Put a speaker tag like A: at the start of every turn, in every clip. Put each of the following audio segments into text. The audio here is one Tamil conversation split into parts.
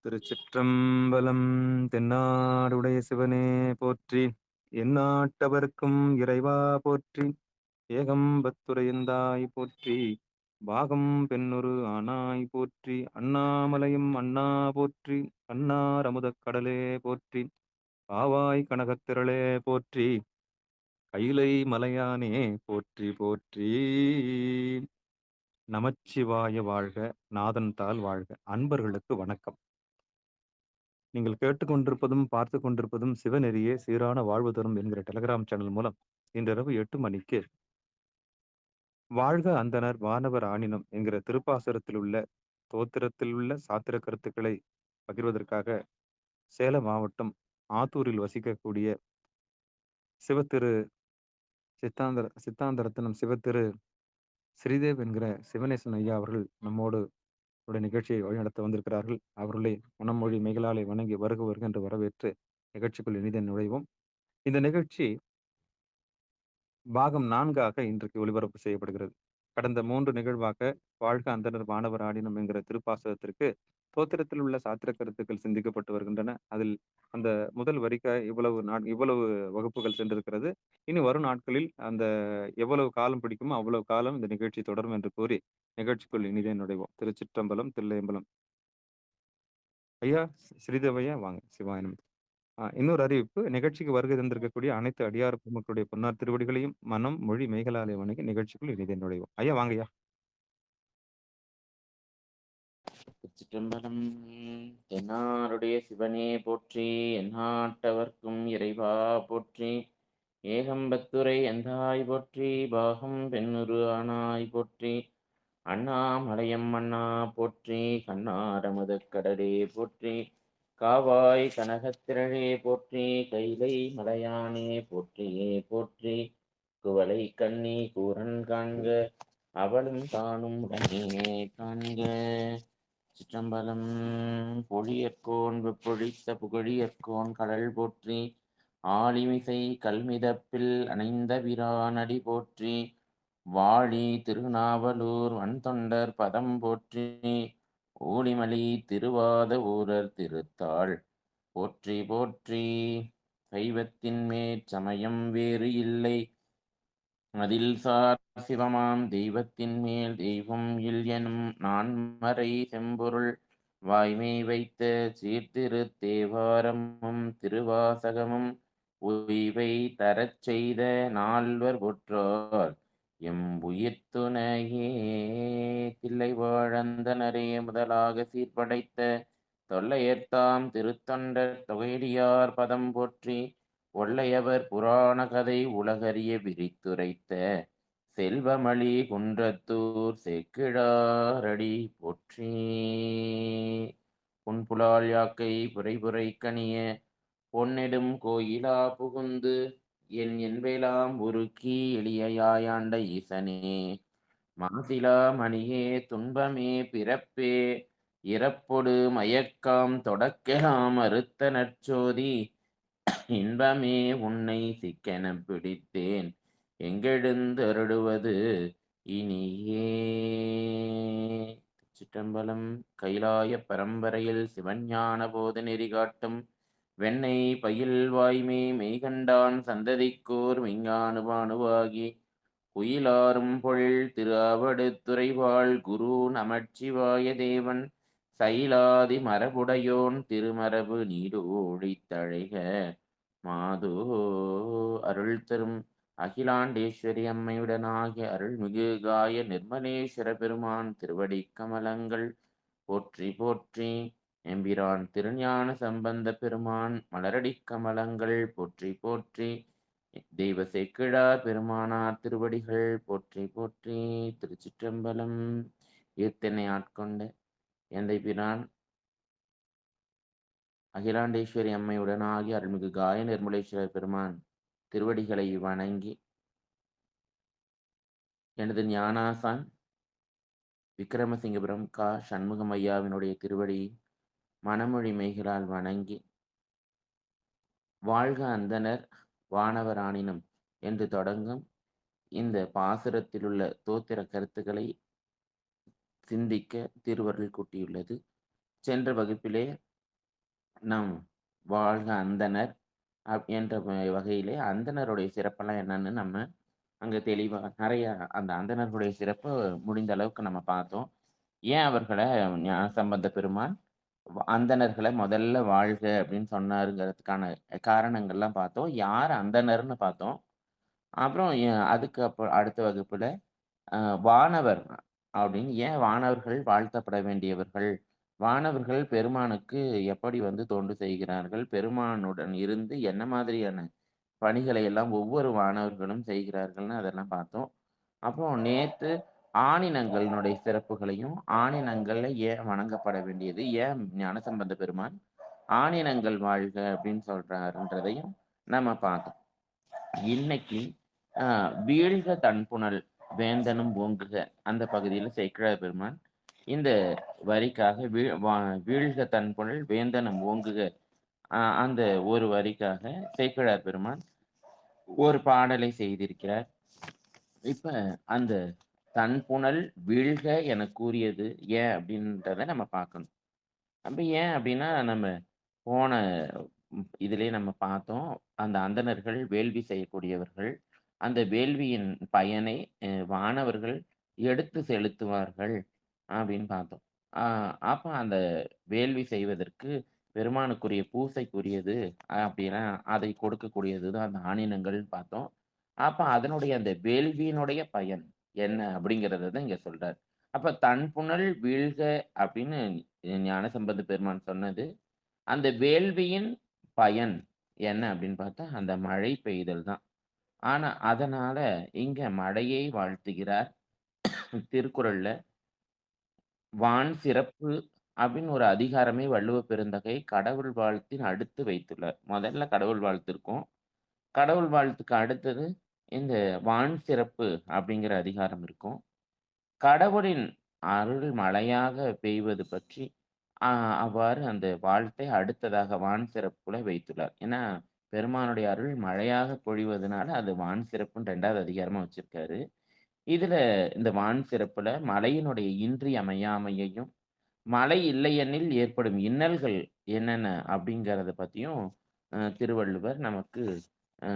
A: திருச்சிற்றம்பலம். தென்னாடுடைய சிவனே போற்றி, எந்நாட்டவர்க்கும் இறைவா போற்றி. ஏகம்பத்துரையந்தாய் போற்றி, பாகம் பெண்ணுரு ஆனாய் போற்றி. அண்ணாமலையும் அண்ணா போற்றி, அன்னார் அமுதக் கடலே போற்றி. ஆவாய் கனகத்திரளே போற்றி, கைலை மலையானே போற்றி போற்றி. நமச்சிவாய வாழ்க, நாதன் தாள் வாழ்க. அன்பர்களுக்கு வணக்கம். நீங்கள் கேட்டுக்கொண்டிருப்பதும் பார்த்து கொண்டிருப்பதும் சிவநெறியே சீரான வாழ்வு தரும் என்கிற டெலிகிராம் சேனல் மூலம் இன்றிரவு 8 மணிக்கு வாழ்க அந்தணர் வானவர் ஆணினம் என்கிற திருப்பாசுரத்தில் உள்ள தோத்திரத்தில் உள்ள சாத்திர கருத்துக்களை பகிர்வதற்காக சேலம் மாவட்டம் ஆத்தூரில் வசிக்கக்கூடிய சிவத்திரு சித்தாந்தரத்தினம் சிவத்திரு ஸ்ரீதேவ் என்கிற சிவனேசன் ஐயா அவர்கள் நம்மோடு நிகழ்ச்சியை வழிநடத்த வந்திருக்கிறார்கள். அவர்களை மனமொழி மெய்களாலே வணங்கி வருக வருக என்று வரவேற்று நிகழ்ச்சிக்குள் இனித நுழைவோம். இந்த நிகழ்ச்சி பாகம் 4ஆக இன்றைக்கு ஒளிபரப்பு செய்யப்படுகிறது. கடந்த 3 நிகழ்வாக வாழ்க அந்தணர் வானவர் ஆடினம் என்கிற திருப்பாசகத்திற்கு தோத்திரத்தில் உள்ள சாத்திர கருத்துக்கள் சிந்திக்கப்பட்டு வருகின்றன. அதில் அந்த முதல் வரிக்க இவ்வளவு வகுப்புகள் சென்றிருக்கிறது. இனி வரும் நாட்களில் அந்த எவ்வளவு காலம் பிடிக்குமோ அவ்வளவு காலம் இந்த நிகழ்ச்சி தொடரும் என்று கூறி நிகழ்ச்சிக்குள் இனிதே நுழைவோம். திருச்சிற்றம்பலம், தில்லையம்பலம். ஐயா, ஸ்ரீதேவ் ஐயா வாங்க. சிவாயனம். இன்னொரு அறிவிப்பு, நிகழ்ச்சிக்கு வருகை தந்திருக்கக்கூடிய அனைத்து அடியார் பெருமக்களுடைய பொன்னார் திருவடிகளையும் மனம் மொழி மெய்களாலே வணங்கி நிகழ்ச்சிக்குள் இனிதே நுழைவோம். ஐயா வாங்க ஐயா.
B: திருச்சிற்றம்பலம். தென்னாருடைய சிவனே போற்றி, எந்நாட்டவர்க்கும் இறைவா போற்றி. ஏகம்பத்துரை எந்தாய் போற்றி, பாகம் பெண்ணுரு ஆனாய் போற்றி. அண்ணாமலையம் அண்ணா போற்றி, கண்ணாரமுதக் கடலே போற்றி. காவாய் கனகத்திரளே போற்றி, கைலை மலையானே போற்றியே போற்றி. குவளை கண்ணி கூரன் காண்க, அவளும் தானும் உடனே காண்க. சிற்றம்பலம். பொழியற்கோன் வெப்பொழித்த புகழியற்கோன் கடல் போற்றி. ஆழிமிசை கல்மிதப்பில் அணைந்த பிரானடி போற்றி. வாழி திருநாவலூர் வன்தொண்டர் பதம் போற்றி. ஊழிமலி திருவாத ஊரர் திருத்தாள் போற்றி போற்றி. சைவத்தின் மேற்சமயம் வேறு இல்லை, அதில் சார் சிவமாம் தெய்வத்தின் மேல் தெய்வம் இல் எனும் நான்மறை செம்பொருள் வாய்மை வைத்த சீர்திரு தேவாரமும் திருவாசகமும் உய்வை தரச் செய்த நால்வர் பொற்றார் எம் உயிர்த்துணையே. தில்லை வாழந்தனரே முதலாக சீர்படைத்த தொல்லையர்த்தாம் திருத்தொண்டர் தொகையடியார் பதம் போற்றி. ஒல்லையவர் புராண கதை உலகறிய விரித்துரைத்த செல்வமளி குன்றத்தூர் சேக்கிழாரடி போற்றி. புன்புலால் யாக்கை புரைபுரை கனிய பொன்னெடும் கோயிலா புகுந்து என் என்பெலாம் உருக்கி எளியாயாண்ட ஈசனே. மாசிலா மணியே துன்பமே பிறப்பே இறப்பொடு மயக்காம் தொடக்கலாம் அறுத்த நற்சோதி. இன்பமே உன்னை சிக்கென பிடித்தேன், எங்கெழுந்தருளுவது இனியே. சிற்றம்பலம். கைலாய பரம்பரையில் சிவஞான போத நெறி காட்டும் வெண்ணை பயில் வாய்மை மெய்கண்டான் சந்ததிக்கோர் மெஞ்ஞானுபானுவாகி குயிலாரும் பொழில் திரு அவடுதுறைவாழ் குரு நமச்சிவாய தேவன் சைலாதி மரபுடையோன் திருமரபு நீடோழித் தழைக மாதோ. அருள் தரும் அகிலாண்டேஸ்வரி அம்மையுடனாகிய அருள்மிகு காய நிர்மலேஸ்வர பெருமான் திருவடி கமலங்கள் போற்றி போற்றி. எம்பிரான் திருஞான சம்பந்த பெருமான் மலரடி கமலங்கள் போற்றி போற்றி. தெய்வ சேக்கிழார் பெருமானார் திருவடிகள் போற்றி போற்றி. திருச்சிற்றம்பலம். ஈர்த்தனை ஆட்கொண்ட எந்தை பிரான் அகிலாண்டேஸ்வரி அம்மையுடனாகி அருள்மிகு காய நிர்மலேஸ்வரர் பெருமான் திருவடிகளை வணங்கி எனது ஞானாசான் விக்ரமசிங்கபுரம் கா சண்முகம் ஐயாவினுடைய திருவடி மனமொழி மெய்களால் வணங்கி வாழ்க அந்தணர் வானவர் ஆணினம் என்று தொடங்கும் இந்த பாசுரத்தில் உள்ள தோத்திர கருத்துக்களை சிந்திக்க திருவருள் கூட்டியுள்ளது. சென்ற வகுப்பிலே நம் வாழ்க அந்தணர் என்ற வகையிலே அந்தணருடைய சிறப்பெல்லாம் என்னன்னு நம்ம அங்க தெளிவா நெறைய அந்த அந்தணர்களுடைய சிறப்ப முடிந்த அளவுக்கு நம்ம பார்த்தோம். ஏன் அவர்கள ஞானசம்பந்த பெருமான் அந்தணர்கள முதல்ல வாழ்க அப்படின்னு சொன்னாருங்கிறதுக்கான காரணங்கள்லாம் பார்த்தோம். யார் அந்தணர்ன்னு பார்த்தோம். அப்புறம் அதுக்கு அடுத்த வகுப்புல அ வானவர் அப்படின்னு ஏன் வானவர்கள் வாழ்த்தப்பட வேண்டியவர்கள்? வானவர்கள் பெருமானுக்கு எப்படி வந்து தொண்டு செய்கிறார்கள்? பெருமானுடன் இருந்து என்ன மாதிரியான பணிகளை எல்லாம் ஒவ்வொரு வானவர்களும் செய்கிறார்கள்ன்னு அதெல்லாம் பார்த்தோம். அப்புறம் நேத்து ஆணினங்களினுடைய சிறப்புகளையும், ஆணினங்கள்ல ஏன் வணங்கப்பட வேண்டியது? ஏன் ஞானசம்பந்த பெருமான் ஆணினங்கள் வாழ்க அப்படின்னு சொல்றாருன்றதையும் நம்ம பார்த்தோம். இன்னைக்கு அ வீழ்க தண்புனல் வேந்தனும் ஓங்குக அந்த பகுதியில சேக்கிழார் பெருமான் இந்த வரிக்காக வீழ்க தண்புனல் வேந்தனும் ஓங்குக அந்த ஒரு வரிக்காக சேக்கிழார் பெருமான் ஒரு பாடலை செய்திருக்கிறார். இப்ப அந்த தண்புனல் வீழ்க எனக் கூறியது ஏன் அப்படின்றத நம்ம பார்க்கணும். அப்ப ஏன் அப்படின்னா, நம்ம போன இதிலேயே நம்ம பார்த்தோம். அந்த அந்தணர்கள் வேள்வி செய்யக்கூடியவர்கள். அந்த வேள்வியின் பயனை வானவர்கள் எடுத்து செலுத்துவார்கள் அப்படின்னு பார்த்தோம். ஆ அப்ப அந்த வேள்வி செய்வதற்கு பெருமானுக்குரிய பூசைக்குரியது அப்படின்னா, அதை கொடுக்கக்கூடியது தான் அந்த ஆணினங்கள்ன்னு பார்த்தோம். அப்ப அதனுடைய அந்த வேள்வியினுடைய பயன் என்ன அப்படிங்கிறத தான் இங்க சொல்றார். அப்ப "தண்புனல் வீழ்க" அப்படின்னு ஞானசம்பந்த பெருமான் சொன்னது, அந்த வேள்வியின் பயன் என்ன அப்படின்னு பார்த்தா, அந்த மழை பெய்தல் தான். ஆனா, அதனால இங்க மழையை வாழ்த்துகிறார். திருக்குறள்ல "வான் சிறப்பு" அப்படின்னு ஒரு அதிகாரமே வள்ளுவ பெருந்தகை கடவுள் வாழ்த்தின் அடுத்து வைத்துள்ளார். முதல்ல கடவுள் வாழ்த்து இருக்கும். கடவுள் வாழ்த்துக்கு அடுத்தது இந்த வான் சிறப்பு அப்படிங்கிற அதிகாரம் இருக்கும். கடவுளின் அருள் மழையாக பெய்வது பற்றி அ அவ்வாறு அந்த வாழ்த்தை அடுத்ததாக வான் சிறப்புல வைத்துள்ளார். ஏன்னா, பெருமானுடைய அருள் மழையாக பொழிவதனால அது வான் சிறப்புன்னு 2வது அதிகாரமா வச்சிருக்காரு. இதுல இந்த வான் சிறப்புல மழையினுடைய இன்றியமையாமையையும், மழை இல்லையெனில் ஏற்படும் இன்னல்கள் என்னென்ன அப்படிங்கிறத பத்தியும் திருவள்ளுவர் நமக்கு அ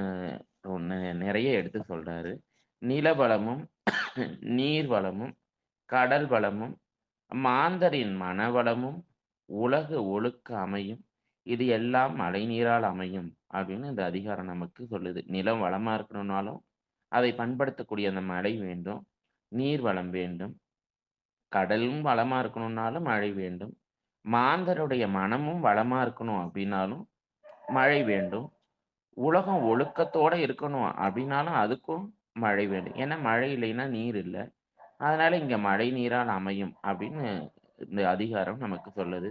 B: நெறைய எடுத்து சொல்றாரு. நிலவளமும், நீர் வளமும், கடல் வளமும், மாந்தரின் மனவளமும், உலகு ஒழுக்க அமையும். இது எல்லாம் மழைநீரால் அமையும் அப்படின்னு இந்த அதிகாரம் நமக்கு சொல்லுது. நிலம் வளமா இருக்கணும்னாலும், அதை பண்படுத்தக்கூடிய அந்த மழை வேண்டும். நீர் வளம் வேண்டும். கடலும் வளமா இருக்கணும்னாலும் மழை வேண்டும். மாந்தருடைய மனமும் வளமா இருக்கணும் அப்படின்னாலும் மழை வேண்டும். உலகம் ஒழுக்கத்தோட இருக்கணும் அப்படின்னாலும் அதுக்கும் மழை வேண்டும். ஏன்னா மழை இல்லைன்னா நீர் இல்ல. அதனால இங்க மழை நீரால் அமையும் அப்படின்னு இந்த அதிகாரம் நமக்கு சொல்லுது.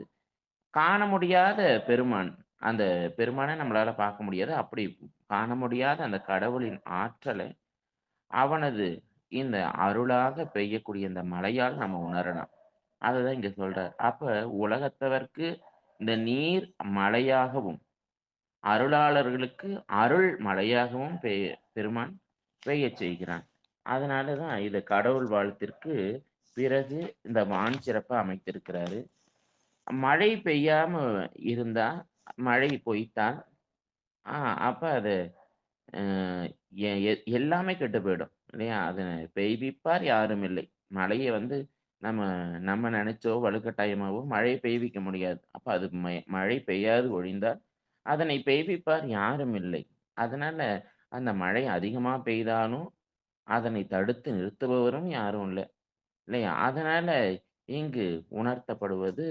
B: காண முடியாத பெருமான். அந்த பெருமான நம்மளால பார்க்க முடியாது. அப்படி காண முடியாத அந்த கடவுளின் ஆற்றல அவனது இந்த அருளாக பெய்யக்கூடிய இந்த மழையால் நம்ம உணரலாம். அததான் இங்க சொல்றார். அப்ப உலகத்தவர்க்கு இந்த நீர் மழையாகவும், அருளாளர்களுக்கு அருள் மழையாகவும் பெருமான் பெய்யச் செய்கிறான். அதனால தான் இத கடவுள் வாழ்த்திற்கு பிறகு இந்த வான் சிறப்பா அமைத்திருக்கிறாரு. மழை பெய்யாம இருந்தா, மழை பொய்த்தால், ஆ அப்ப அது அ எ எ எல்லாமே கெட்டு போயிடும். இல்லையா? அத பெய்விப்பார் யாரும் இல்லை. மழைய வந்து நம்ம நம்ம நெனைச்சோ, வலுக்கட்டாயமாவோ மழைய பெய்விக்க முடியாது. அப்ப அது மழை பெய்யாது ஒழிந்தால், அதனை பெய்விப்பார் யாரும் இல்லை. அதனால அந்த மழை அதிகமா பெய்தாலும், அதனை தடுத்து நிறுத்துபவரும் யாரும் இல்ல. இல்லையா? அதனால இங்கு உணர்த்தப்படுவது,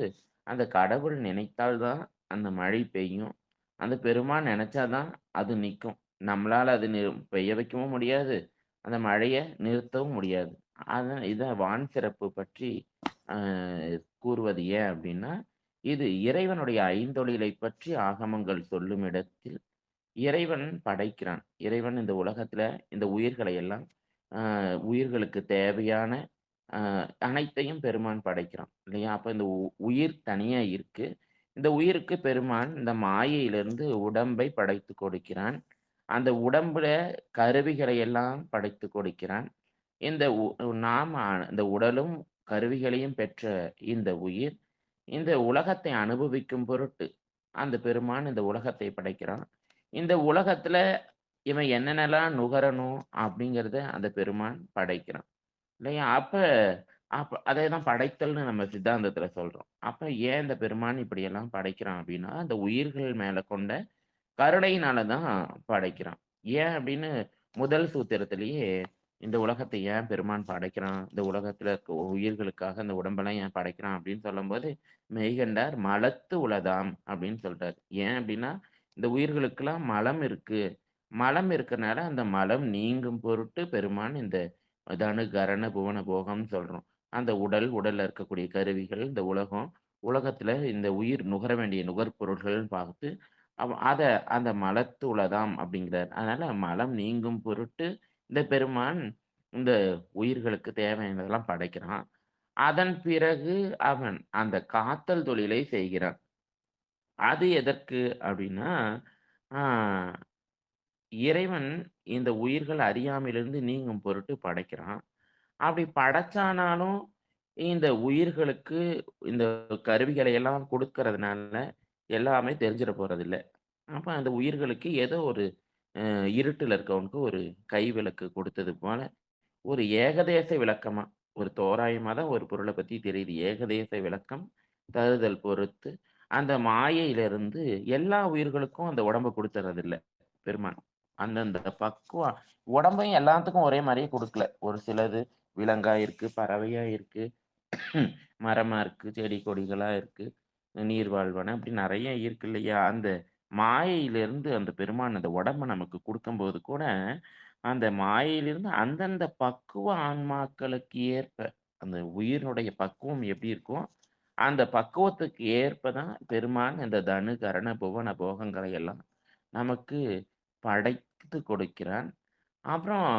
B: அந்த கடவுள் நினைத்தால் தான் அந்த மழை பெய்யும். அந்த பெருமான் நெனச்சா தான் அது நிக்கும். நம்மளால அது பெய்ய வைக்கவும் முடியாது. அந்த மழைய நிறுத்தவும் முடியாது. இத வான் சிறப்பு பற்றி அ கூறுவது ஏன் அப்டின்னா, இது இறைவனுடைய ஐந்தொழிலைப் பற்றி ஆகமங்கள் சொல்லும் இடத்தில் இறைவன் படைக்கிறான். இறைவன் இந்த உலகத்துல இந்த உயிர்களை எல்லாம் உயிர்களுக்கு தேவையான அ அனைத்தையும் பெருமான் படைக்கிறான். இல்லையா? அப்ப இந்த உயிர் தனியா இருக்கு. இந்த உயிருக்கு பெருமான் இந்த மாயையிலிருந்து உடம்பை படைத்துக் கொடுக்கிறான். அந்த உடம்புல கருவிகளை எல்லாம் படைத்துக் கொடுக்கிறான். இந்த நாம இந்த உடலும், கருவிகளையும் பெற்ற இந்த உயிர், இந்த உலகத்தை அனுபவிக்கும் பொருட்டு அந்த பெருமான் இந்த உலகத்தை படைக்கிறான். இந்த உலகத்துல இவன் என்னென்னலாம் நுகரணும் அப்படிங்கிறத அந்த பெருமான் படைக்கிறான். இல்லையா? அப்ப அப்ப அதேதான் படைத்தல்னு நம்ம சித்தாந்தத்துல சொல்றோம். அப்ப ஏன் இந்த பெருமான் இப்படியெல்லாம் படைக்கிறான் அப்படின்னா, அந்த உயிர்கள் மேல கொண்ட கருணையினால தான் படைக்கிறான். ஏன் அப்படின்னு முதல் சூத்திரத்திலேயே இந்த உலகத்தை ஏன் பெருமான் படைக்கிறான்? இந்த உலகத்துல இருக்க உயிர்களுக்காக இந்த உடம்பெல்லாம் ஏன் படைக்கிறான்? அப்படின்னு சொல்லும்போது, மெய்கண்டார் "மலத்து உளதாம்" அப்படின்னு சொல்றாரு. ஏன் அப்படின்னா, இந்த உயிர்களுக்கெல்லாம் மலம் இருக்கு. மலம் இருக்கனால அந்த மலம் நீங்கும் பொருட்டு பெருமான் இந்த தனு, கரண, புவன, போகம்ன்னு சொல்றோம். அந்த உடல், உடல்ல இருக்கக்கூடிய கருவிகள், இந்த உலகம், உலகத்துல இந்த உயிர் நுகர வேண்டிய நுகர்பொருள்கள்ன்னு பார்த்து அத அந்த மலத்துளதாம் அப்படிங்கிறார். அதனால மலம் நீங்கும் பொருட்டு இந்த பெருமான் இந்த உயிர்களுக்கு தேவையானதெல்லாம் படைக்கிறான். அதன் பிறகு அவன் அந்த காத்தல் தொழிலை செய்கிறான். அது எதற்கு அப்படின்னா, ஆ இறைவன் இந்த உயிர்கள் அறியாமையிலிருந்து நீங்கும் பொருட்டு படைக்கிறான். அப்படி படைச்சானாலும் இந்த உயிர்களுக்கு இந்த கருவிகளை எல்லாம் குடுக்கறதுனால எல்லாமே தெரிஞ்சிட போறதில்ல. அப்ப அந்த உயிர்களுக்கு ஏதோ ஒரு இருட்டுல இருக்கவனுக்கு ஒரு கைவிளக்கு கொடுத்தது போல, ஒரு ஏகதேச விளக்கமா, ஒரு தோராயமா தான் ஒரு பொருள பத்தி தெரியுது. ஏகதேச விளக்கம் தருதல் பொறுத்து, அந்த மாயையிலிருந்து எல்லா உயிர்களுக்கும் அந்த உடம்ப குடுத்துறதில்ல பெருமான். அந்தந்த பக்குவம் உடம்பையும் எல்லாத்துக்கும் ஒரே மாரியே குடுக்கல. ஒரு சிலது விலங்கா இருக்கு, பறவையா இருக்கு, மரமா இருக்கு, செடி கொடிகளா இருக்கு, நீர்வாழ்வன அப்படி நெறைய இருக்கு இல்லையா? அந்த மாயையிலிருந்து அந்த பெருமான் அந்த உடம்ப நமக்கு குடுக்கும்போது கூட, அந்த மாயையிலிருந்து அந்தந்த பக்குவ ஆன்மாக்களுக்கு ஏற்ப, அந்த உயிரினுடைய பக்குவம் எப்படி இருக்கோ, அந்த பக்குவத்துக்கு ஏற்ப தான் பெருமான் இந்த தனு, கரண, புவன போகங்களை எல்லாம் நமக்கு படைத்து கொடுக்கிறான். அப்புறம்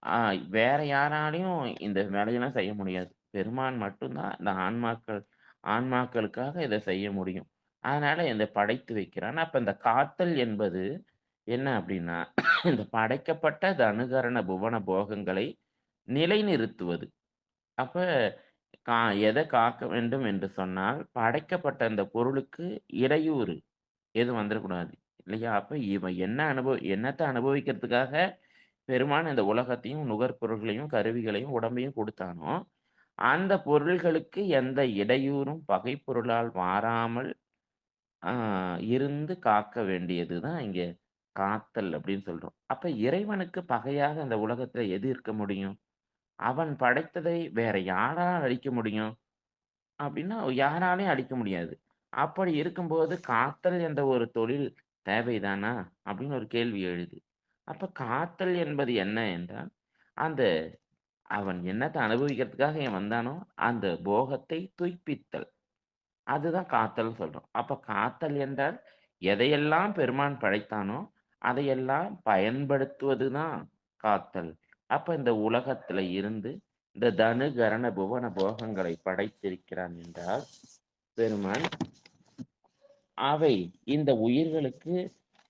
B: அ வேற யாராலயும் இந்த வேலையெல்லாம் செய்ய முடியாது. பெருமான் மட்டும் தான் இந்த ஆன்மாக்களுக்காக இத செய்ய முடியும். அதனால இந்த படைத்து வைக்கிறான். அப்ப இந்த காத்தல் என்பது என்ன அப்டின்னா, இந்த படைக்கப்பட்ட இந்த அனுகரண புவன போகங்களை நிலைநிறுத்துவது. அப்ப கா எத காக்க வேண்டும் என்று சொன்னால், படைக்கப்பட்ட அந்த பொருளுக்கு இடையூறு எதுவும் வந்துறக்கூடாது. இல்லையா? அப்ப இவன் என்னத்த அனுபவிக்கிறதுக்காக பெருமான் இந்த உலகத்தையும், நுகர்பொருள்களையும், கருவிகளையும், உடம்பையும் குடுத்தானோ, அந்த பொருள்களுக்கு எந்த இடையூறும் பகைப்பொருளால் வாராமல் ஆ இருந்து காக்க வேண்டியது தான் இங்க காத்தல் அப்படின்னு சொல்றோம். அப்ப இறைவனுக்கு பகையாக இந்த உலகத்துல எது இருக்க முடியும்? அவன் படைத்ததை வேற யாரால் அழிக்க முடியும்? அப்படின்னா யாராலயும் அழிக்க முடியாது. அப்படி இருக்கும்போது காத்தல் என்ற ஒரு தொழில் தேவைதானா? அப்படின்னு ஒரு கேள்வி எழுது. அப்ப காத்தல் என்பது என்ன என்றால், அந்த அவன் என்னத்த அனுபவிக்கிறதுக்காக இவன் வந்தானோ, அந்த போகத்தை துய்ப்பித்தல். அதுதான் காத்தல்ன்னு சொல்றோம். அப்ப காத்தல் என்றால், எதையெல்லாம் பெருமான் படைத்தானோ, அதையெல்லாம் பயன்படுத்துவது தான் காத்தல். அப்ப இந்த உலகத்துல இருந்து இந்த தனு, கரண, புவன போகங்களை படைத்திருக்கிறான் என்றால், பெருமான் அவை இந்த உயிர்களுக்கு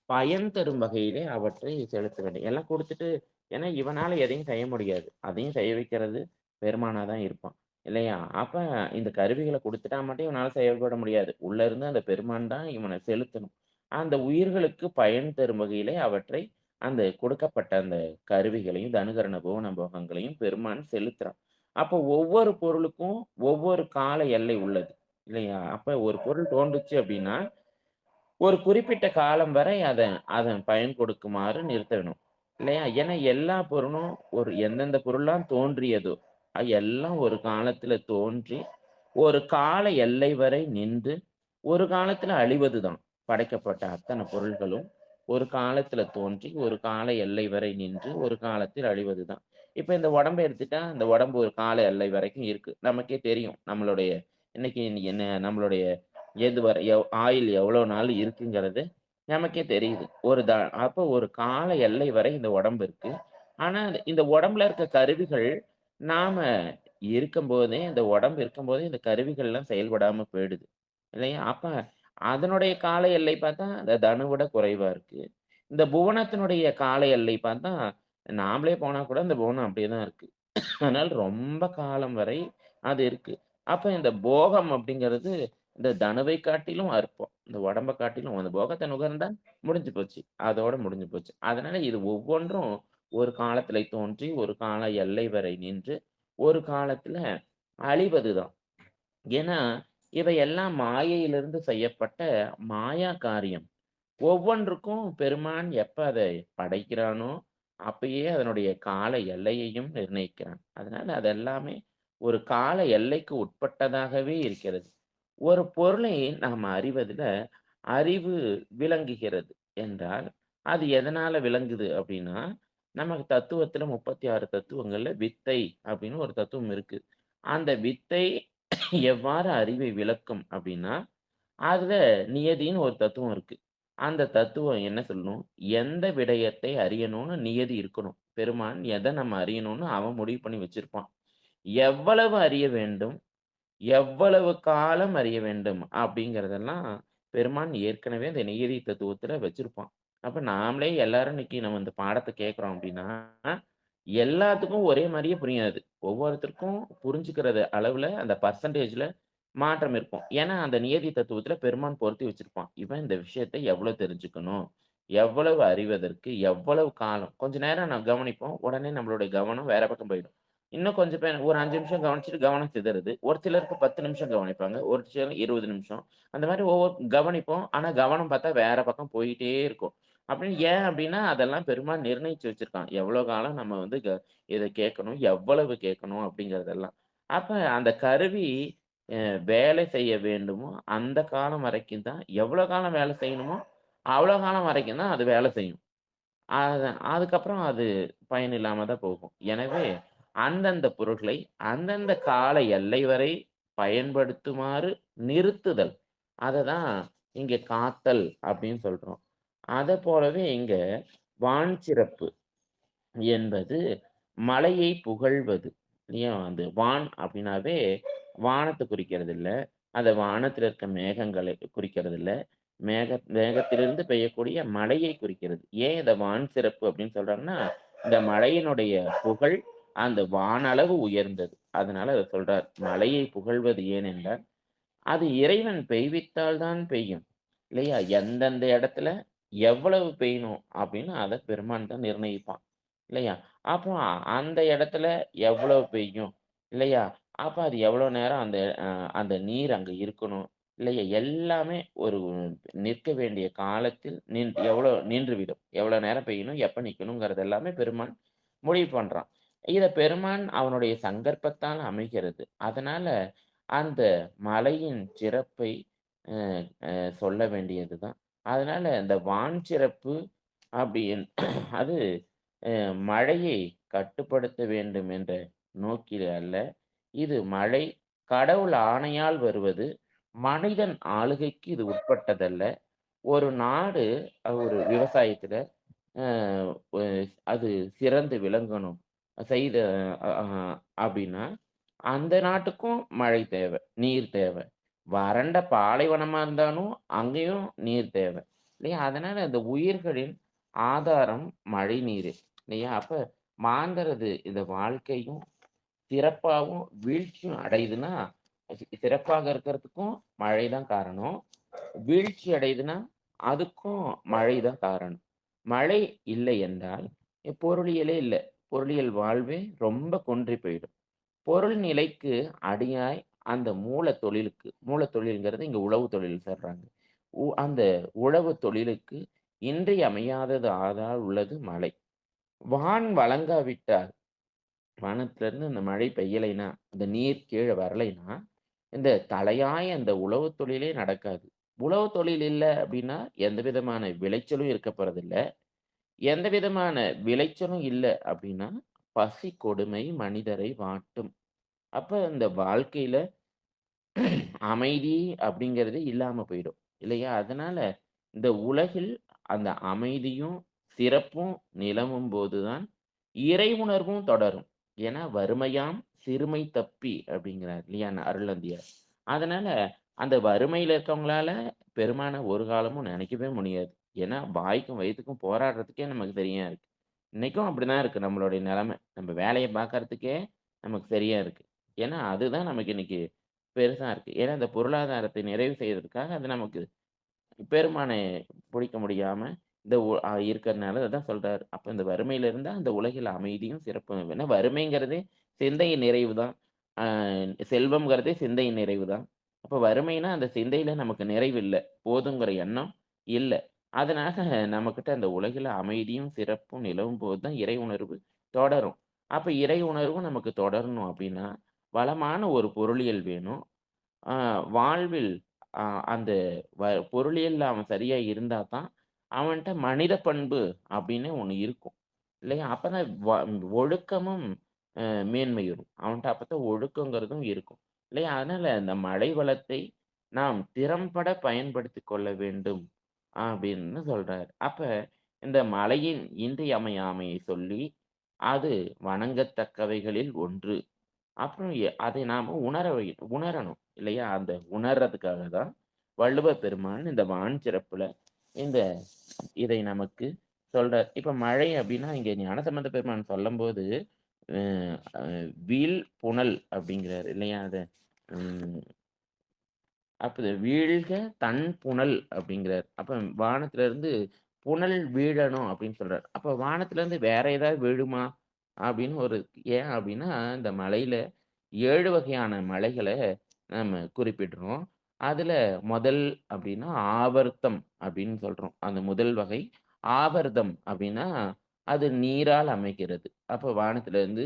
B: பயன் தரும் வகையிலே அவற்றை செலுத்த வேண்டும். எல்லாம் குடுத்துட்டு ஏன்னா இவனால எதையும் செய்ய முடியாது. அதையும் செய்ய வைக்கிறது பெருமானா தான் இருப்பான். இல்லையா? அப்ப இந்த கருவிகள குடுத்துட்டா மட்டும் இவனால செயல்பட முடியாது. உள்ள இருந்து அந்த பெருமான் தான் இவன செலுத்தணும். அந்த உயிர்களுக்கு பயன் தரும் வகையிலே அவற்றை அந்த கொடுக்கப்பட்ட அந்த கருவிகளையும், தனுகரண புவன போகங்களையும் பெருமான் செலுத்துறான். அப்போ ஒவ்வொரு பொருளுக்கும் ஒவ்வொரு கால எல்லை உள்ளது. இல்லையா? அப்ப ஒரு பொருள் தோன்றுச்சு அப்டின்னா, ஒரு குறிப்பிட்ட காலம் வரை அதன் பயன் கொடுக்குமாறு நிறுத்த வேணும். இல்லையா? ஏன்னா எல்லா பொருளும் எந்தெந்த பொருள்லாம் தோன்றியதோ, எல்லாம் ஒரு காலத்துல தோன்றி, ஒரு கால எல்லை வரை நின்று, ஒரு காலத்துல அழிவதுதான். படைக்கப்பட்ட அத்தன பொருள்களும் ஒரு காலத்துல தோன்றி, ஒரு கால எல்லை வரை நின்று, ஒரு காலத்தில் அழிவதுதான். இப்ப இந்த உடம்ப எடுத்துட்டா, இந்த உடம்பு ஒரு கால எல்லை வரைக்கும் இருக்கு. நமக்கே தெரியும். இன்னைக்கு என்ன நம்மளுடைய எது வரை ஆயுள் எவ்வளோ நாள் இருக்குங்கிறது நமக்கே தெரியுது. அப்போ ஒரு கால எல்லை வரை இந்த உடம்பு இருக்கு. ஆனா, இந்த உடம்புல இருக்க கருவிகள் நாம இந்த உடம்பு இருக்கும்போதே இந்த கருவிகள்லாம் செயல்படாம போயிடுது. இல்லையா? அப்ப அதனுடைய கால எல்லை பார்த்தா, அந்த தனுவிட குறைவா இருக்கு. இந்த புவனத்தினுடைய கால எல்லை பார்த்தா, நாமளே போனா கூட இந்த புவனம் அப்படியே தான் இருக்கு. அதனால ரொம்ப காலம் வரை அது இருக்கு. அப்ப இந்த போகம் அப்படிங்கிறது இந்த தனுவை காட்டிலும் அற்பம். இந்த உடம்ப காட்டிலும் அந்த போகத்த நுகர்ந்தா முடிஞ்சு போச்சு. அதோட முடிஞ்சு போச்சு. அதனால இது ஒவ்வொன்றும் ஒரு காலத்திலே தோன்றி, ஒரு கால எல்லை வரை நின்று, ஒரு காலத்தில அழிவதுதான். ஏன்னா, இவையெல்லாம் மாயையிலிருந்து செய்யப்பட்ட மாயா காரியம். ஒவ்வொன்றுக்கும் பெருமான் எப்ப அதை படைக்கிறானோ, அப்பயே அதனுடைய கால எல்லையையும் நிர்ணயிக்கிறான். அதனால அது எல்லாமே ஒரு கால எல்லைக்கு உட்பட்டதாகவே இருக்கிறது. ஒரு பொருளை நாம் அறிவதில, அறிவு விளங்குகிறது என்றால், அது எதனால விளங்குது அப்படின்னா, நமக்கு தத்துவத்தில 36 தத்துவங்கள்ல வித்தை அப்படின்னு ஒரு தத்துவம் இருக்கு. அந்த வித்தை எவ்வாறு அறிவை விளக்கும் அப்படின்னா, அதுல நியதின்னு ஒரு தத்துவம் இருக்கு. அந்த தத்துவம் என்ன சொல்லணும்? எந்த விடயத்தை அறியணும்னு நியதி இருக்கணும். பெருமான் எத நம்ம அறியணும்னு அவன் முடிவு பண்ணி வச்சிருப்பான். எவ்வளவு அறிய வேண்டும்? எவ்வளவு காலம் அறிய வேண்டும்? அப்படிங்கிறதெல்லாம் பெருமான் ஏற்கனவே அந்த நியதி தத்துவத்துல வச்சிருப்பான். அப்ப நாமளே எல்லாரும் இன்னைக்கு நம்ம இந்த பாடத்த கேட்கிறோம் அப்படின்னா, எல்லாத்துக்கும் ஒரே மாரியே புரியாது. ஒவ்வொருத்தருக்கும் புரிஞ்சுக்கிறது அளவுல அந்த பெர்சன்டேஜ்ல மாற்றம் இருக்கும். ஏன்னா, அந்த நியதி தத்துவத்துல பெருமான் பொருத்தி வச்சிருப்பான். இவன் இந்த விஷயத்த எவ்வளோ தெரிஞ்சுக்கணும்? எவ்வளவு அறிவதற்கு எவ்வளவு காலம்? கொஞ்ச நேரம் நான் கவனிப்போம். உடனே நம்மளுடைய கவனம் வேற பக்கம் போயிடும். இன்னும் கொஞ்சம் பேர் ஒரு 5 நிமிஷம் கவனிச்சுட்டு கவனம் சிதறுது. ஒரு சிலருக்கு 10 நிமிஷம் கவனிப்பாங்க. ஒரு சிலர் 20 நிமிஷம். அந்த மாரி கவனிப்போம். ஆனா கவனம் பார்த்தா வேற பக்கம் போயிட்டே இருக்கும். அப்படின்னு ஏன் அப்படின்னா, அதெல்லாம் பெருமான் நிர்ணயிச்சு வச்சிருக்கான். எவ்வளோ காலம் நம்ம வந்து இத கேட்கணும், எவ்வளவு கேட்கணும் அப்படிங்கிறதெல்லாம். அப்ப அந்த கருவி அ வேலை செய்ய வேண்டுமோ, அந்த காலம் வரைக்கும் தான் எவ்வளோ காலம் வேலை செய்யணுமோ, அவ்வளோ காலம் வரைக்கும் தான் அது வேலை செய்யும். அது அதுக்கப்புறம் அது பயனில்லாம தான் போகும். எனவே அந்தந்த பொருட்களை அந்தந்த கால எல்லை வரை பயன்படுத்துமாறு நிறுத்துதல். அததான் இங்க காத்தல் அப்படின்னு சொல்றோம். அதப்போலவே இங்க வான்சிறப்பு என்பது மலையை புகழ்வது. இல்லையா? அந்த வான் அப்படின்னாவே வானத்த குறிக்கிறது இல்ல. அந்த வானத்தில இருக்க மேகங்களை குறிக்கிறது இல்ல. மேகத்திலிருந்து பெய்யக்கூடிய மழையை குறிக்கிறது. ஏன் இத வான் சிறப்பு அப்படின்னு சொல்றாங்கன்னா, இந்த மழையினுடைய புகழ் அந்த வானளவு உயர்ந்தது. அதனால அத சொல்றார். மழையை புகழ்வது ஏனென்றால், அது இறைவன் பெய்வித்தால் தான் பெய்யும். இல்லையா? எந்தெந்த இடத்துல எவ்வளவு பெய்யணும் அப்படின்னு அத பெருமான் தான் நிர்ணயிப்பான். இல்லையா? அப்போ அந்த இடத்துல எவ்வளவு பெய்யும்? இல்லையா? அப்ப அது எவ்வளோ நேரம் அந்த நீர் அங்க இருக்கணும்? இல்லையா? எல்லாமே ஒரு நிற்க வேண்டிய காலத்தில் எவ்வளோ நின்றுவிடும். எவ்வளோ நேரம் பெய்யணும்? எப்ப நிக்கணுங்கிறது எல்லாமே பெருமான் முடிவு பண்றான். இத பெருமான் அவனுடைய சங்கற்பத்தால் அமைகிறது. அதனால அந்த மலையின் சிறப்பை அ அ சொல்ல வேண்டியது தான். அதனால இந்த வான் சிறப்பு அப்படின் அது மழையை கட்டுப்படுத்த வேண்டும் என்ற நோக்கில் அல்ல. இது மழை கடவுள் ஆணையால் வருவது. மனிதன் ஆளுகைக்கு இது உட்பட்டதல்ல. ஒரு நாடு ஒரு விவசாயத்தில அ ஒ அது சிறந்து விளங்கணும். செய்த அ அ அப்படின்னா, அந்த நாட்டுக்கும் மழை தேவை, நீர் தேவை. வறண்ட பாலைவனமா இருந்தாலும் அங்கேயும் நீர் தேவை. இல்லையா? அதனால அந்த உயிர்களின் ஆதாரம் மழை நீரு. இல்லையா? அப்ப மாந்தரது இந்த வாழ்க்கையும் சிறப்பாவும், வீழ்ச்சியும் அடையுதுன்னா, சிறப்பாக இருக்கிறதுக்கும் மழை தான் காரணம். வீழ்ச்சி அடையுதுன்னா, அதுக்கும் மழை தான் காரணம். மழை இல்லை என்றால், பொருளியலே இல்ல. பொருளியல் வாழ்வே ரொம்ப குன்றி போயிடும். பொருள் நிலைக்கு அடியாய் அந்த மூலத் தொழில்ங்கிறது இங்க உழவு தொழில் சொல்றாங்க. அந்த உழவு தொழிலுக்கு இன்றியமையாதது ஆதலால் உள்ளது மழை. வான் வழங்காவிட்டால் வானத்திலிருந்து அந்த மழை பெய்யலைன்னா, அந்த நீர் கீழ வரலைன்னா, இந்த தலையாய அந்த உழவு தொழிலே நடக்காது. உழவு தொழில் இல்ல அப்டின்னா, எந்த விதமான விளைச்சலும் இருக்க போறதில்ல. எந்த விதமான விளைச்சலும் இல்ல அப்டின்னா, பசி கொடுமை மனிதரை வாட்டும். அப்ப இந்த வாழ்க்கையில அமைதி அப்படிங்கிறது இல்லாம போயிடும். இல்லையா? அதனால இந்த உலகில் அந்த அமைதியும், சிறப்பும் நிலவும்போது தான் இறை உணர்வும் தொடரும். ஏன்னா, "வறுமையாம் சிறுமை தப்பி" அப்படிங்கிறார் இல்லையா? அருளந்தியார். அதனால அந்த வறுமையில இருக்கவங்களால பெருமான ஒரு காலமும் நினைக்கவே முடியாது. ஏன்னா, வாய்க்கும் வயித்துக்கும் போராடுறதுக்கே நமக்கு சரியா இருக்கு. இன்னைக்கும் அப்படிதான் இருக்கு நம்மளுடைய நிலைமை. நம்ம வேலைய பார்க்கறதுக்கே நமக்கு சரியா இருக்கு. ஏன்னா, அதுதான் நமக்கு இன்னைக்கு பெருசா இருக்கு. ஏன்னா, இந்த பொருளாதாரத்தை நிறைவு செய்வதற்காக அது நமக்கு பெருமானை பிடிக்க முடியாம இந்த இருக்கிறனால அதான் சொல்றாரு. அப்ப இந்த வறுமையில இருந்தா அந்த உலகில் அமைதியும் சிறப்பும். ஏன்னா வறுமைங்கிறதே சிந்தையின் நிறைவு தான். அ செல்வம்ங்கிறதே சிந்தையின் நிறைவு தான். அப்ப வறுமைன்னா அந்த சிந்தையில நமக்கு நிறைவு இல்ல. போதுங்கிற எண்ணம் இல்ல. அதனால நம்மகிட்ட அந்த உலகில அமைதியும், சிறப்பும் நிலவும்போது தான் இறை உணர்வு தொடரும். அப்ப இறை உணர்வும் நமக்கு தொடரணும் அப்டின்னா, வளமான ஒரு பொருளியல் வேணும். ஆ வாழ்வில் அ அந்த வ பொருளியல்ல அவன் சரியா இருந்தா தான், அவன்ட்ட மனித பண்பு அப்படின்னு ஒண்ணு இருக்கும். இல்லையா? அப்பதான் ஒழுக்கமும் அ மேன்மையுறும். அவன்ட்ட அப்பதான் ஒழுக்கங்கிறதும் இருக்கும். இல்லையா? அதனால அந்த மழை வளத்தை நாம் திறம்பட பயன்படுத்திக் கொள்ள வேண்டும் அப்படின்னு சொல்றாரு. அப்ப இந்த மழையின் இன்றியமையாமையை சொல்லி, அது வணங்கத்தக்கவைகளில் ஒன்று. அப்புறம் அதை நாம உணரணும் இல்லையா? அந்த உணர்றதுக்காக தான் வள்ளுவ பெருமான் இந்த வான் சிறப்புல இந்த இதை நமக்கு சொல்றார். இப்ப மழை அப்டின்னா, இங்க ஞானசம்பந்த பெருமான் சொல்லம்போது, அ அ "வீழ் புனல்" அப்டிங்கிறாரு இல்லையா? அத ம் அப்ப "வீழ்க தண் புனல்" அப்டிங்கிறார். அப்ப வானத்திலருந்து புனல் வீழணும் அப்டின்னு சொல்றார். அப்ப வானத்திலருந்து வேற ஏதாவது விழுமா? அப்டின்னு ஏன் அப்டின்னா, இந்த மழையில 7 வகையான மழைகள நம்ம குறிப்பிடுறோம். அதுல முதல் அப்டின்னா, ஆவர்த்தம் அப்டின்னு சொல்றோம். அந்த முதல் வகை. ஆவர்தம் அப்டின்னா, அது நீரால் அமைகிறது. அப்ப வானத்திலிருந்து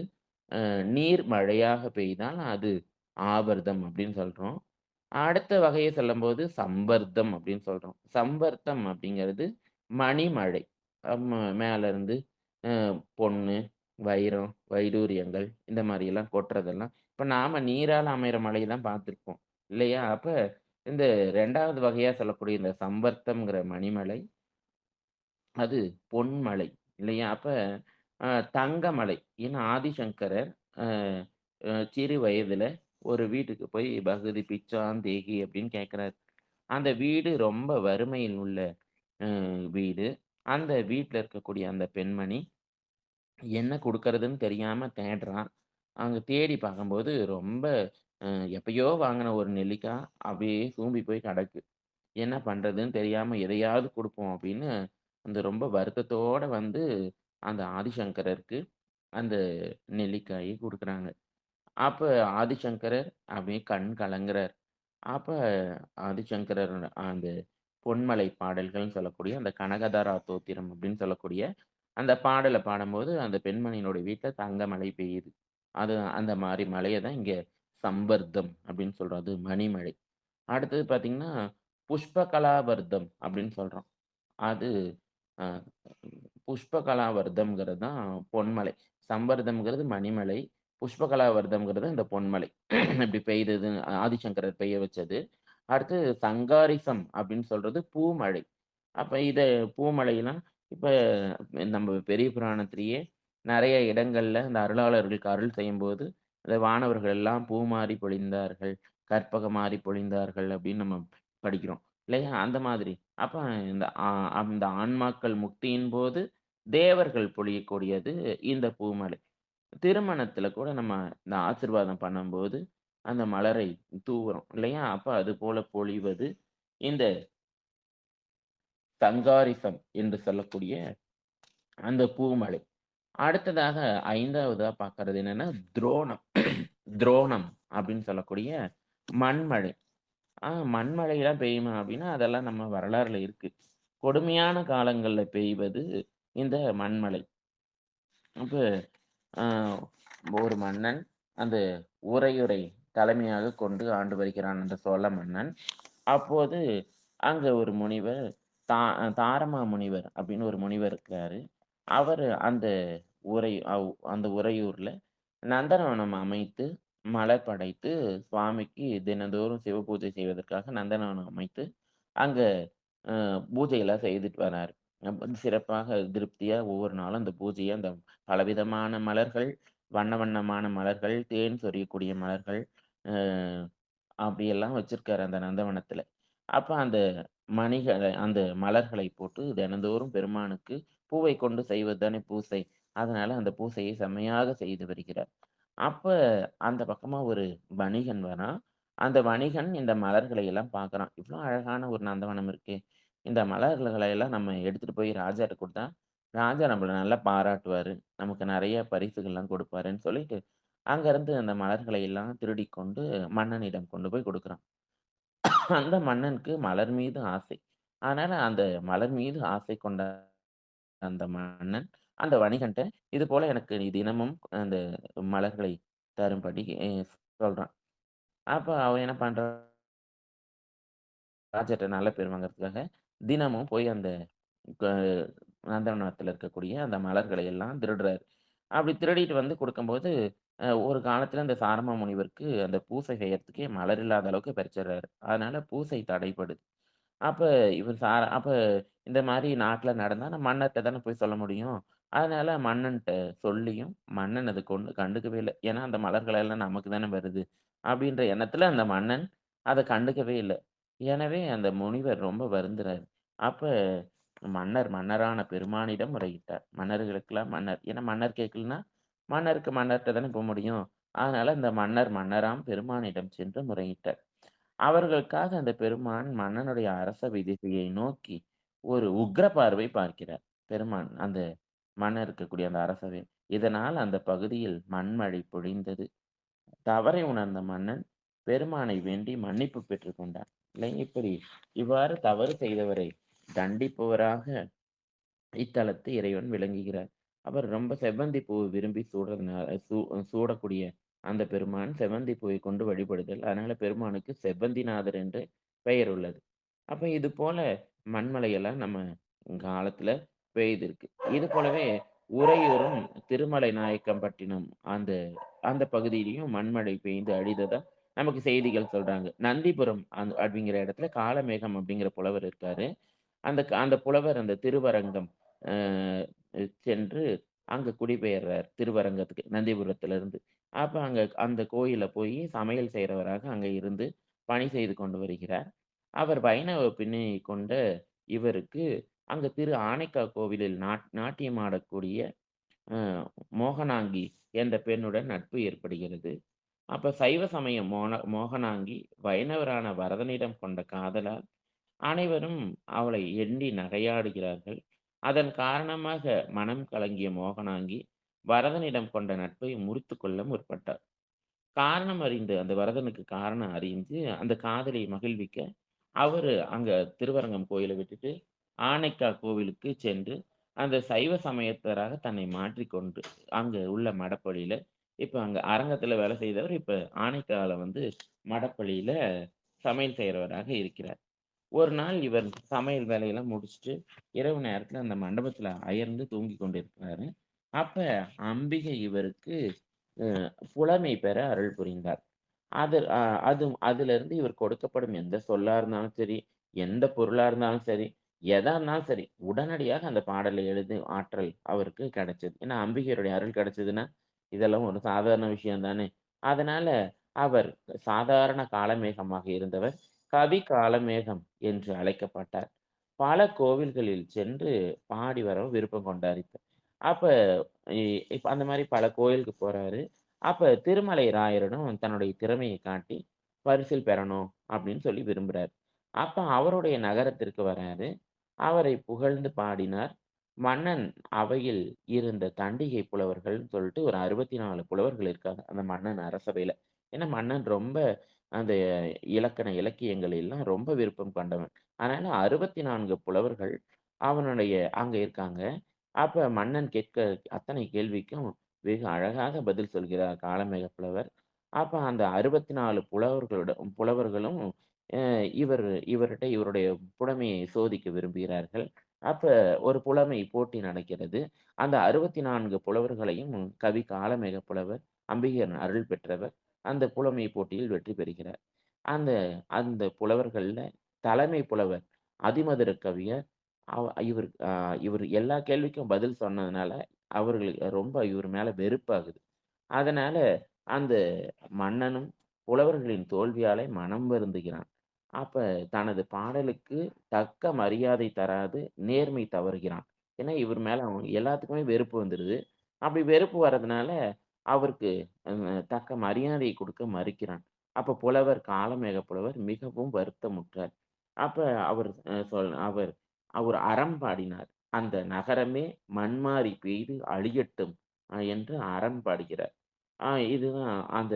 B: நீர் மழையாக பெய்தால் அது ஆவர்த்தம் அப்டின்னு சொல்றோம். அடுத்த வகைய சொல்லும்போது சம்பர்த்தம் அப்டின்னு சொல்றோம். சம்பர்த்தம் அப்டிங்கிறது மணிமழை. மேலருந்து அ பொன்னு, வைரம், வைடூரியங்கள் இந்த மாரியெல்லாம் கொட்டுறதெல்லாம், இப்ப நாம நீரால அமையிற மழைய தான் பார்த்துருப்போம். இல்லையா? அப்ப இந்த 2வது வகையா சொல்லக்கூடிய இந்த சம்பர்த்தம்ங்கிற மணிமலை, அது பொன்மலை. இல்லையா? அப்ப அ தங்கமலை. ஏன்னா ஆதிசங்கரர் அ அ சிறு வயதுல ஒரு வீட்டுக்கு போய் "பகுதி பிச்சான் தேகி" அப்படின்னு கேட்கிறாரு. அந்த வீடு ரொம்ப வறுமையில் உள்ள வீடு. அந்த வீட்ல இருக்கக்கூடிய அந்த பெண்மணி என்ன குடுக்கறதுன்னு தெரியாம தேடுறான். அங்க தேடி பார்க்கும்போது ரொம்ப அ எப்பயோ வாங்குன ஒரு நெல்லிக்கா அப்படியே சூம்பி போய் கிடக்கு. என்ன பண்றதுன்னு தெரியாம எதையாவது குடுப்போம் அப்படின்னு, அந்த ரொம்ப வருத்தத்தோட வந்து அந்த ஆதிசங்கரருக்கு அந்த நெல்லிக்காய குடுக்குறாங்க. அப்ப ஆதிசங்கரர் அப்படியே கண் கலங்குறார். அப்ப ஆதிசங்கரர் அந்த பொன்மலை பாடல்கள்னு சொல்லக்கூடிய அந்த கனகதாரா தோத்திரம் அப்படின்னு சொல்லக்கூடிய அந்த பாடல பாடும்போது, அந்த பெண்மணியினுடைய வீட்ல தங்க மழை பெய்யுது. அது அந்த மாரி மழைய தான் இங்க சம்பர்தம் அப்படின்னு சொல்றோம். அது மணிமழை. அடுத்தது பார்த்தீங்கன்னா, புஷ்பகலாவர்தம் அப்படின்னு சொல்றோம். அது அ புஷ்பகலாவர்தம்ங்கிறது தான் பொன்மலை. சம்பர்தம்ங்கிறது மணிமலை. புஷ்பகலாவர்தம்ங்கிறது இந்த பொன்மலை. இப்படி பெய்தது ஆதிசங்கரர் பெய்ய வச்சது. அடுத்து சங்காரிசம் அப்படின்னு சொல்றது பூமழை. அப்ப பூமழைலாம் இப்ப நம்ம பெரிய புராணத்திலேயே நெறைய இடங்கள்ல இந்த அருளாளர்களுக்கு அருள் செய்யும்போது, இந்த வானவர்கள் எல்லாம் பூமாரி பொழிந்தார்கள், கற்பகமாரி பொழிந்தார்கள் அப்படின்னு நம்ம படிக்கிறோம். இல்லையா? அந்த மாதிரி. அப்ப இந்த அந்த ஆன்மாக்கள் முக்தியின் போது தேவர்கள் பொழியக்கூடியது இந்த பூமழை. திருமணத்தில கூட நம்ம இந்த ஆசீர்வாதம் பண்ணும்போது, அந்த மலரை தூவுறோம் இல்லையா? அப்ப அதுபோல பொழிவது இந்த சங்காரிசம் என்று சொல்லக்கூடிய அந்த பூமழை. அடுத்ததாக 5வதா பார்க்கறது என்னன்னா, துரோணம். துரோணம் அப்படின்னு சொல்லக்கூடிய மண்மழை. மண்மழைலாம் பெய்யுமா அப்படின்னா, அதெல்லாம் நம்ம வரலாறுல இருக்கு. கொடுமையான காலங்கள்ல பெய்வது இந்த மண்மழை. அப்ப அ ஒரு மன்னன் அந்த உறையூரை தலைமையாக கொண்டு ஆண்டு வருகிறான் அந்த சோழ மன்னன். அப்போது அங்க ஒரு முனிவர் தா தாரமா முனிவர் அப்படின்னு ஒரு முனிவர் இருக்கிறாரு. அவரு அந்த உறையூர்ல நந்தனவனம் அமைத்து, மலர் படைத்து, சுவாமிக்கு தினந்தோறும் சிவபூஜை செய்வதற்காக நந்தனவனம் அமைத்து, அங்க பூஜையெல்லாம் செய்துட்டு வராரு. சிறப்பாக திருப்தியா ஒவ்வொரு நாளும் அந்த பூஜைய அந்த பலவிதமான மலர்கள், வண்ண வண்ணமான மலர்கள், தேன் சொரியக்கூடிய மலர்கள், அ அப்படியெல்லாம் வச்சிருக்காரு அந்த நந்தவனத்துல. அப்ப அந்த மலர்களை போட்டு தினந்தோறும் பெருமானுக்கு பூவை கொண்டு செய்வது தானே பூசை. அதனால அந்த பூசையை செம்மையாக செய்து வருகிறார். அப்ப அந்த பக்கமா ஒரு வணிகன் வரான். அந்த வணிகன் இந்த மலர்களை எல்லாம் பார்க்குறான். இவ்ளோ அழகான ஒரு நந்தவனம் இருக்கே! இந்த மலர்கள எல்லாம் நம்ம எடுத்துட்டு போய் ராஜாட்ட குடுத்தா, ராஜா நம்மள நல்லா பாராட்டுவாரு. நமக்கு நெறைய பரிசுகள்லாம் குடுப்பாருன்னு சொல்லிட்டு, அங்கருந்து அந்த மலர்களை எல்லாம் திருடிக் கொண்டு மன்னனிடம் கொண்டு போய் குடுக்குறான். அந்த மன்னனுக்கு மலர் மீது ஆசை. அதனால அந்த மலர் மீது ஆசை கொண்ட அந்த மன்னன், அந்த வணிகன்ட்ட இது போல எனக்கு நீ தினமும் அந்த மலர்களை தரும்படி சொல்றான். அப்ப அவன் என்ன பண்றான், ராஜாட்ட நல்ல பேர் வாங்குறதுக்காக, தினமும் போய் அந்த க நந்தவனத்துல இருக்கக்கூடிய அந்த மலர்களை எல்லாம் திருடுறாரு. அப்படி திருடிட்டு வந்து குடுக்கும்போது, ஒரு காலத்துல இந்த சாரமா முனிவருக்கு அந்த பூசை செய்யறதுக்கே மலர் இல்லாத அளவுக்கு பறிச்சுடுறாரு. அதனால பூசை தடைப்படுது. அப்ப அப்ப இந்த மாரி நாட்ல நடந்தா நான் மன்னர்ட்ட தானே போய் சொல்ல முடியும். அதனால மன்னன்ட்ட சொல்லியும், மன்னன் அத கண்டுக்கவே இல்ல. ஏன்னா அந்த மலர்கள் எல்லாம் நமக்கு தானே வருது. அப்படின்ற எண்ணத்துல அந்த மன்னன் அத கண்டுக்கவே இல்ல. எனவே அந்த முனிவர் ரொம்ப வருந்துறாரு. அப்ப மன்னரான பெருமானிடம் முறையிட்டார். மன்னர்களுக்கெல்லாம் மன்னர். ஏன்னா மன்னர் கேட்கலன்னா, மன்னருக்கு மன்னர்ட்ட தானே போ முடியும். அதனால இந்த மன்னராம் பெருமானிடம் சென்று முறையிட்டார். அவர்களுக்காக அந்த பெருமான் மன்னனுடைய அரசவை திசையை நோக்கி ஒரு உக்கிர பார்வை பார்க்கிறார். பெருமான் அந்த மன்னர் இருக்கக்கூடிய அந்த அரசவை. இதனால் அந்த பகுதியில் மண்மழை பொழிந்தது. தவறை உணர்ந்த மன்னன் பெருமானை வேண்டி மன்னிப்பு பெற்றுக் கொண்டான். இல்லை இவ்வாறு தவறு செய்தவரை தண்டிப்பவராக இத்தலத்து இறைவன் விளங்குகிறார். அவர் ரொம்ப செவ்வந்தி பூ விரும்பி சூடுறதுனால சூடக்கூடிய அந்த பெருமான் செவ்வந்தி பூவை கொண்டு வழிபடுதல். அதனால பெருமானுக்கு செவ்வந்திநாதர் என்று பெயர் உள்ளது. அப்ப இது போல மண்மழையெல்லாம் நம்ம காலத்துல பெய்திருக்கு. இது போலவே உறையூரும், திருமலை நாயக்கம்பட்டினம் அந்த அந்த பகுதியிலயும் மண்மழை பெய்து அழிததா நமக்கு செய்திகள் சொல்றாங்க. நந்திபுரம் அப்படிங்கிற இடத்துல காளமேகம் அப்படிங்கிற புலவர் இருக்காரு. அந்த புலவர் அந்த திருவரங்கம் அ சென்று அங்க குடிபெயர்றார். திருவரங்கத்துக்கு நந்திபுரத்திலிருந்து. அப்ப அங்க அந்த கோயில்ல போயி சமையல் செய்றவராக அங்க இருந்து பணி செய்து கொண்டு வருகிறார். அவர் வைணவ பின்னணி கொண்ட இவருக்கு அங்க திரு ஆனைக்கா கோவிலில் நாட்டியம் ஆடக்கூடிய அ மோகனாங்கி என்ற பெண்ணுடன் நட்பு ஏற்படுகிறது. அப்ப சைவ சமய மோகனாங்கி வைணவரான வரதனிடம் கொண்ட காதலால் அனைவரும் அவளை எண்ணி நகையாடுகிறார்கள். அதன் காரணமாக மனம் கலங்கிய மோகனாங்கி வரதனிடம் கொண்ட நட்பை முறித்துக் கொள்ள முற்பட்டார். காரணம் அறிந்து அந்த வரதனுக்கு காரணம் அறிந்து அந்த காதலை மகிழ்விக்க அவரு அங்க திருவரங்கம் கோயில விட்டுட்டு ஆனைக்கா கோவிலுக்கு சென்று அந்த சைவ சமயத்தராக தன்னை மாற்றிக்கொண்டு அங்க உள்ள மடப்பள்ளியில இப்ப அங்க அரங்கத்துல வேலை செய்தவர் இப்ப ஆனைக்கால வந்து மடப்பள்ளியில சமையல் செய்றவராக இருக்கிறார். ஒரு நாள் இவர் சமையல் வேலையெல்லாம் முடிச்சுட்டு, இரவு நேரத்துல அந்த மண்டபத்துல அயர்ந்து தூங்கிக் கொண்டிருக்கிறாரு. அப்ப அம்பிகை இவருக்கு அ புலமை பெற அருள் புரிந்தார். அது அ அது அதிலிருந்து இவர் கொடுக்கப்படும் எந்த சொல்லா இருந்தாலும் சரி, எந்த பொருளா இருந்தாலும் சரி, எதா இருந்தாலும் சரி, உடனடியாக அந்த பாடலை எழுதும் ஆற்றல் அவருக்கு கிடைச்சது. ஏன்னா அம்பிகையுடைய அருள் கிடைச்சதுன்னா, இதெல்லாம் ஒரு சாதாரண விஷயம் தானே! அதனால அவர் சாதாரண காளமேகமாக இருந்தவர், கவி காளமேகம் என்று அழைக்கப்பட்டார். பல கோவில்களில் சென்று பாடி வர விருப்பம் கொண்டார் இப்ப. அப்ப இ இப்ப அந்த மாரி பல கோயிலுக்கு போறாரு. அப்ப திருமலை ராயரிடம் தன்னுடைய திறமையை காட்டி பரிசில் பெறணும் அப்படின்னு சொல்லி விரும்புறாரு. அப்ப அவருடைய நகரத்திற்கு வராரு. அவரை புகழ்ந்து பாடினார். மன்னன் அவையில் இருந்த தண்டிகை புலவர்கள்ன்னு சொல்லிட்டு ஒரு 64 புலவர்கள் இருக்காங்க. அந்த மன்னன் அரசவையில. ஏன்னா மன்னன் ரொம்ப அந்த இலக்கியங்கள் எல்லாம் ரொம்ப விருப்பம் கொண்டவன். அதனால 64 புலவர்கள் அவனுடைய அங்க இருக்காங்க. அப்ப மன்னன் கேட்க அத்தனை கேள்விக்கும் வெகு அழகாக பதில் சொல்கிறார் காளமேக புலவர். அப்ப அந்த 64 புலவர்களும் அ இவர் இவர்ட்ட இவருடைய புலமையை சோதிக்க விரும்புகிறார்கள். அப்ப ஒரு புலமை போட்டி நடக்கிறது. அந்த 64 புலவர்களையும் கவி காளமேக புலவர், அம்பிகையின் அருள் பெற்றவர், அந்த புலமை போட்டியில் வெற்றி பெறுகிறார். அந்த அந்த புலவர்கள்ல தலைமை புலவர் அதிமதுர கவியர் இவர் இவர் எல்லா கேள்விக்கும் பதில் சொன்னதுனால, அவர்களுக்கு ரொம்ப இவர் மேல வெறுப்பாகுது. அதனால அந்த மன்னனும் புலவர்களின் தோல்வியாலே மனம் வருந்துகிறான். அப்ப தனது பாடலுக்கு தக்க மரியாதை தராது நேர்மை தவறுகிறான். ஏன்னா, இவர் மேல எல்லாத்துக்குமே வெறுப்பு வந்துருது. அப்படி வெறுப்பு வர்றதுனால, அவருக்கு தக்க மரியாதை கொடுக்க மறுக்கிறான். அப்ப புலவர் காளமேக புலவர் மிகவும் வருத்தமுற்றார். அப்ப அவர் அவர் அவர் அறம் பாடினார். "அந்த நகரமே மண்மாரி பெய்து அழியட்டும்" என்று அறம் பாடுகிறார். இதுதான் அந்த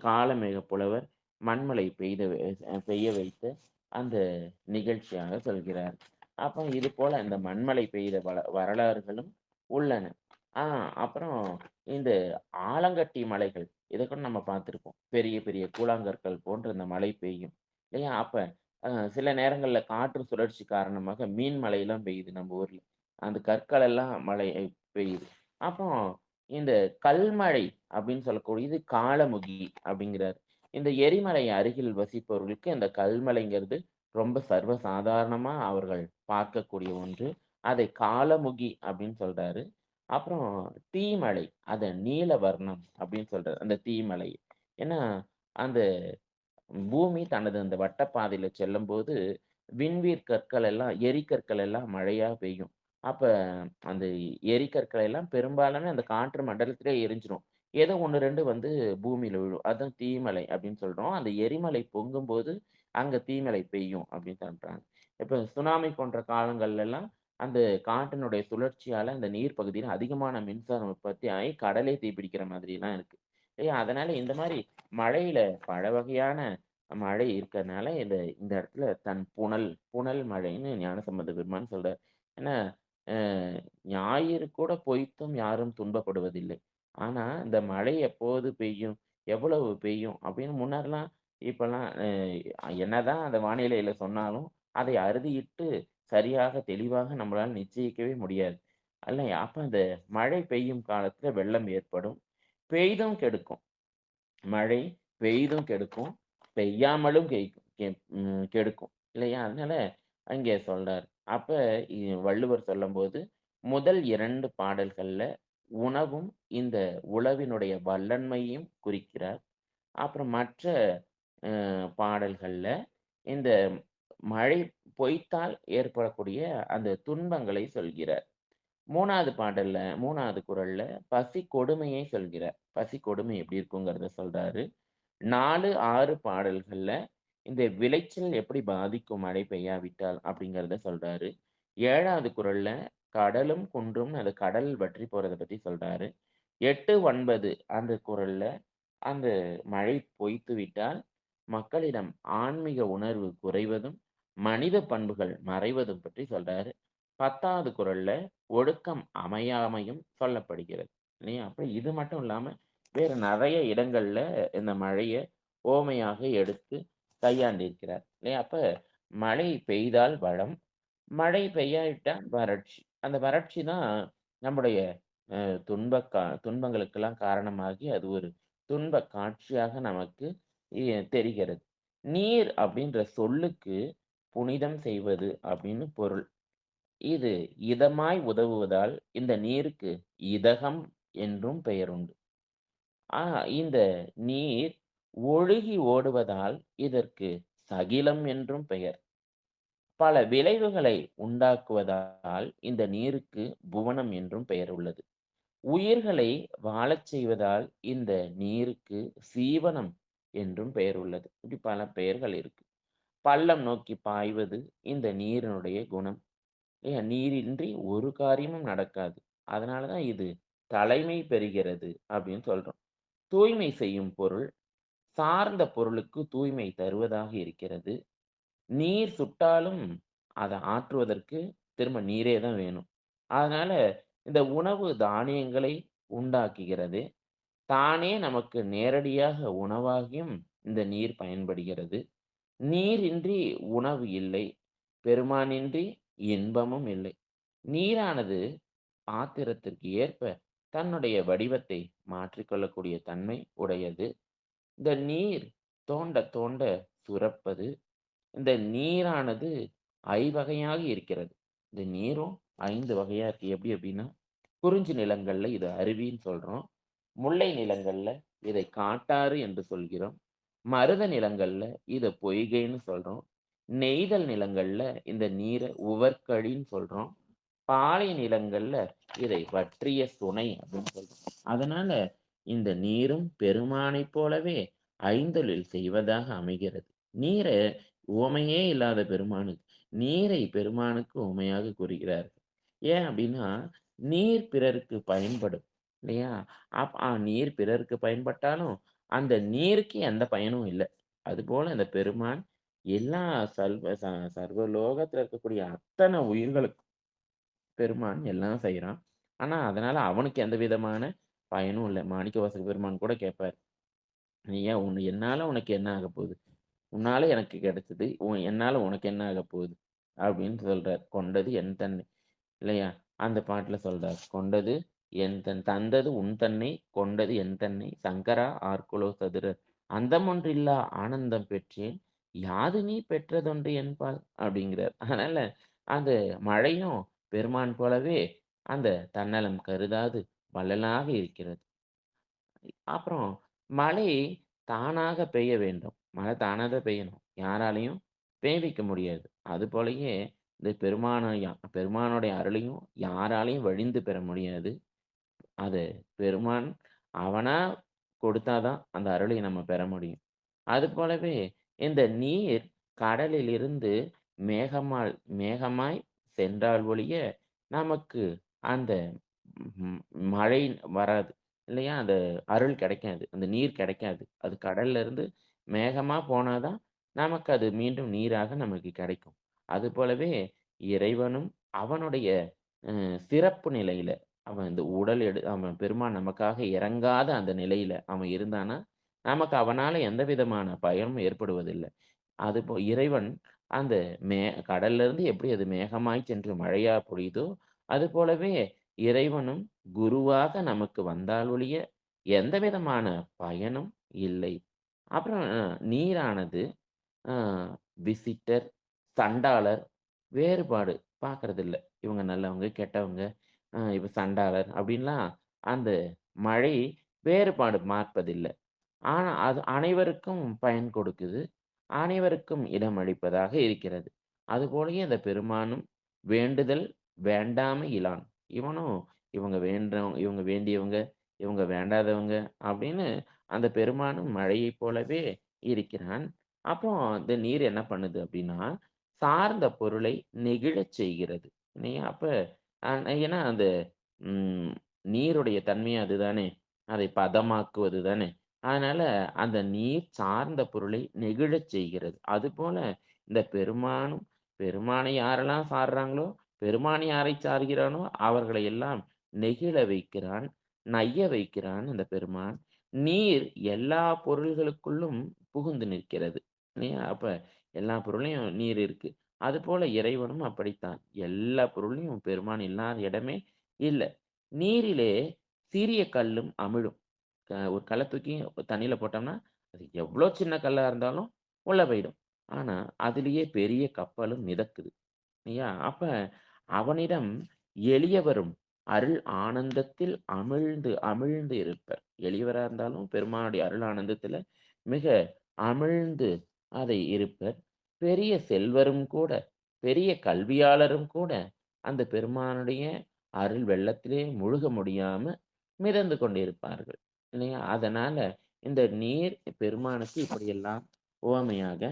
B: காளமேக புலவர் மண்மழை பெய்ய வைத்த அந்த நிகழ்ச்சியாக சொல்கிறார். அப்ப இது போல இந்த மண்மழை பெய்த வரலாறுகளும் உள்ளன. ஆ அப்புறம் இந்த ஆலங்கட்டி மலைகள் இத கூட நம்ம பார்த்திருப்போம். பெரிய பெரிய கூழாங்கற்கள் போன்ற இந்த மழை பெய்யும். இல்லையா? அப்ப சில நேரங்கள்ல காற்று சுழற்சி காரணமாக மீன் மழைலாம் பெய்யுது நம்ம ஊர்ல. அந்த கற்கள் எல்லாம் பெய்யுது. அப்போ இந்த கல்மழை அப்படின்னு சொல்லக்கூடியது காளமுகி அப்படிங்கிறார். இந்த எரிமலை அருகில் வசிப்பவர்களுக்கு இந்த கல்மழைங்கிறது ரொம்ப சர்வசாதாரணமா அவர்கள் பார்க்கக்கூடிய ஒன்று. அதை காளமுகி அப்படின்னு சொல்றாரு. அப்புறம் தீமழை, அத நீலவர்ணம் அப்படின்னு சொல்றாரு. அந்த தீமலை. ஏன்னா, அந்த பூமி தனது அந்த வட்டப்பாதையில செல்லும்போது, விண்வீர் கற்கள் எல்லாம் எரிகற்கள் எல்லாம் மழையா பெய்யும். அப்ப அந்த எரிகற்கள் எல்லாம் பெரும்பாலான அந்த காற்று மண்டலத்திலே எரிஞ்சிரும். ஏதோ 1, 2 வந்து பூமியில விழும். அதான் தீமலை அப்படின்னு சொல்றோம். அந்த எரிமலை பொங்கும்போது, அங்க தீமழை பெய்யும் அப்படின்னு சொல்றாங்க. இப்ப சுனாமி போன்ற காலங்கள்லலாம் அந்த காற்றினுடைய சுழற்சியால அந்த நீர் பகுதியில அதிகமான மின்சாரம் உற்பத்தி ஆகி கடலே தீப்பிடிக்கிற மாதிரிலாம் இருக்கு. அதனால இந்த மாரி மழையில பல வகையான மழை இருக்கறனால இந்த இந்த இடத்துல புனல் புனல் மழைன்னு ஞானசம்பந்த பெருமான் சொல்றார். ஏன்னா, அ ஞாயிறு கூட பொய்த்தும் யாரும் துன்பப்படுவதில்லை. ஆனா, இந்த மழை எப்போது பெய்யும்? எவ்வளவு பெய்யும்? அப்படின்னு முன்னர்லாம் இப்பல்லாம் என்னதான் அந்த வானிலையில சொன்னாலும், அதை அறுதியிட்டு சரியாக, தெளிவாக நம்மளால நிச்சயிக்கவே முடியாது. இல்லையா? அப்ப அந்த மழை பெய்யும் காலத்துல வெள்ளம் ஏற்படும். பெய்தும் கெடுக்கும். மழை பெய்தும் கெடுக்கும். பெய்யாமலும் கெடுக்கும். இல்லையா? அதனால அங்கே சொல்றார். அப்ப வள்ளுவர் சொல்லும்போது, முதல் 2 பாடல்கள்ல உணவும், இந்த உழவினுடைய வல்லன்மையும் குறிக்கிறார். அப்புறம் மற்ற பாடல்கள்ல இந்த மழை பொய்த்தால் ஏற்படக்கூடிய அந்த துன்பங்களை சொல்கிறார். 3வது பாடல்ல 3வது குறள்ல பசி கொடுமையை சொல்கிறார். பசி கொடுமை எப்படி இருக்குங்கிறத சொல்றாரு. 4, 6 பாடல்கள்ல இந்த விளைச்சல் எப்படி பாதிக்கும் மழை பெய்யாவிட்டால் அப்படிங்கிறத சொல்றாரு. 7வது குறள்ல கடலும் குன்றும் அந்த கடல் வற்றி போறத பத்தி சொல்றாரு. 8, 9 அந்த குறள்ல அந்த மழை பொய்த்து விட்டால் மக்களிடம் ஆன்மீக உணர்வு குறைவதும், மனித பண்புகள் மறைவதும் பற்றி சொல்றாரு. 10வது குறள்ல ஒழுக்கம் அமையாமையும் சொல்லப்படுகிறது. இல்லையா? அப்ப இது மட்டும் இல்லாம வேற நெறைய இடங்கள்ல இந்த மழைய உவமையாக எடுத்து கையாண்டிருக்கிறார். இல்லையா? அப்ப மழை பெய்தால் வளம், மழை பெய்யாவிட்டா வறட்சி. அந்த வறட்சி தான் நம்முடைய அ துன்பங்களுக்கெல்லாம் காரணமாகி அது ஒரு துன்பக் காட்சியாக நமக்கு தெரிகிறது. நீர் அப்படின்ற சொல்லுக்கு புனிதம் செய்வது அப்படின்னு பொருள். இது இதமாய் உதவுவதால் இந்த நீருக்கு இதகம் என்றும் பெயருண்டு. ஆ இந்த நீர் ஒழுகி ஓடுவதால் இதற்கு சகிலம் என்றும் பெயர். பல விளைவுகளை உண்டாக்குவதால் இந்த நீருக்கு புவனம் என்றும் பெயர் உள்ளது. உயிர்களை வாழச் செய்வதால் இந்த நீருக்கு சீவனம் என்றும் பெயர் உள்ளது. இப்படி பல பெயர்கள் இருக்கு. பள்ளம் நோக்கி பாய்வது இந்த நீரினுடைய குணம். நீரின்றி ஒரு காரியமும் நடக்காது. அதனால தான் இது தலைமை பெறுகிறது அப்படின்னு சொல்றோம். தூய்மை செய்யும் பொருள், சார்ந்த பொருளுக்கு தூய்மை தருவதாக இருக்கிறது. நீர் சுட்டாலும் அத ஆற்றுவதற்கு திரும்ப நீரே தான் வேணும். அதனால இந்த உணவு தானியங்களை உண்டாக்குகிறது. தானே நமக்கு நேரடியாக உணவாகியும் இந்த நீர் பயன்படுகிறது. நீரின்றி உணவு இல்லை. பெருமானின்றி இன்பமும் இல்லை. நீரானது பாத்திரத்திற்கு ஏற்ப தன்னுடைய வடிவத்தை மாற்றிக்கொள்ளக்கூடிய தன்மை உடையது. இந்த நீர் தோண்ட தோண்ட சுரப்பது. இந்த நீரானது ஐவகையாக இருக்கிறது. இந்த நீரும் 5 வகையா இருக்கு. எப்படி அப்படின்னா, குறிஞ்சி நிலங்கள்ல இத அருவின்னு சொல்றோம். முல்லை நிலங்கள்ல இதை காட்டாறு என்று சொல்கிறோம். மருத நிலங்கள்ல இத பொய்கைன்னு சொல்றோம். நெய்தல் நிலங்கள்ல இந்த நீர உவர்கழின்னு சொல்றோம். பாலை நிலங்கள்ல இதை வற்றிய சுனை அப்படின்னு சொல்றோம். அதனால இந்த நீரும் பெருமானைப் போலவே ஐந்தொழில் செய்வதாக அமைகிறது. நீர உவமையே இல்லாத பெருமானுக்கு நீரை பெருமானுக்கு உவமையாக கூறுகிறார்கள். ஏன் அப்டின்னா, நீர் பிறருக்கு பயன்படும் இல்லையா? நீர் பிறருக்கு பயன்பட்டாலும், அந்த நீருக்கு எந்த பயனும் இல்ல. அதுபோல இந்த பெருமான் எல்லா சர்வ லோகத்துல இருக்கக்கூடிய அத்தன உயிர்களுக்கும் பெருமான் எல்லாம் செய்றான். ஆனா, அதனால அவனுக்கு எந்த விதமான பயனும் இல்ல. மாணிக்கவாசக பெருமான் கூட கேட்பார். "நீ ஏன் என்னால உனக்கு என்ன ஆகப்போகுது? உன்னால எனக்கு கிடைச்சது. என்னால உனக்கு என்ன ஆகப்போகுது?" அப்படின்னு சொல்றார். "கொண்டது என் தன்னை." இல்லையா? அந்த பாட்டுல சொல்றார். "கொண்டது என் தந்தது உன் தன்னை, கொண்டது என் தன்னை, சங்கரா ஆர்கொலோ சதுரர். அந்தமொன்றில்லா ஆனந்தம் பெற்றேன். யாது நீ பெற்றதொன்று என்பால்." அப்படிங்கிறார். அதனால அந்த மழையும் பெருமான் போலவே அந்த தன்னலம் கருதாது வள்ளலாக இருக்கிறது. அப்புறம் மழை தானாக பெய்ய வேண்டும். மழை தானா தான் பெய்யணும். யாராலயும் பெய்விக்க முடியாது. அதுபோலயே இந்த பெருமானுடைய அருளையும் யாராலயும் வழிந்து பெற முடியாது. அது பெருமான் அவனா கொடுத்தா தான் அந்த அருளை நம்ம பெற முடியும். அதுபோலவே இந்த நீர் கடலிலிருந்து மேகமால் மேகமாய் சென்றால் ஒழிய, நமக்கு அந்த ம் மழை வராது. இல்லையா? அந்த அருள் கிடைக்காது. அந்த நீர் கிடைக்காது. அது கடல்ல இருந்து மேகமா போனா தான், நமக்கு அது மீண்டும் நீராக நமக்கு கிடைக்கும். அதுபோலவே இறைவனும் அவனுடைய சிறப்பு நிலையில, அவன் இந்த அவன் பெருமான் நமக்காக இறங்காத அந்த நிலையில அவன் இருந்தான்னா, நமக்கு அவனால எந்த விதமான பயனும் ஏற்படுவதில்ல. இறைவன் அந்த மே கடல்ல இருந்து எப்படி அது மேகமாய் சென்று மழையா பொழியுதோ, அதுபோலவே இறைவனும் குருவாக நமக்கு வந்தால் ஒழிய, எந்த விதமான பயனும் இல்லை. அப்புறம் நீரானது அ விசிட்டர், சண்டாளர் வேறுபாடு பார்க்கறதில்ல. இவங்க நல்லவங்க, கெட்டவங்க, இவ சண்டாளர் அப்படின்லாம் அந்த மழை வேறுபாடு பார்ப்பதில்ல. ஆனா, அது அனைவருக்கும் பயன் கொடுக்குது. அனைவருக்கும் இடமளிப்பதாக இருக்கிறது. அதுபோலயே அந்த பெருமானும் வேண்டுதல் வேண்டாமை இலான். இவனும் இவங்க வேண்டியவங்க, இவங்க வேண்டாதவங்க அப்படின்னு அந்த பெருமானும் மழையைப் போலவே இருக்கிறான். அப்புறம் இந்த நீர் என்ன பண்ணுது அப்படின்னா, சார்ந்த பொருளை நெகிழச் செய்கிறது. இல்லையா? அப்ப அ ஏன்னா அந்த ம் நீருடைய தன்மையே அதுதானே! அதை பதமாக்குவது தானே! அதனால அந்த நீர் சார்ந்த பொருளை நெகிழச் செய்கிறது. அதுபோல இந்த பெருமானை யாரெல்லாம் சார்றாங்களோ, பெருமான் யாரை சார்கிறானோ அவர்களை எல்லாம் நெகிழ வைக்கிறான், நைய வைக்கிறான் அந்த பெருமான். நீர் எல்லா பொருள்களுக்குள்ளும் புகுந்து நிற்கிறது. இல்லையா? அப்ப எல்லா பொருள்லயும் நீர் இருக்கு. அதுபோல இறைவனும் அப்படித்தான். எல்லா பொருள்லயும் பெருமான் இல்லாத இடமே இல்ல. நீரிலே சிறிய கல்லும் அமிழும். ஒரு கல்ல தூக்கி தண்ணீல போட்டோம்னா, அது எவ்ளோ சின்ன கல்லா இருந்தாலும் உள்ள போயிடும். ஆனா, அதிலேயே பெரிய கப்பலும் மிதக்குது. இல்லையா? அப்ப அவனிடம் எளியவரும் அருள் ஆனந்தத்தில் அமிழ்ந்து அமிழ்ந்து இருப்பர். எளியவரா இருந்தாலும் பெருமானுடைய அருள் ஆனந்தத்தில மிக அமிழ்ந்து அதை இருப்பர். பெரிய செல்வரும் கூட, பெரிய கல்வியாளரும் கூட அந்த பெருமானுடைய அருள் வெள்ளத்திலே முழுக முடியாம மிதந்து கொண்டிருப்பார்கள். இல்லையா? அதனால இந்த நீர் பெருமானுக்கு இப்படியெல்லாம் உவமையாக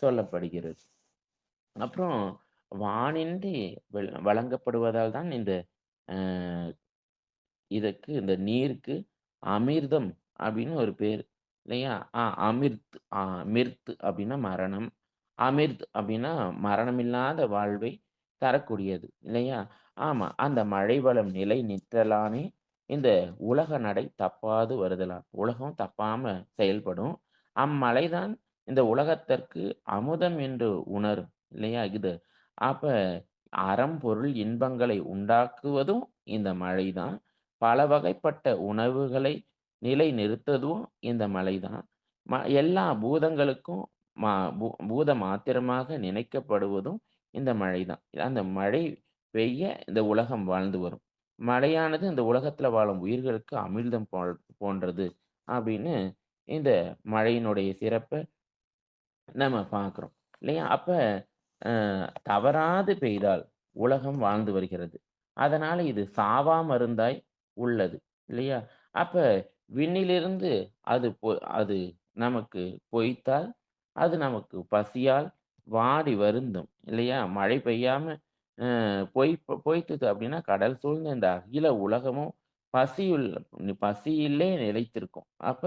B: சொல்லப்படுகிறது. அப்புறம் வானின்றி வழங்கப்படுவதால் தான் அ இந்த நீருக்கு அமிர்தம் அப்படின்னு ஒரு பேரு. இல்லையா? மிர்த் அப்படின்னா மரணம். அமிர்த் அப்படின்னா மரணமில்லாத வாழ்வை தரக்கூடியது. இல்லையா? ஆமா. அந்த மழை வளம் நிலை நிற்றலானே இந்த உலக நடை தப்பாது வருதலான். உலகம் தப்பாம செயல்படும். அம்மழைதான் இந்த உலகத்திற்கு அமுதம் என்று உணரும். இல்லையா? அப்ப அறம், பொருள், இன்பங்களை உண்டாக்குவதும் இந்த மழைதான். பல வகைப்பட்ட உணவுகளை நிலைநிறுத்ததும் இந்த மழைதான். எல்லா பூதங்களுக்கும் மா பூ பூத மாத்திரமாக நினைக்கப்படுவதும் இந்த மழைதான். அந்த மழை பெய்ய இந்த உலகம் வாழ்ந்து வரும். மழையானது இந்த உலகத்தில வாழும் உயிர்களுக்கு அமிழ்தம் போன்றது அப்படின்னு இந்த மழையினுடைய சிறப்ப நம்ம பார்க்கிறோம். இல்லையா? அப்ப அ தவறாது பெய்தால் உலகம் வாழ்ந்து வருகிறது. அதனால இது சாவா மருந்தாய் உள்ளது. இல்லையா? அப்ப விண்ணிலிருந்து அது நமக்கு பொய்த்தால், அது நமக்கு பசியால் வாடி வருந்தும் இல்லையா? மழை பெய்யாம பொய்த்தது அப்படின்னா, கடல் சூழ்ந்த இந்த அகில உலகமும் பசியுள் பசியிலே நிலைத்திருக்கும். அப்ப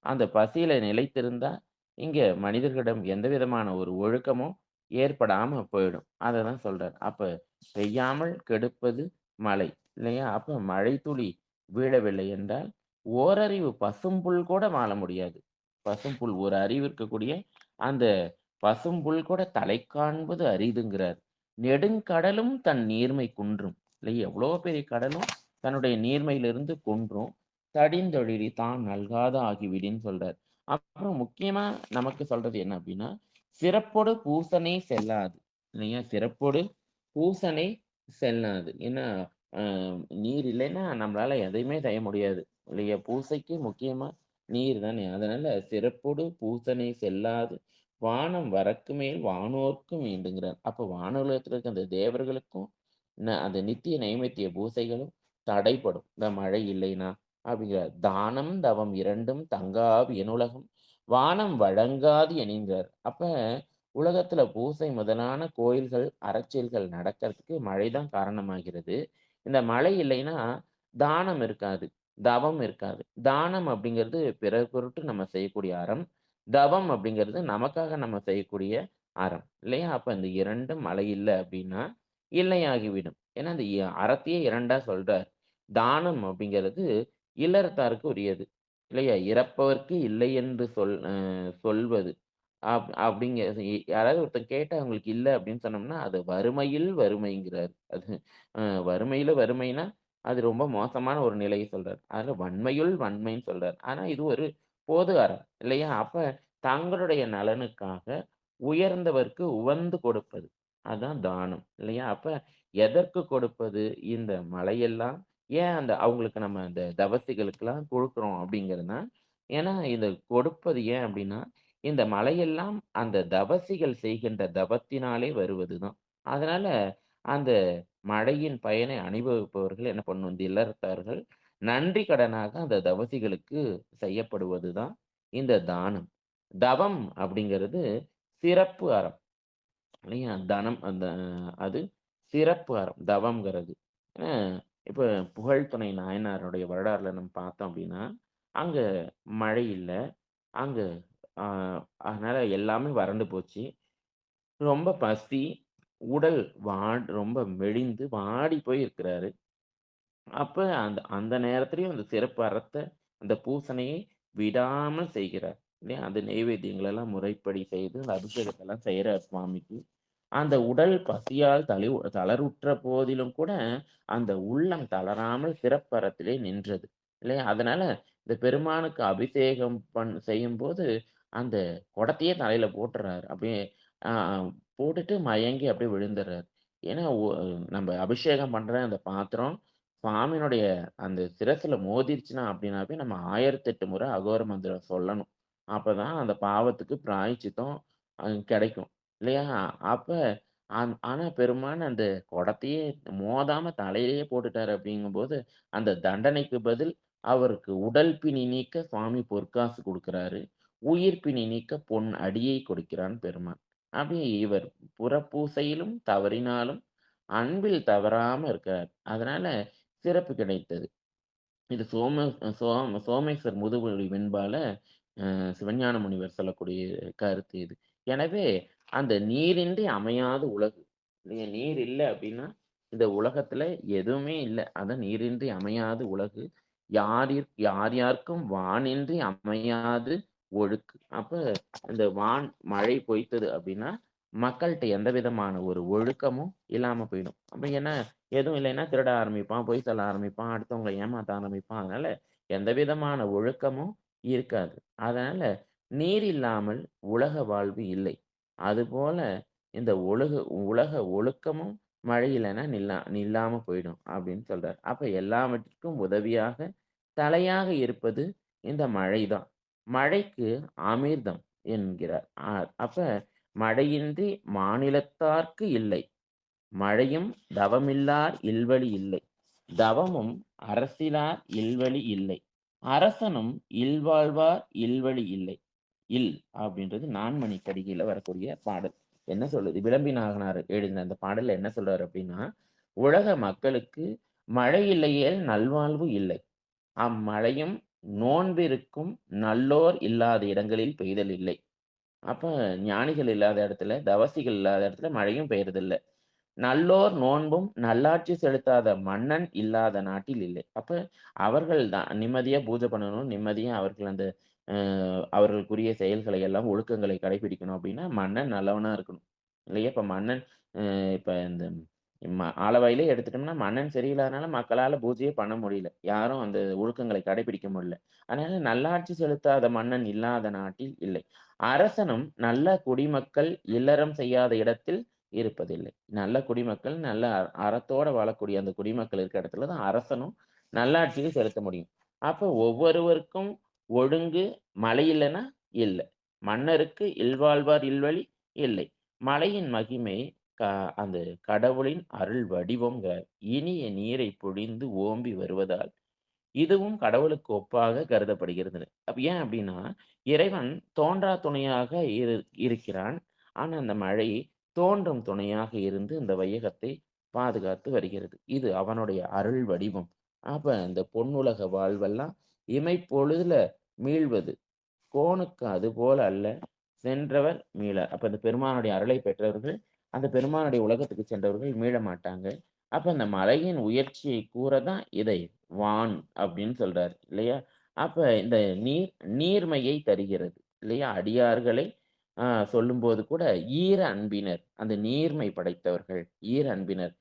B: அந்த பசியில நிலைத்திருந்தா, இங்க மனிதர்களிடம் எந்த விதமான ஒரு ஒழுக்கமும் ஏற்படாம போயிடும். அததான் சொல்றார். அப்ப பெய்யாமல் கெடுப்பது மழை இல்லையா? அப்ப மழை துளி வீழவில்லை என்றால், ஓரறிவு பசும்புல் கூட வாழ முடியாது. பசும்புல் ஒரு அறிவு இருக்கக்கூடிய அந்த பசும்புல் கூட தலை காண்பது அரிதுங்கிறார். நெடுங்கடலும் தன் நீர்மை குன்றும். இல்லையா? எவ்வளோ பெரிய கடலும் தன்னுடைய நீர்மையிலிருந்து குன்றும். தடிந்தொழிறி தான் நல்காத ஆகிவிடின்னு சொல்றார். அப்புறம் முக்கியமா நமக்கு சொல்றது என்ன அப்படின்னா, சிறப்பொடு பூசனை செல்லாது. இல்லையா? சிறப்பொடு பூசனை செல்லாது. ஏன்னா, அ நீர் இல்லைன்னா நம்மளால எதையுமே செய்ய முடியாது. இல்லையா? பூசைக்கு முக்கியமா நீர் தானே. அதனால சிறப்பொடு பூசனை செல்லாது வானம் வரக்கு மேல் வானோர்க்கும் ஈண்டுங்கிறார். அப்ப வானுலகத்துல இருக்க அந்த தேவர்களுக்கும் அந்த நித்திய நைவேத்திய பூசைகளும் தடைப்படும். இந்த மழை இல்லைன்னா அப்படிங்கிறார். தானம், தவம் 2ம் தங்காது எனுலகம் வானம் வழங்காது என்கிறார். அப்ப உலகத்துல பூசை முதலான கோயில்கள், அறச்செயல்கள் நடக்கிறதுக்கு மழை தான் காரணமாகிறது. இந்த மழை இல்லைன்னா தானம் இருக்காது. தவம் இருக்காது. தானம் அப்படிங்கிறது பிறர் பொருட்டு நம்ம செய்யக்கூடிய அறம். தவம் அப்படிங்கிறது நமக்காக நம்ம செய்யக்கூடிய அறம். இல்லையா? அப்ப இந்த 2ம் மழை இல்ல அப்படின்னா, இல்லையாகிவிடும். ஏன்னா, அந்த அறத்தையே 2ஆ சொல்றார். தானம் அப்படிங்கிறது இல்லறத்தாருக்கு உரியது. இல்லையா? இறப்பவர்க்கு இல்லை என்று சொல்வது. அப்படிங்க யாராவது ஒருத்தன் கேட்டா அவங்களுக்கு இல்ல அப்படின்னு சொன்னோம்னா, அது வறுமையில் வறுமைங்கிறாரு. அது அ வறுமையில வறுமைன்னா, அது ரொம்ப மோசமான ஒரு நிலைய சொல்றாரு. அதுல வன்மையுள் வன்மைன்னு சொல்றாரு. ஆனா இது ஒரு பொது அறம் இல்லையா? அப்ப தங்களுடைய நலனுக்காக உயர்ந்தவர்க்கு உவந்து கொடுப்பது. அதான் தானம் இல்லையா? அப்ப எதற்கு கொடுப்பது? இந்த மழையெல்லாம் ஏன் அவங்களுக்கு நம்ம அந்த தவசிகளுக்கெல்லாம் குடுக்குறோம் அப்படிங்கிறதுனா, ஏன்னா இத கொடுப்பது ஏன் அப்படின்னா, இந்த மழையெல்லாம் அந்த தவசிகள் செய்கின்ற தவத்தினாலே வருவதுதான். அதனால அந்த மழையின் பயனை அனுபவிப்பவர்கள் என்ன பண்ணணும்? இந்த இல்லறத்தார்கள் நன்றி கடனாக அந்த தவசிகளுக்கு செய்யப்படுவதுதான் இந்த தானம். தவம் அப்படிங்கிறது சிறப்பு அறம். இல்லையா? தனம் அது சிறப்பு அறம். தவம்ங்கிறது. அ இப்ப புகழ்துணை நாயனாருடைய வரலாறுல நம்ம பார்த்தோம் அப்படின்னா, அங்க மழை இல்ல. அங்க அ அதனால எல்லாமே வறண்டு போச்சு. ரொம்ப பசி, உடல் ரொம்ப மெலிந்து வாடி போய் இருக்கிறாரு. அப்ப அந்த அந்த நேரத்திலயும் அந்த சிறப்பு அறத்த, அந்த பூசனையை விடாமல் செய்கிறார். இல்லையா? அந்த நெய்வேத்தியங்கள் எல்லாம் முறைப்படி செய்து, அந்த அபிஷேகத்தெல்லாம் செய்றார் சுவாமிக்கு. அந்த உடல் பசியால் தளர்வுற்ற போதிலும் கூட, அந்த உள்ளம் தளராமல் சிறப்பறத்திலே நின்றது. இல்லையா? அதனால இந்த பெருமானுக்கு அபிஷேகம் செய்யும்போது, அந்த குடத்தையே தலையில போட்டுறாரு. அப்படியே அ போட்டுட்டு மயங்கி அப்படியே விழுந்துர்றாரு. ஏன்னா, நம்ம அபிஷேகம் பண்ற அந்த பாத்திரம் சுவாமியினுடைய அந்த சிரசுல மோதிருச்சுனா அப்படின்னாவே, நம்ம 1008 முறை அகோர மந்திரம் சொல்லணும். அப்பதான் அந்த பாவத்துக்கு பிராயச்சித்தம் கிடைக்கும். இல்லையா? அப்ப ஆனா பெருமான் அந்த குடத்தையே மோதாம தலையிலேயே போட்டுட்டாரு அப்படிங்கும்போது, அந்த தண்டனைக்கு பதில் அவருக்கு உடல் பிணி நீக்க சுவாமி பொற்காசு குடுக்குறாரு. உயிர் பிணி நீக்க பொன் அடியை கொடுக்கிறான் பெருமான். அப்படி இவர் புறப்பூசையிலும் தவறினாலும் அன்பில் தவறாம இருக்கார். அதனால சிறப்பு கிடைத்தது. இது சோமேஸ்வர் முதுமொழி வெண்பால சிவஞான முனிவர் சொல்லக்கூடிய கருத்து இது. எனவே அந்த நீரின்றி அமையாத உலகு. இல்லையா? நீர் இல்ல அப்டின்னா, இந்த உலகத்துல எதுவுமே இல்ல. அதான் நீரின்றி அமையாது உலகு. யார் யார்க்கும் வானின்றி அமையாது ஒழுக்கு. அப்ப இந்த மழை பொய்த்தது அப்டின்னா, மக்கள்ட்ட எந்த விதமான ஒரு ஒழுக்கமும் இல்லாம போயிடும். அப்ப என்ன எதுவும் இல்லைன்னா திருட ஆரம்பிப்பான், பொய் சொல்ல ஆரம்பிப்பான், அடுத்தவங்கள ஏமாத்த ஆரம்பிப்பான். அதனால எந்த விதமான ஒழுக்கமும் இருக்காது. அதனால நீர் இல்லாமல் உலக வாழ்வு இல்லை. அதுபோல இந்த உலக ஒழுக்கமும் மழை இல்லன்னா நில்லாம போயிடும் அப்படின்னு சொல்றார். அப்ப எல்லாவற்றிற்கும் உதவியாக, தலையாக இருப்பது இந்த மழைதான். மழைக்கு அமிர்தம் என்கிறார். அப்ப மழையின்றி மாநிலத்தார்க்கு இல்லை. மழையும் தவமில்லார் இல்வழி இல்லை. தவமும் அரசிலார் இல்வழி இல்லை. அரசனும் இல்வாழ்வார் இல்வழி இல்லை. இல் அப்படின்றது நான்மணி கடிகையில வரக்கூடிய பாடல். என்ன சொல்லுது? விளம்பி நாகனார் எழுதின அந்த பாடல்ல என்ன சொல்றாரு அப்படின்னா, "உலக மக்களுக்கு மழை இல்லையேல் நல்வாழ்வு இல்லை. அம்மழையும் நோன்பிருக்கும் நல்லோர் இல்லாத இடங்களில் பெய்தல் இல்லை." அப்ப ஞானிகள் இல்லாத இடத்துல, தவசிகள் இல்லாத இடத்துல மழையும் பெய்றதில்ல. நல்லோர் நோன்பும் நல்லாட்சி செலுத்தாத மன்னன் இல்லாத நாட்டில் இல்லை. அப்ப அவர்கள் தான் நிம்மதியா பூஜை பண்ணணும். நிம்மதியா அவர்கள் அந்த அ அவர்களுக்குரிய செயல்களை எல்லாம் ஒழுக்கங்களை கடைபிடிக்கணும் அப்படின்னா, மன்னன் நல்லவனா இருக்கணும். இல்லையா? இப்ப மன்னன் இப்ப இந்த ஆளவாயிலே எடுத்துட்டோம்னா, மன்னன் சரியில்லாதனால மக்களால பூஜையே பண்ண முடியல. யாரும் அந்த ஒழுக்கங்களை கடைபிடிக்க முடியல. அதனால நல்லாட்சி செலுத்தாத மன்னன் இல்லாத நாட்டில் இல்லை. அரசனும் நல்ல குடிமக்கள் இல்லறம் செய்யாத இடத்தில் இருப்பதில்லை. நல்ல குடிமக்கள், நல்ல அறத்தோட வாழக்கூடிய அந்த குடிமக்கள் இருக்கிற இடத்துல தான் அரசனும் நல்லாட்சியை செலுத்த முடியும். அப்ப ஒவ்வொருவருக்கும் ஒழுங்கு மழை இல்லன்னா இல்ல. மன்னருக்கு இல்வாழ்வார் இல்வழி இல்லை. மழையின் மகிமை க அந்த கடவுளின் அருள் வடிவம்ங்க. இனிய நீரை பொழிந்து ஓம்பி வருவதால் இதுவும் கடவுளுக்கு ஒப்பாக கருதப்படுகிறது. ஏன் அப்டின்னா, இறைவன் தோன்றா துணையாக இரு இருக்கிறான். ஆனா, அந்த மழை தோன்றும் துணையாக இருந்து இந்த வையகத்தை பாதுகாத்து வருகிறது. இது அவனுடைய அருள் வடிவம். அப்ப இந்த பொன்னுலக வாழ்வெல்லாம் இமைப்பொழுதுல மீள்வது. கோனுக்கு அதுபோல அல்ல, சென்றவர் மீளார். அப்ப இந்த பெருமானுடைய அருளை பெற்றவர்கள், அந்த பெருமானுடைய உலகத்துக்கு சென்றவர்கள் மீள மாட்டாங்க. அப்ப அந்த மலையின் உயர்ச்சியை கூற தான் இதை வான் அப்படின்னு சொல்றாரு இல்லையா? அப்ப இந்த நீர்மையை தருகிறது இல்லையா? அடியார்களை சொல்லும்போது கூட ஈர அன்பினர், அந்த நீர்மை படைத்தவர்கள், ஈர அன்பினர்.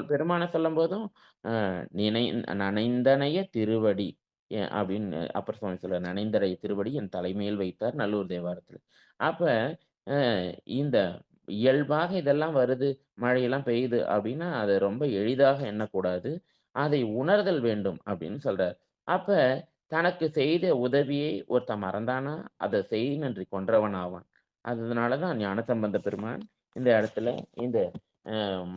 B: பெருமான சொல்லும்போதும், அ நினை நனைந்தனைய திருவடி அப்படின்னு அப்பர் சுவாமி சொல்றார். "நனைந்தரை திருவடி என் தலைமேல் வைத்தார்" நல்லூர் தேவாரத்துல. அப்ப அ இந்த இயல்பாக இதெல்லாம் வருது, மழையெல்லாம் பெய்யுது அப்படின்னா, அத ரொம்ப எளிதாக எண்ணக்கூடாது. அதை உணர்தல் வேண்டும் அப்படின்னு சொல்றார். அப்ப தனக்கு செய்த உதவியை ஒருத்தன் மறந்தானா, அத செய் நன்றி கொன்றவன் ஆவான். அதனால தான் ஞானசம்பந்த பெருமான் இந்த இடத்துல இந்த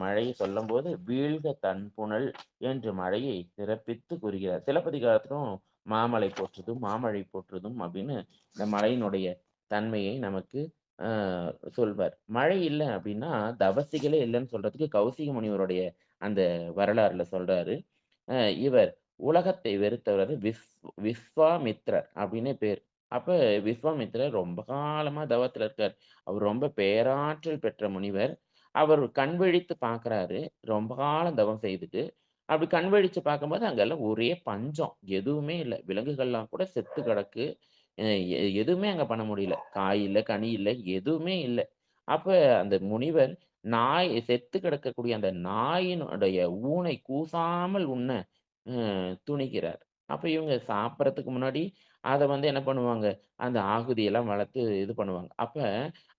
B: மழையை சொல்லும்போது, "வீழ்க தண்புனல்" என்று மழையை சிறப்பித்து கூறுகிறார். சிலப்பதிகாரத்திலும் "மாமழை போற்றுதும், மாமழை போற்றுதும்" அப்படின்னு இந்த மழையினுடைய தன்மையை நமக்கு அ சொல்வார். மழை இல்ல அப்படின்னா, தவசிகளே இல்லன்னு சொல்றதுக்கு கௌசிக முனிவருடைய அந்த வரலாறுல சொல்றாரு. அ இவர் உலகத்தை வெறுத்தவர் விஸ்வாமித்ரர் அப்படின்னே பேர். அப்ப விஸ்வாமித்திரர் ரொம்ப காலமா தவத்துல இருக்கார். அவர் ரொம்ப பேராற்றல் பெற்ற முனிவர். அவர் கண் விழித்து பார்க்குறாரு. ரொம்ப காலம் தவம் செய்துட்டு. அப்படி கண் விழிச்சு பார்க்கும்போது அங்கெல்லாம் ஒரே பஞ்சம். எதுவுமே இல்ல. விலங்குகள்லாம் கூட செத்து கிடக்கு. அ எதுவுமே அங்க பண்ண முடியல. காய் இல்ல, கனி இல்ல, எதுவுமே இல்ல. அப்ப அந்த முனிவர் செத்து கிடக்கக்கூடிய அந்த நாயினுடைய ஊனை கூசாமல் உண்ண துணிகிறார். அப்ப இவங்க சாப்பிடறதுக்கு முன்னாடி அத என்ன பண்ணுவாங்க, அந்த ஆகுதியெல்லாம் வளர்த்து இது பண்ணுவாங்க. அப்ப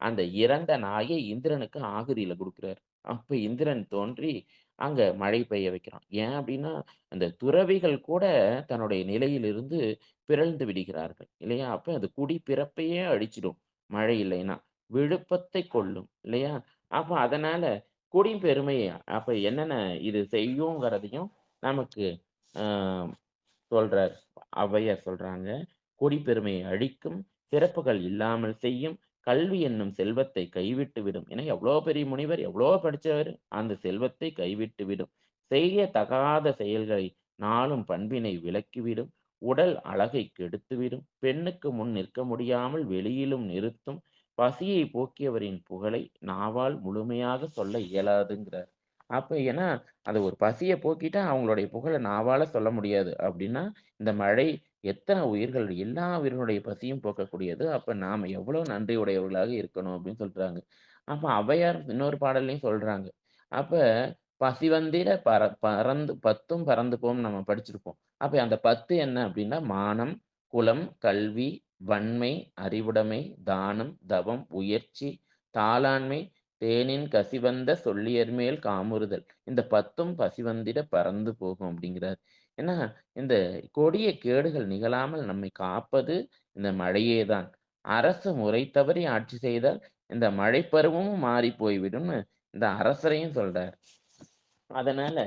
B: அந்த இறந்த நாயை இந்திரனுக்கு ஆகுதியில குடுக்குறாரு. அப்ப இந்திரன் தோன்றி அங்க மழை பெய்ய வைக்கிறான். ஏன் அப்டின்னா, அந்த துறவிகள் கூட தன்னுடைய நிலையிலிருந்து பிறழ்ந்து விடுகிறார்கள். இல்லையா? அப்ப அது குடி பிறப்பையே அழிச்சிடும். மழை இல்லைன்னா. விழுப்பத்தை கொல்லும். இல்லையா? அப்ப அதனால குடியின் பெருமைய அப்ப என்னென்ன இது செய்யுங்கிறதையும் நமக்கு அ சொல்றார். ஔவையார் சொல்றாங்க. "குடிப்பெருமையை அழிக்கும், சிறப்புகள் இல்லாமல் செய்யும், கல்வி என்னும் செல்வத்தை கைவிட்டு விடும்." ஏன்னா எவ்வளோ பெரிய முனிவர், எவ்வளோ படிச்சவரு, அந்த செல்வத்தை கைவிட்டு விடும். செய்ய தகாத செயல்களை நாளும் பண்பினை விலக்கிவிடும். உடல் அழகை கெடுத்துவிடும். பெண்ணுக்கு முன் நிற்க முடியாமல் வெளியிலும் நிறுத்தும். பசியை போக்கியவரின் புகழை நாவால் முழுமையாக சொல்ல இயலாதுங்கிறார். அப்ப ஏன்னா, அந்த ஒரு பசிய போக்கிட்டா அவங்களுடைய புகழ நாவால சொல்ல முடியாது. அப்டின்னா, இந்த மழை எத்தன உயிர்கள் எல்லா உயிர்களுடைய பசியும் போக்கக்கூடியது. அப்ப நாம எவ்வளோ நன்றி உடையவர்களாக இருக்கணும் அப்டின்னு சொல்றாங்க. அப்ப ஔவையார் இன்னொரு பாடல்லயும் சொல்றாங்க. அப்ப "பசிவந்திட பறந்து பத்தும் பறந்து போம்ன்னு" நம்ம படிச்சிருப்போம். அப்ப அந்த 10 என்ன அப்டின்னா, மானம், குலம், கல்வி, வன்மை, அறிவுடைமை, தானம், தவம், உயர்ச்சி, தாளாண்மை, தேனின் கசிவந்த சொல்லியர் மேல் காமுறுதல். இந்த 10ம் பசிவந்திட பறந்து போகும் அப்படிங்கிறார். ஏன்னா, இந்த கொடிய கேடுகள் நிகழாமல் நம்மை காப்பது இந்த மழையே தான். அரசு முறை தவறி ஆட்சி செய்தால் இந்த மழை பருவமும் மாறிப் போய்விடும்னு இந்த அரசரையும் சொல்றார். அதனால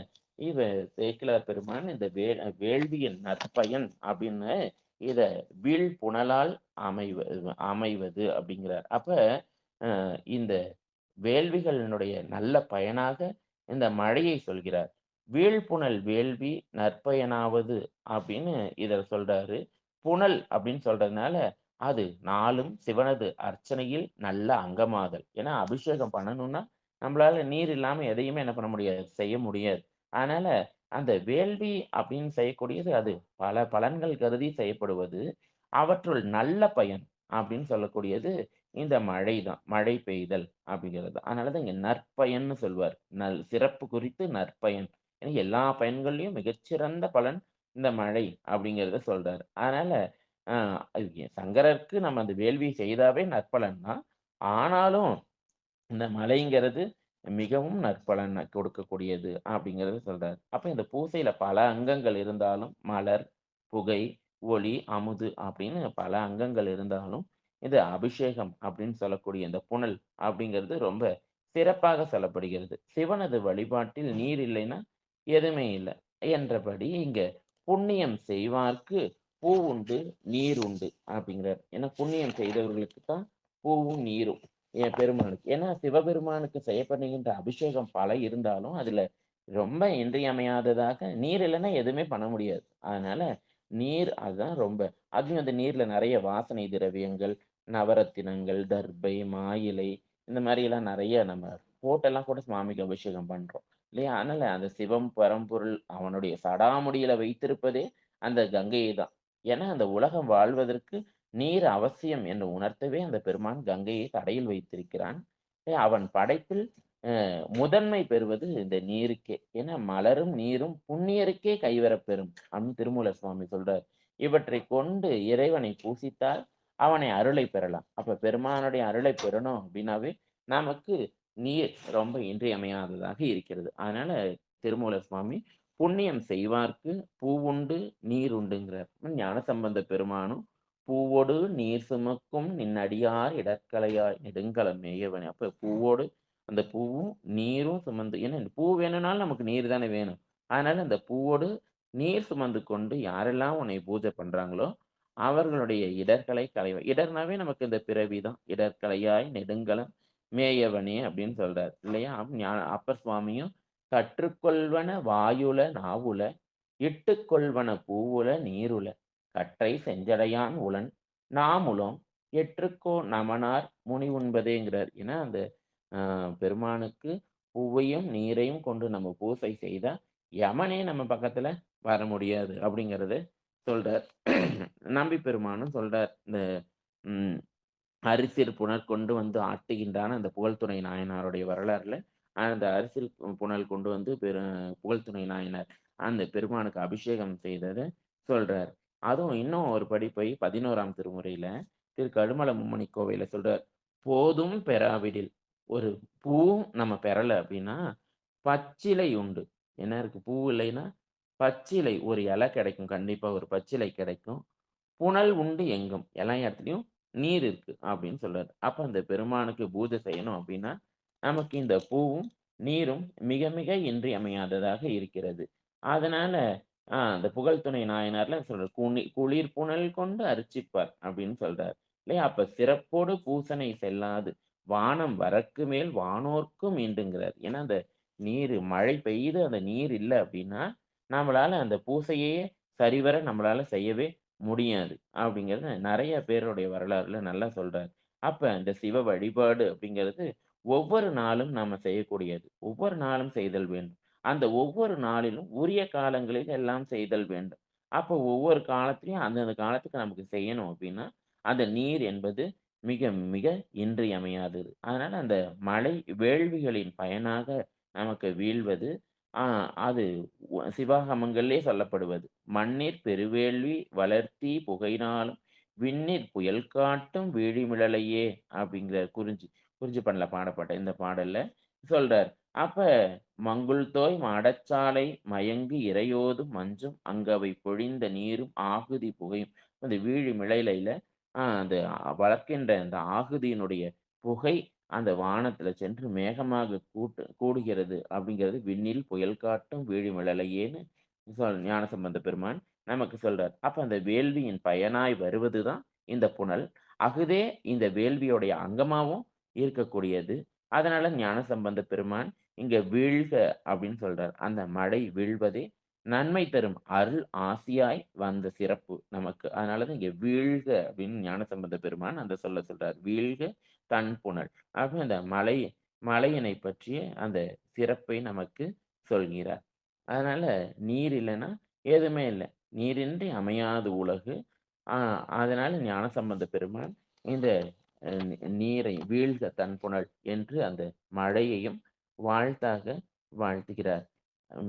B: சேக்கிழார் பெருமான் இந்த வேள்வியின் நற்பயன் அப்படின்னு இத வீழ்புனலால் அமைவது அப்படிங்கிறார். அப்ப அ இந்த வேள்விகளினுடைய நல்ல பயனாக இந்த மழையை சொல்கிறார். "வீழ்புனல் வேள்வி நற்பயனாவது" அப்படின்னு இத சொல்றாரு. புனல் அப்படின்னு சொல்றதுனால, அது நாளும் சிவனது அர்ச்சனையில் நல்ல அங்கமாதல். ஏன்னா அபிஷேகம் பண்ணணும்னா, நம்மளால நீர் இல்லாம எதையுமே என்ன பண்ண முடியாது, செய்ய முடியாது. அதனால அந்த வேள்வி அப்படின்னு செய்யக்கூடியது அது பல பலன்கள் கருதி செய்யப்படுவது. அவற்றுள் நல்ல பயன் அப்படின்னு சொல்லக்கூடியது இந்த மழை தான். மழை பெய்தல் அப்படிங்கிறது. அதனால தான் இங்க நற்பயன்னு சொல்வார். சிறப்பு குறித்து நற்பயன். ஏன்னா எல்லா பயன்கள்லயும் மிகச்சிறந்த பலன் இந்த மழை அப்படிங்கிறத சொல்றாரு. அதனால அ சங்கரருக்கு நம்ம அந்த வேள்வி செய்தாவே நற்பலன் தான். ஆனாலும் இந்த மழைங்கிறது மிகவும் நற்பலன் கொடுக்கக்கூடியது அப்படிங்கிறத சொல்றாரு. அப்ப இந்த பூசையில பல அங்கங்கள் இருந்தாலும், மலர், புகை, ஒளி, அமுது அப்படின்னு பல அங்கங்கள் இருந்தாலும், இது அபிஷேகம் அப்படின்னு சொல்லக்கூடிய இந்த புனல் அப்படிங்கிறது ரொம்ப சிறப்பாக சொல்லப்படுகிறது. சிவனது வழிபாட்டில் நீர் இல்லைன்னா எதுவுமே இல்ல. என்றபடி இங்க புண்ணியம் செய்வார்க்கு பூ உண்டு, நீர் உண்டு அப்படிங்கிறார். ஏன்னா புண்ணியம் செய்தவர்களுக்கு தான் பூவும், நீரும். பெருமானுக்கு. ஏன்னா சிவபெருமானுக்கு செய்யப்படுகின்ற அபிஷேகம் பல இருந்தாலும், அதுல ரொம்ப இன்றியமையாததாக நீர் இல்லன்னா எதுவுமே பண்ண முடியாது. அதனால நீர் அதான் ரொம்ப அதுலயும் அந்த நீர்ல நெறைய வாசனை திரவியங்கள், நவரத்தினங்கள், தர்பை, மாயிலை இந்த மாரியெல்லாம் நெறைய நம்ம போட்டெல்லாம் கூட சுவாமிக்கு அபிஷேகம் பண்றோம். இல்லையா? அதனால அந்த சிவம் பரம்பொருள் அவனுடைய சடாமுடியில வைத்திருப்பதே அந்த கங்கையை தான். ஏன்னா அந்த உலகம் வாழ்வதற்கு நீர் அவசியம் என்று உணர்த்தவே அந்த பெருமான் கங்கையை தடையில் வைத்திருக்கிறான். அவன் படைப்பில் முதன்மை பெறுவது இந்த நீருக்கே. ஏன்னா மலரும், நீரும் புண்ணியருக்கே கைவரப்பெறும் அப்படின்னு திருமூலர் சுவாமி சொல்றார். இவற்றைக் கொண்டு இறைவனை பூசித்தால் அவனை அருளை பெறலாம். அப்ப பெருமானுடைய அருளை பெறணும் அப்படின்னாவே நமக்கு நீர் ரொம்ப இன்றியமையாததாக இருக்கிறது. அதனால திருமூலர் சுவாமி புண்ணியம் செய்வார்க்கு பூவுண்டு, நீர் உண்டுங்கிறார். ஞானசம்பந்த பெருமானும் பூவொடு நீர் சுமக்கும் நின்னடியார் இடர்க்கலையாய் நெடுங்கலம் மேயவனே. அப்ப பூவோடு அந்த பூவும், நீரும் சுமந்து ஏன்னா இந்த பூ வேணும்னாலும் நமக்கு நீர் தானே வேணும். அதனால அந்த பூவோடு நீர் சுமந்து கொண்டு யாரெல்லாம் உன்னை பூஜை பண்றாங்களோ, அவர்களுடைய இடர்களை களைவாய். இடர்னாவே நமக்கு இந்த பிறவி தான். இடர்க்கலையாய் நெடுங்கலம் மேயவனே அப்படின்னு சொல்றார். இல்லையா? அப்பர் சுவாமியும் கற்றுக்கொள்வன வாயுல நாவுல, இட்டுக்கொள்வன பூவுல நீருல, கற்றை செஞ்சடையான் உளன் நாமுலம் எற்றுக்கோ நமனார் முனி உண்பதேங்கிறார். ஏன்னா அந்த பெருமானுக்கு பூவையும், நீரையும் கொண்டு நம்ம பூசை செய்தா, யமனே நம்ம பக்கத்துல வர முடியாது அப்படிங்கிறத சொல்றார். நம்பி பெருமானும் சொல்றார். இந்த ம் அரிசிர் புனல் கொண்டு வந்து ஆட்டுகின்றான அந்த புகழ்துணை நாயனாருடைய வரலாறுல, அந்த அரிசில் புனல் கொண்டு வந்து புகழ்துணை நாயனார் அந்த பெருமானுக்கு அபிஷேகம் செய்தத சொல்றார். அதுவும் இன்னும் ஒரு படி போய் 11ஆம் திருமுறையில திரு கடுமல மும்மணி கோவையில சொல்றார். "போதும் பெறாவிடில்" ஒரு பூவும் நம்ம பெறல அப்படின்னா, பச்சிலை உண்டு. என்ன இருக்கு? பூ இல்லைன்னா, பச்சிலை ஒரு இலை கிடைக்கும். கண்டிப்பா ஒரு பச்சிலை கிடைக்கும். புனல் உண்டு எங்கும். எல்லா இடத்துலயும் நீர் இருக்கு அப்படின்னு சொல்றாரு. அப்ப அந்த பெருமானுக்கு பூஜை செய்யணும் அப்படின்னா, நமக்கு இந்த பூவும், நீரும் மிக மிக இன்றியமையாததாக இருக்கிறது. அதனால அந்த புகழ்துணை நாயனார்ல சொல்றாரு. "குளிர் புனல் கொண்டு அர்ச்சிப்பார்" அப்படின்னு சொல்றார். இல்லையா? அப்ப சிறப்போடு பூசனை செல்லாது, வானம் வரக்கு மேல் வானோர்க்கும் ஈண்டுங்கிறார். ஏன்னா அந்த மழை பெய்து அந்த நீர் இல்ல அப்படின்னா, நம்மளால அந்த பூசையையே சரிவர நம்மளால செய்யவே முடியாது. அப்படிங்கிறத நெறைய பேருடைய வரலாறுல நல்லா சொல்றாரு. அப்ப இந்த சிவ வழிபாடு அப்படிங்கிறது ஒவ்வொரு நாளும் நாம செய்யக்கூடியது. ஒவ்வொரு நாளும் செய்தல் வேண்டும். அந்த ஒவ்வொரு நாளிலும் உரிய காலங்களில் எல்லாம் செய்தல் வேண்டும். அப்போ ஒவ்வொரு காலத்திலயும் அந்தந்த காலத்துக்கு நமக்கு செய்யணும் அப்படின்னா, அந்த நீர் என்பது மிக மிக இன்றியமையாதது. அதனால அந்த மழை வேள்விகளின் பயனாக நமக்கு வீழ்வது, ஆ அது சிவாகமங்களிலே சொல்லப்படுவது. "மண்ணிற் பெருவேள்வி வளர்த்தி புகைனாலும் விண்ணிற் புயல் காட்டும் வீழிமிழலையே" அப்படிங்கிற குறிஞ்சி பண்ணல பாடப்பட்ட இந்த பாடல்ல சொல்றார். அப்ப "மங்குல்தோய் மாடச்சாலை மயங்கு இரையோதும் மஞ்சும் அங்கவை பொழிந்த நீரும் ஆகுதி புகையும்" அந்த வீழிமிழலையில அந்த வளர்க்கின்ற அந்த ஆகுதியினுடைய புகை அந்த வானத்துல சென்று மேகமாக கூடுகிறது அப்படிங்கிறது "விண்ணில் புயல் காட்டும் வீழிமிழலையேன்னு" ஞானசம்பந்த பெருமான் நமக்கு சொல்றார். அப்ப அந்த வேள்வியின் பயனாய் வருவதுதான் இந்த புனல். அஃதே இந்த வேள்வியுடைய அங்கமாவும் இருக்கக்கூடியது. அதனால ஞானசம்பந்த பெருமான் இங்க வீழ்க அப்படின்னு சொல்றார். அந்த மழை வீழ்வதே நன்மை தரும் அருள் ஆசியாய் வந்த சிறப்பு நமக்கு. அதனால தான் இங்க வீழ்க அப்படின்னு ஞானசம்பந்த பெருமான் அந்த சொல்ல சொல்றார். வீழ்க தன் புனல். ஆக அந்த மலையினை பற்றிய அந்த சிறப்பை நமக்கு சொல்கிறார். அதனால நீர் இல்லன்னா எதுவுமே இல்ல. நீரின்றி அமையாது உலகு. ஆ அதனால ஞானசம்பந்த பெருமான் இந்த நீரை வீழ்க தன் புனல் என்று அந்த மழையையும் வாழ்த்தாக வாழ்த்துகிறார்.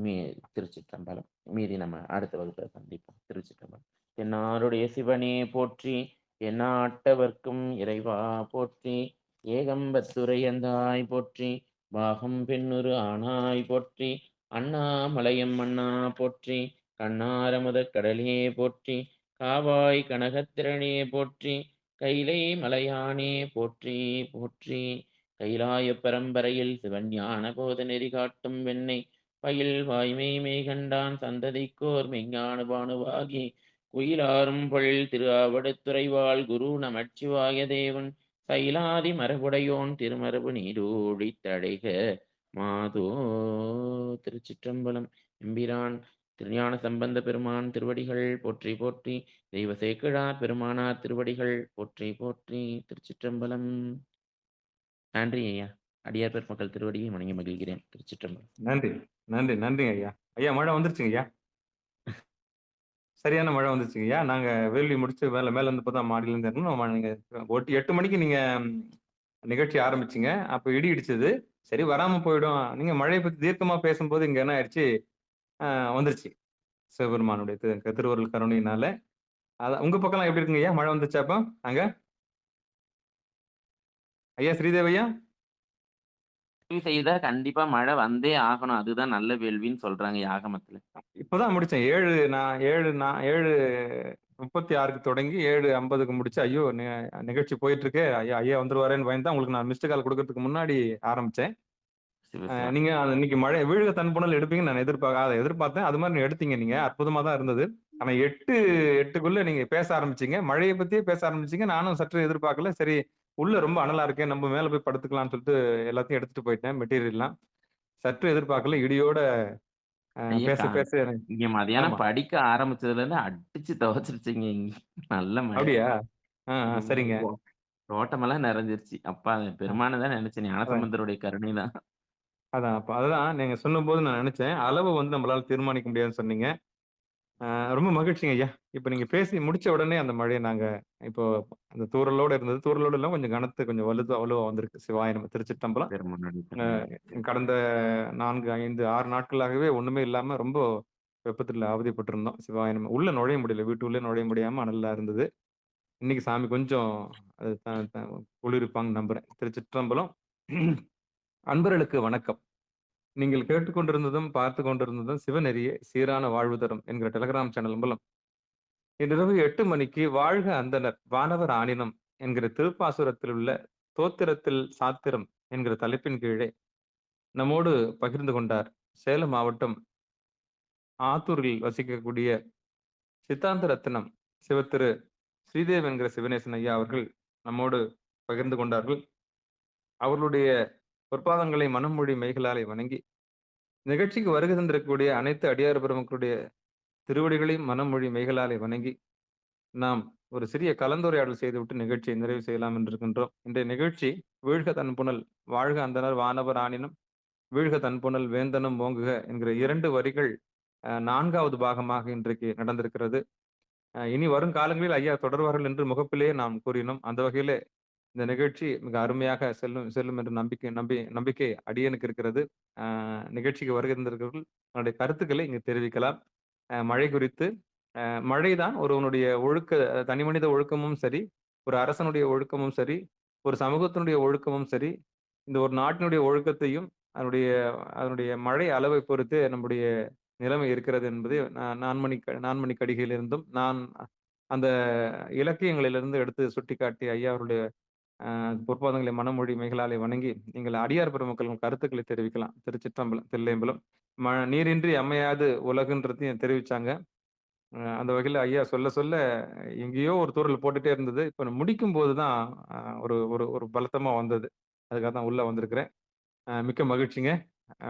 B: மீ திருச்சிற்றம்பலம். மீதி நம்ம அடுத்த வகுப்புல சந்திப்போம். திருச்சிற்றம்பலம். தென்னாடுடைய சிவனே போற்றி, எந்நாட்டவர்க்கும் இறைவா போற்றி, ஏகம்பத்துரையந்தாய் போற்றி, பாகம் பெண்ணுரு ஆனாய் போற்றி, அண்ணாமலையம் அண்ணா போற்றி, கண்ணாரமுதக் கடலே போற்றி, காவாய் கனகத்திரளே போற்றி, கைலை மலையானே போற்றி போற்றி. கைலாய பரம்பரையில் சிவஞான போத நெறி காட்டும் வெண்ணை பயில் வாய்மை மெய்கண்டான் சந்ததிக்கோர் மெய்ஞான பானுவாகி குயிலாரும் பொழில் திரு ஆவடுத்துறைவாள் குரு நமச்சிவாய தேவன் சைலாதி மரபுடையோன் திருமரபு நீடூழி தடைக மாதோ. திருச்சிற்றம்பலம். எம்பிரான் திருஞான சம்பந்த பெருமான் திருவடிகள் போற்றி போற்றி. தெய்வ சேக்கிழார் பெருமானார் திருவடிகள் போற்றி போற்றி. திருச்சிற்றம்பலம். நன்றி ஐயா. அடியார் பெருமக்கள் திருவடியை வணங்கி மகிழ்கிறேன். திருச்சிற்றம்பலம்.
A: நன்றி. நன்றி. நன்றிங்க ஐயா. ஐயா மழை வந்துருச்சுங்க ஐயா. சரியான மழை வந்துருச்சுங்க ஐயா. நாங்க வேள்வி முடிச்சு மேல வந்து இப்பதான் மாடியில இருந்து இறங்கணும். நீங்க 8 மணிக்கு நீங்க நிகழ்ச்சி ஆரம்பிச்சீங்க. அப்ப இடி இடிச்சது. சரி வராம போயிடும். நீங்க மழைய பத்தி தீர்க்கமா பேசும்போது இங்க என்ன ஆயிடுச்சு, அ வந்துருச்சு. சிவபெருமானுடைய திருவருள் கருணையினால. உங்க பக்கம்லாம் எப்படி இருக்குங்க ஐயா? மழை வந்துச்சா அப்ப அங்க? ஐயா ஸ்ரீதேவ் ஐயா?
B: வேள்வி செய்தா கண்டிப்பா மழை வந்தே ஆகணும். அதுதான் நல்ல வேள்வின்னு சொல்றாங்க ஆகமத்துல.
A: இப்பதான் முடிச்சேன். 7:36க்கு தொடங்கி 7:50க்கு முடிச்சு. ஐயோ! நிகழ்ச்சி போயிட்டு இருக்கு. ஐயா ஐயா வந்துருவாரேன்னு பயந்து தான் உங்களுக்கு நான் மிஸ்டு கால் குடுக்கறதுக்கு முன்னாடி ஆரம்பிச்சேன்.
B: சிவ சிவா.
A: நீங்க இன்னைக்கு மழை வீழ்க தன்புணல் எடுப்பீங்கன்னு நான் எதிர்பார்த்தேன். அது மாரி எடுத்தீங்க நீங்க. அற்புதமா தான் இருந்தது. ஆனா 8க்குள்ள நீங்க பேச ஆரம்பிச்சீங்க. மழைய பத்தியே பேச ஆரம்பிச்சீங்க. நானும் சற்று எதிர்பார்க்கல. சரி உள்ள ரொம்ப அனலா இருக்கே, நம்ம மேல போய் படுத்துக்கலாம்னு சொல்லிட்டு எல்லாத்தையும் எடுத்துட்டு போயிட்டேன் மெட்டீரியல்லாம். சற்று எதிர்பார்க்கல. இடியோட
B: ஐயா
A: பேச பேச
B: இங்க மதியானம்
A: ஆமா.
B: படிக்க ஆரம்பிச்சதுல இருந்து அடிச்சு துவைச்சிருச்சுங்க இங்க. நல்ல மழை.
A: அப்படியா? சரிங்க.
B: ம். தோட்டமெல்லாம் நிறைஞ்சிருச்சு. அப்பா
A: அ
B: பெருமானை தான் நினைச்சேன்.
A: அதான்.
B: ஞானசம்பந்தருடைய கருணை தான்.
A: அதுதான் நீங்க சொல்லும்போது நான் நெனச்சேன். அளவு வந்து நம்மளால தீர்மானிக்க முடியாதுன்னு சொன்னீங்க. அ ரொம்ப மகிழ்ச்சிங்க ஐயா. இப்ப நீங்க பேசி முடிச்ச உடனே அந்த மழைய நாங்க இப்போ அந்த தூறலோட இருந்தது. தூறலோட இல்ல கொஞ்சம் கனத்து கொஞ்சம் வலுவா வந்திருக்கு. சிவாய நம திருச்சிற்றம்பலம்.
B: பெருமானுடைய
A: அ
B: கருணை.
A: கடந்த 4, 5, 6 நாட்களாகவே ஒண்ணுமே இல்லாம ரொம்ப வெப்பத்துல அவதிப்பட்டிருந்தோம். சிவாய நம. உள்ள நுழைய முடியல. வீட்டுக்குள்ளே நுழைய முடியாம அனலா இருந்தது. இன்னைக்கு சாமி கொஞ்சம் அது த த குளிர்விப்பாங்கன்னு நம்புறேன். திருச்சிற்றம்பலம். அன்பர்களுக்கு வணக்கம். நீங்கள் கேட்டுக்கொண்டிருந்ததும், பார்த்துக் கொண்டிருந்ததும் சிவநெறியே சீரான வாழ்வு தரும் என்கிற டெலகிராம் சேனல் மூலம் இன்றிரவு 8 மணிக்கு வாழ்க அந்தணர் வானவர் ஆணினம் என்கிற திருப்பாசுரத்தில் உள்ள தோத்திரத்தில் சாத்திரம் என்கிற தலைப்பின் கீழே நம்மோடு பகிர்ந்து கொண்டார். சேலம் மாவட்டம் ஆத்தூரில் வசிக்கக்கூடிய சித்தாந்த ரத்தினம் சிவத்திரு ஸ்ரீதேவ் என்கிற சிவனேசன் ஐயா அவர்கள் நம்மோடு பகிர்ந்து கொண்டார்கள். அவர்களுடைய பொற்பாதங்களை மனமொழி மெய்களாலே வணங்கி நிகழ்ச்சிக்கு வருகை தந்திருக்கக்கூடிய அனைத்து அடியார் பெருமக்களுடைய திருவடிகளையும் மனமொழி மெய்களாலே வணங்கி நாம் ஒரு சிறிய கலந்துரையாடல் செய்துவிட்டு நிகழ்ச்சியை நிறைவு செய்யலாம் என்று இருக்கின்றோம். இன்றைய நிகழ்ச்சி வீழ்க தன்புணல் வாழ்க அந்தனர் வானவர் ஆணினம் வீழ்க தன்புணல் வேந்தனும் ஓங்குக என்கிற 2 வரிகள் 4வது பாகமாக இன்றைக்கு நடந்திருக்கிறது. இனி வரும் காலங்களில் ஐயா தொடர்வார்கள் என்று முகப்பிலேயே நாம் கூறினோம். அந்த வகையிலே இந்த நிகழ்ச்சி மிக அருமையாக செல்லும் செல்லும் என்ற நம்பிக்கை அடியேனுக்கு இருக்கிறது. நிகழ்ச்சிக்கு வருகை தந்திருக்கிறவர்கள் தன்னுடைய கருத்துக்களை இங்கு தெரிவிக்கலாம். மழை குறித்து மழைதான் ஒருவனுடைய தனிமனித ஒழுக்கமும் சரி, ஒரு அரசனுடைய ஒழுக்கமும் சரி, ஒரு சமூகத்தினுடைய ஒழுக்கமும் சரி, இந்த ஒரு நாட்டினுடைய ஒழுக்கத்தையும் அதனுடைய அதனுடைய மழை அளவை பொறுத்தே நம்முடைய நிலைமை இருக்கிறது என்பதை நான்மணி கடிகையிலிருந்தும் நான் அந்த இலக்கியங்களிலிருந்து எடுத்து சுட்டிக்காட்டி ஐயா அவருடைய பொற்பாதங்களை மனமொழி மெய்களாலே வணங்கி நீங்கள் அடியார் பெருமக்கள் உங்கள் கருத்துக்களை தெரிவிக்கலாம். திருச்சிற்றம்பலம், தில்லையம்பலம். நீரின்றி அமையாது உலகுன்றதையும் தெரிவிச்சாங்க. அந்த வகையில ஐயா சொல்ல சொல்ல எங்கேயோ ஒரு தூறல் போட்டுட்டே இருந்தது. இப்ப முடிக்கும்போது தான் அ ஒரு ஒரு ஒரு பலத்தமா வந்தது. அதுக்காக தான் உள்ள வந்திருக்கிறேன். மிக்க மகிழ்ச்சிங்க.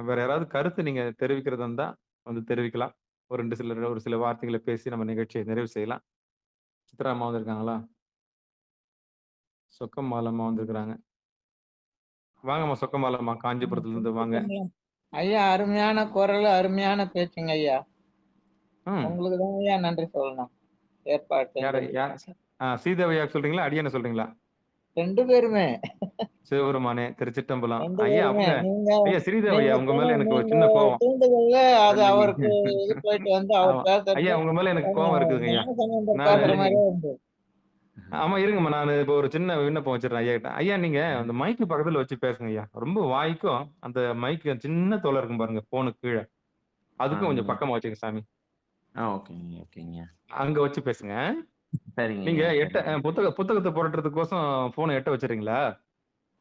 A: வேற யாராவது கருத்து நீங்க தெரிவிக்கிறதா இருந்தா வந்து தெரிவிக்கலாம். ஒரு சில வார்த்தைகள பேசி நம்ம நிகழ்ச்சிய நிறைவு செய்யலாம். சித்ரா அம்மா வந்திருக்காங்களா? சொக்கம்மாள் வந்திருக்கிறாங்க. வாங்கம்மா சொக்கம்மாளம்மா காஞ்சிபுரத்துலருந்து வாங்க.
C: சொல்லுங்களேன். ஐயா அருமையான குரலு, அருமையான பேச்சுங்க ஐயா.
A: ம்.
C: உங்களுக்கு தான் ஐயா நன்றி சொல்லணும். ஏற்பாடு
A: யார
C: செஞ்சதுக்கு.
A: யா ஸ்ரீதேவியாக்கு சொல்றீங்களா? அடியன சொல்றீங்களா?
C: 2 பேருமே
A: சிவபெருமானே, திருச்சிற்றம்பலம்.
C: 2
A: ஐயா
C: பேருமே.
A: அவங்க
C: நீங்க
A: ஐயா ஸ்ரீதேவி
C: நீங்க
A: உங்க
C: துணை
A: மேல எனக்கு ஒரு
C: நீங்க
A: சின்ன கோவம்.
C: தூண்டுதல்ல அது
A: நீங்க
C: அவருக்கு இது போயிட்டு வந்து அவர்
A: ஆமா. ஐயா
C: பேசுறது
A: உங்க மேல எனக்கு
C: கொஞ்சம்
A: கோவம் இருக்குதுங்க ஐயா.
C: ஞானசம்பந்தர்
A: நானு
C: பேசுற மாரியே இருந்தது.
A: ஆமா இருங்கம்மா. நானு இப்போ ஒரு சின்ன விண்ணப்பம் வச்சுடுறேன் ஐயாகிட்ட. ஐயா நீங்க அந்த மைக்கு பக்கத்துல வச்சு பேசுங்க ஐயா. ரொம்ப வாய்க்கும் அந்த மைக்கு சின்ன தொலை இருக்கும் பாருங்க ஃபோனுக்கு கீழ. அதுக்கும் கொஞ்சம்
B: ஆமாங்க.
A: பக்கமா வச்சுக்கங்க சாமி.
B: ஓகேங்க, ஓகேங்க.
A: அங்க வச்சு பேசுங்க. நீங்க
B: சரிங்கய்யா,
A: எட்ட
B: சரிங்க.
A: புத்தகத்த புரட்டுறதுக்கோசம் ஃபோன எட்ட வச்சுறீங்களா?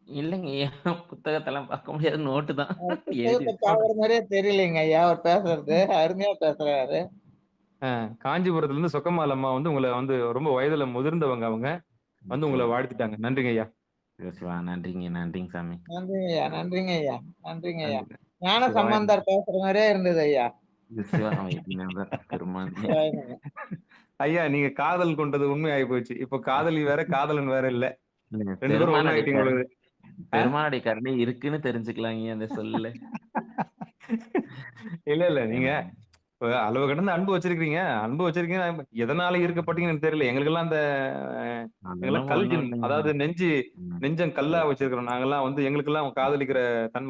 B: இல்லைங்கய்யா, புத்தகத்தெல்லாம் பார்க்க முடியாது. நோட்டு தான் எழுதி
C: புத்தகத்த
B: வச்சு.
A: நோட்
C: பாக்குற மாரியே தெரியலைங்க ஐயா அவர் பேசுறது. அருமையா பேசுறாரு.
A: காஞ்சிபுரத்துலருந்து சொக்கம்மாள் அம்மா வந்து உங்கள வந்து ரொம்ப வயதுல முதிர்ந்தவங்க அவங்க. வந்து உங்கள
B: சிவா,
A: வாழ்த்திட்டாங்க. நன்றிங்க ஐயா.
B: சிவா. நன்றிங்க, நன்றிங்க சாமி.
C: நன்றிங்க ஐயா, நன்றிங்க ஐயா, நன்றிங்க ஐயா.
A: நன்றி. சிவாய நம.
C: ஞானசம்பந்தர் பேசுற மாரியே இருந்தது ஐயா.
B: சிவா வைத்தியநாதர் பெருமானே.
C: சிவாய நம.
A: ஐயா நீங்க காதல் கொண்டது உண்மையாயி போச்சு. இப்போ காதலி வேற, காதலன் வேற இல்ல.
B: இல்லங்க
A: 2 பேரும்
B: பெருமானுடைய
A: ஒண்ணாயிட்டீங்க போல
B: கருணை
A: இருக்குது. ஆ?
B: பெருமானுடைய கருணை இருக்குன்னு தெரிஞ்சுக்கலாங்கய்யா அந்த சொல்லுல.
A: இல்ல. நீங்க
B: ஏன்னா
A: இப்ப அளவு கடந்த அன்பு வச்சிருக்கிறீங்க. அன்பு வச்சிருக்கீங்க. எதனால ஈர்க்கப்பட்டீங்கன்னு எனக்கு தெரியல. எங்களுக்கெல்லாம் அந்த எங்கலாம்
B: அதெல்லாம் ஒண்ணும்
A: கல்ஜின்
B: இல்லைங்க.
A: அதாவது
B: ம்.
A: நெஞ்சம் கல்லா
B: சரி, சரி.
A: வச்சிருக்கிறோம். நாங்கலாம் வந்து எங்களுக்கெல்லாம் காதலிக்கிற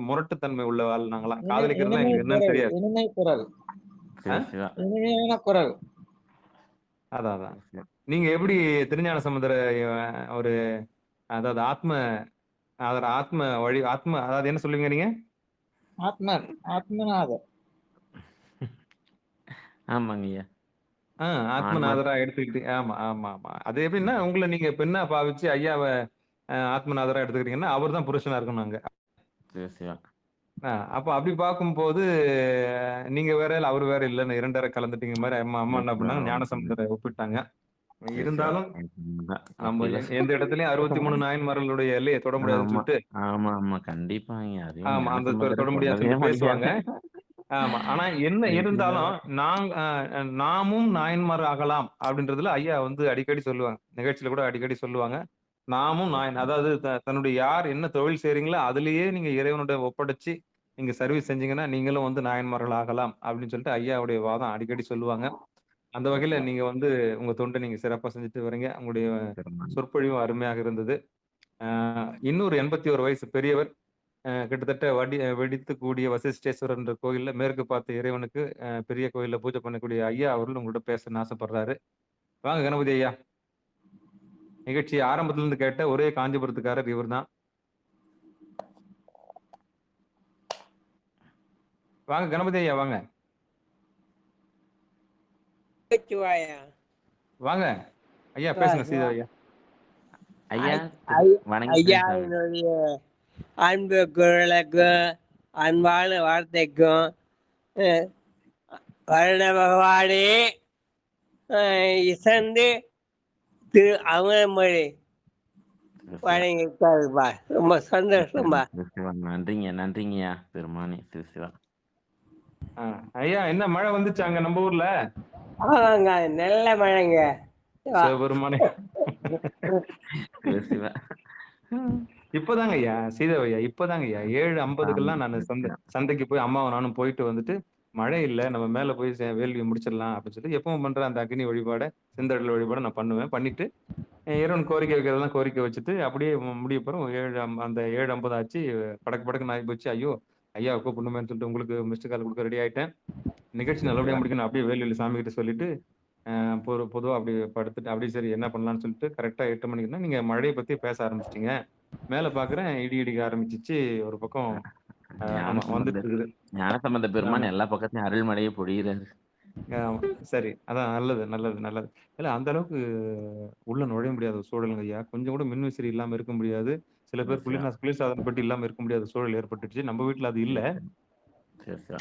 A: முரட்டு தன்மை உள்ள ஆள் நாங்கலாம். காதலிக்கிறதுனா
C: இனிமை
A: எங்களுக்கு என்னன்னு
C: குரல்,
A: தெரியாது.
C: இனிமை குரல்,
A: ஆ?
B: சிவா, சிவா.
C: இனிமையான குரல்.
A: அதான்.
B: சிவா.
A: நீங்க எப்படி திருஞான சம்பந்தர ஒரு அதாவது ஆத்ம வழி அதாவது என்ன சொல்லுவீங்க நீங்க?
C: ஆத்மன், ஆத்மநாதர்.
B: ஆமாங்கய்யா.
A: ஆ
B: ஆன்மா
A: ஆத்மநாதரா எடுத்துக்கிட்டு ஆமா. அது எப்படின்னா, உங்கள நீங்க பெண்ணா பாவிச்சு ஐயாவ ஆத்மநாதரா எடுத்துக்கிட்டீங்கன்னா, அவர் தான் புருஷனா இருக்கணும் அங்க.
B: சிவா, சிவா.
A: அப்ப அப்படி பார்க்கும்போது, நீங்க வேற, இல்ல அவரு வேற இல்லன்னு 2 கலந்துட்டீங்க மாரி அம்மா அம்மா
B: சிவா,
A: என்ன
B: சிவா.
A: பண்ணாங்க,
B: ஓகேங்க.
A: ஞானசம்பந்தர ஒப்பிட்டாங்க.
B: சிவா, சிவா.
A: இருந்தாலும்
B: உண்மைதான்.
A: நம்ம
B: அப்படிலாம்
A: எந்த இடத்துலயும் 63 நாயன்மார்களுடைய எல்லைய தொட முடியாதுன்னு
B: ஆமா.
A: சொல்லிட்டு,
B: ஆமா. கண்டிப்பாங்க. அதுவும்
A: ஆமா அந்த
B: ஞானசம்பந்தர
A: தொட முடியாதுன்னு
B: சொல்லவே
A: சொல்லிட்டு பேசுவாங்க.
B: முடியாது.
A: ஆமா. ஆனா என்ன இருந்தாலும்,
B: வைத்தியநாதர்.
A: நாங் அ நாமும் நாயன்மார் ஆகலாம் அப்படின்றதுல ஐயா வந்து அடிக்கடி சொல்லுவாங்க. நிகழ்ச்சியில கூட அடிக்கடி சொல்லுவாங்க. நாமும்
B: சிவா,
A: நாயன்
B: சிவா.
A: அதாவது தன்னுடைய யார் என்ன தொழில் செய்றீங்களோ, அதிலேயே நீங்க இறைவனுடைய ஒப்படைச்சு, நீங்க சர்வீஸ் செஞ்சீங்கன்னா, நீங்களும் வந்து நாயன்மார்கள் ஆகலாம் அப்படின்னு சொல்லிட்டு ஐயாவுடைய வாதம் அடிக்கடி சொல்லுவாங்க. அந்த
B: சிவா,
A: வகையில
B: சிவா.
A: நீங்க வந்து உங்க தொண்ட நீங்க சிறப்பா செஞ்சுட்டு வரீங்க. உங்களுடைய
B: பெருமான்.
A: சொற்பொழிவும் அருமையாக இருந்தது. அ இன்னொரு 81 வயசு பெரியவர். கிட்டத்தட்ட வெடித்து கூடிய வசிஷ்டேஸ்வரர் என்ற கோயில்ல மேற்கு பார்த்த இறைவனுக்கு பெரிய கோயில்ல பூஜை பண்ணக்கூடிய ஐயா அவர்கள் உங்கள்ட்ட பேசணும்னு ஆசைப்படுறாரு. வாங்க கணபதி ஐயா. நிகழ்ச்சி ஆரம்பத்துல இருந்து கேட்ட ஒரே காஞ்சிபுரத்துக்காரர் இவர்தான். வாங்க கணபதி ஐயா வாங்க.
D: நமச்சிவாயா.
A: வாங்க. ஐயா
D: சிவா,
A: பேசுங்க
D: சிவா.
A: சீதர் ஐயா.
B: ஐயா
D: ஐ- ஐ-
B: வணங்கிக்கிறேன் சாமி.
D: ஐயாவினுடைய அன்பு குரலுக்கும் அன்பான வார்த்தைக்கும் அஹ், வருண பகவானே இசந்து திரு அமரமொழி
B: சிவா, சிவா.
D: வணங்கிட்டாருப்பா. ரொம்ப சந்தோஷம்பா.
B: சிவா, சிவா. நன்றிங்கய்யா பெருமானே. சிவா, சிவா.
A: ஆ, ஐயா என்ன மழை வந்துச்சு அங்க நம்ம ஊர்ல?
D: ஆமாங்க, நல்ல மழைங்க. சிவா.
A: சிவபெருமானே.
B: சிவா, சிவா.
A: இப்பதாங்க ஐயா சீதர் ஐயா இப்பதாங்க ஐயா 7:50க்கெல்லாம்
B: ஆமா.
A: நான்
B: சிவா, சிவா.
A: சந்தைக்கு போய் அம்மாவும் நானும் போயிட்டு வந்துட்டு, மழை இல்ல நம்ம மேல போய் வேள்விய முடிச்சிடலாம் அப்படின்னு சொல்லி எப்பவும் பண்ற அந்த அக்னி வழிபாட, செந்தழல் வழிபாட நான் பண்ணுவேன். பண்ணிட்டு இறைவன் கோரிக்கை வைக்கிறதெல்லாம் கோரிக்கை வச்சுட்டு, அப்படியே முடிய போறோம். அந்த 7:50 ஆச்சு. படக்கு படக்குன்னு ஆயிப்போச்சு. ஐயோ! ஐயாவ கூப்பிடணுமேன்னு சொல்லிட்டு உங்களுக்கு மிஸ்டு கால் குடுக்க ரெடி ஆயிட்டேன். நிகழ்ச்சி
B: சிவா,
A: நல்லபடியா
B: சிவா.
A: முடிக்கணும். அப்படியே வேலையில சாமிகிட்ட சொல்லிட்டு, பொதுவா அப்படியே படுத்துட்டு, அப்படியே சரி என்ன பண்ணலாம்ன்னு சொல்லிட்டு கரெக்ட்டா 8 மணிக்குன்னா, நீங்க மழைய பத்தி பேச ஆரம்பிச்சுட்டீங்க. மேல பார்க்குறேன் இடி இடிக்க ஆரம்பிச்சுச்சு. ஒரு பக்கம் ஆமா வந்துட்டு
B: ஞானசம்பந்தர்
A: இருக்குது.
B: ஞானசம்பந்த பெருமான்
A: ஆமா.
B: எல்லா பக்கத்துலயும் அருள்மழையை பொழியிறாரு.
A: ஆமா. சரி. அதான் நல்லது. இல்ல அந்த அளவுக்கு உள்ள நுழைய முடியாத ஒரு சூழலுங்க ஐயா. கொஞ்சம் கூட மின்விசிறி இல்லாம இருக்க முடியாது. சில
B: சிவா,
A: பேர்
B: சிவா.
A: குளிர்சாதன பெட்டி இல்லாம இருக்க முடியாத சூழல் ஏற்பட்டுருச்சு. நம்ம வீட்ல அது இல்ல.
B: சிவா, சிவா. சிவா, சிவா.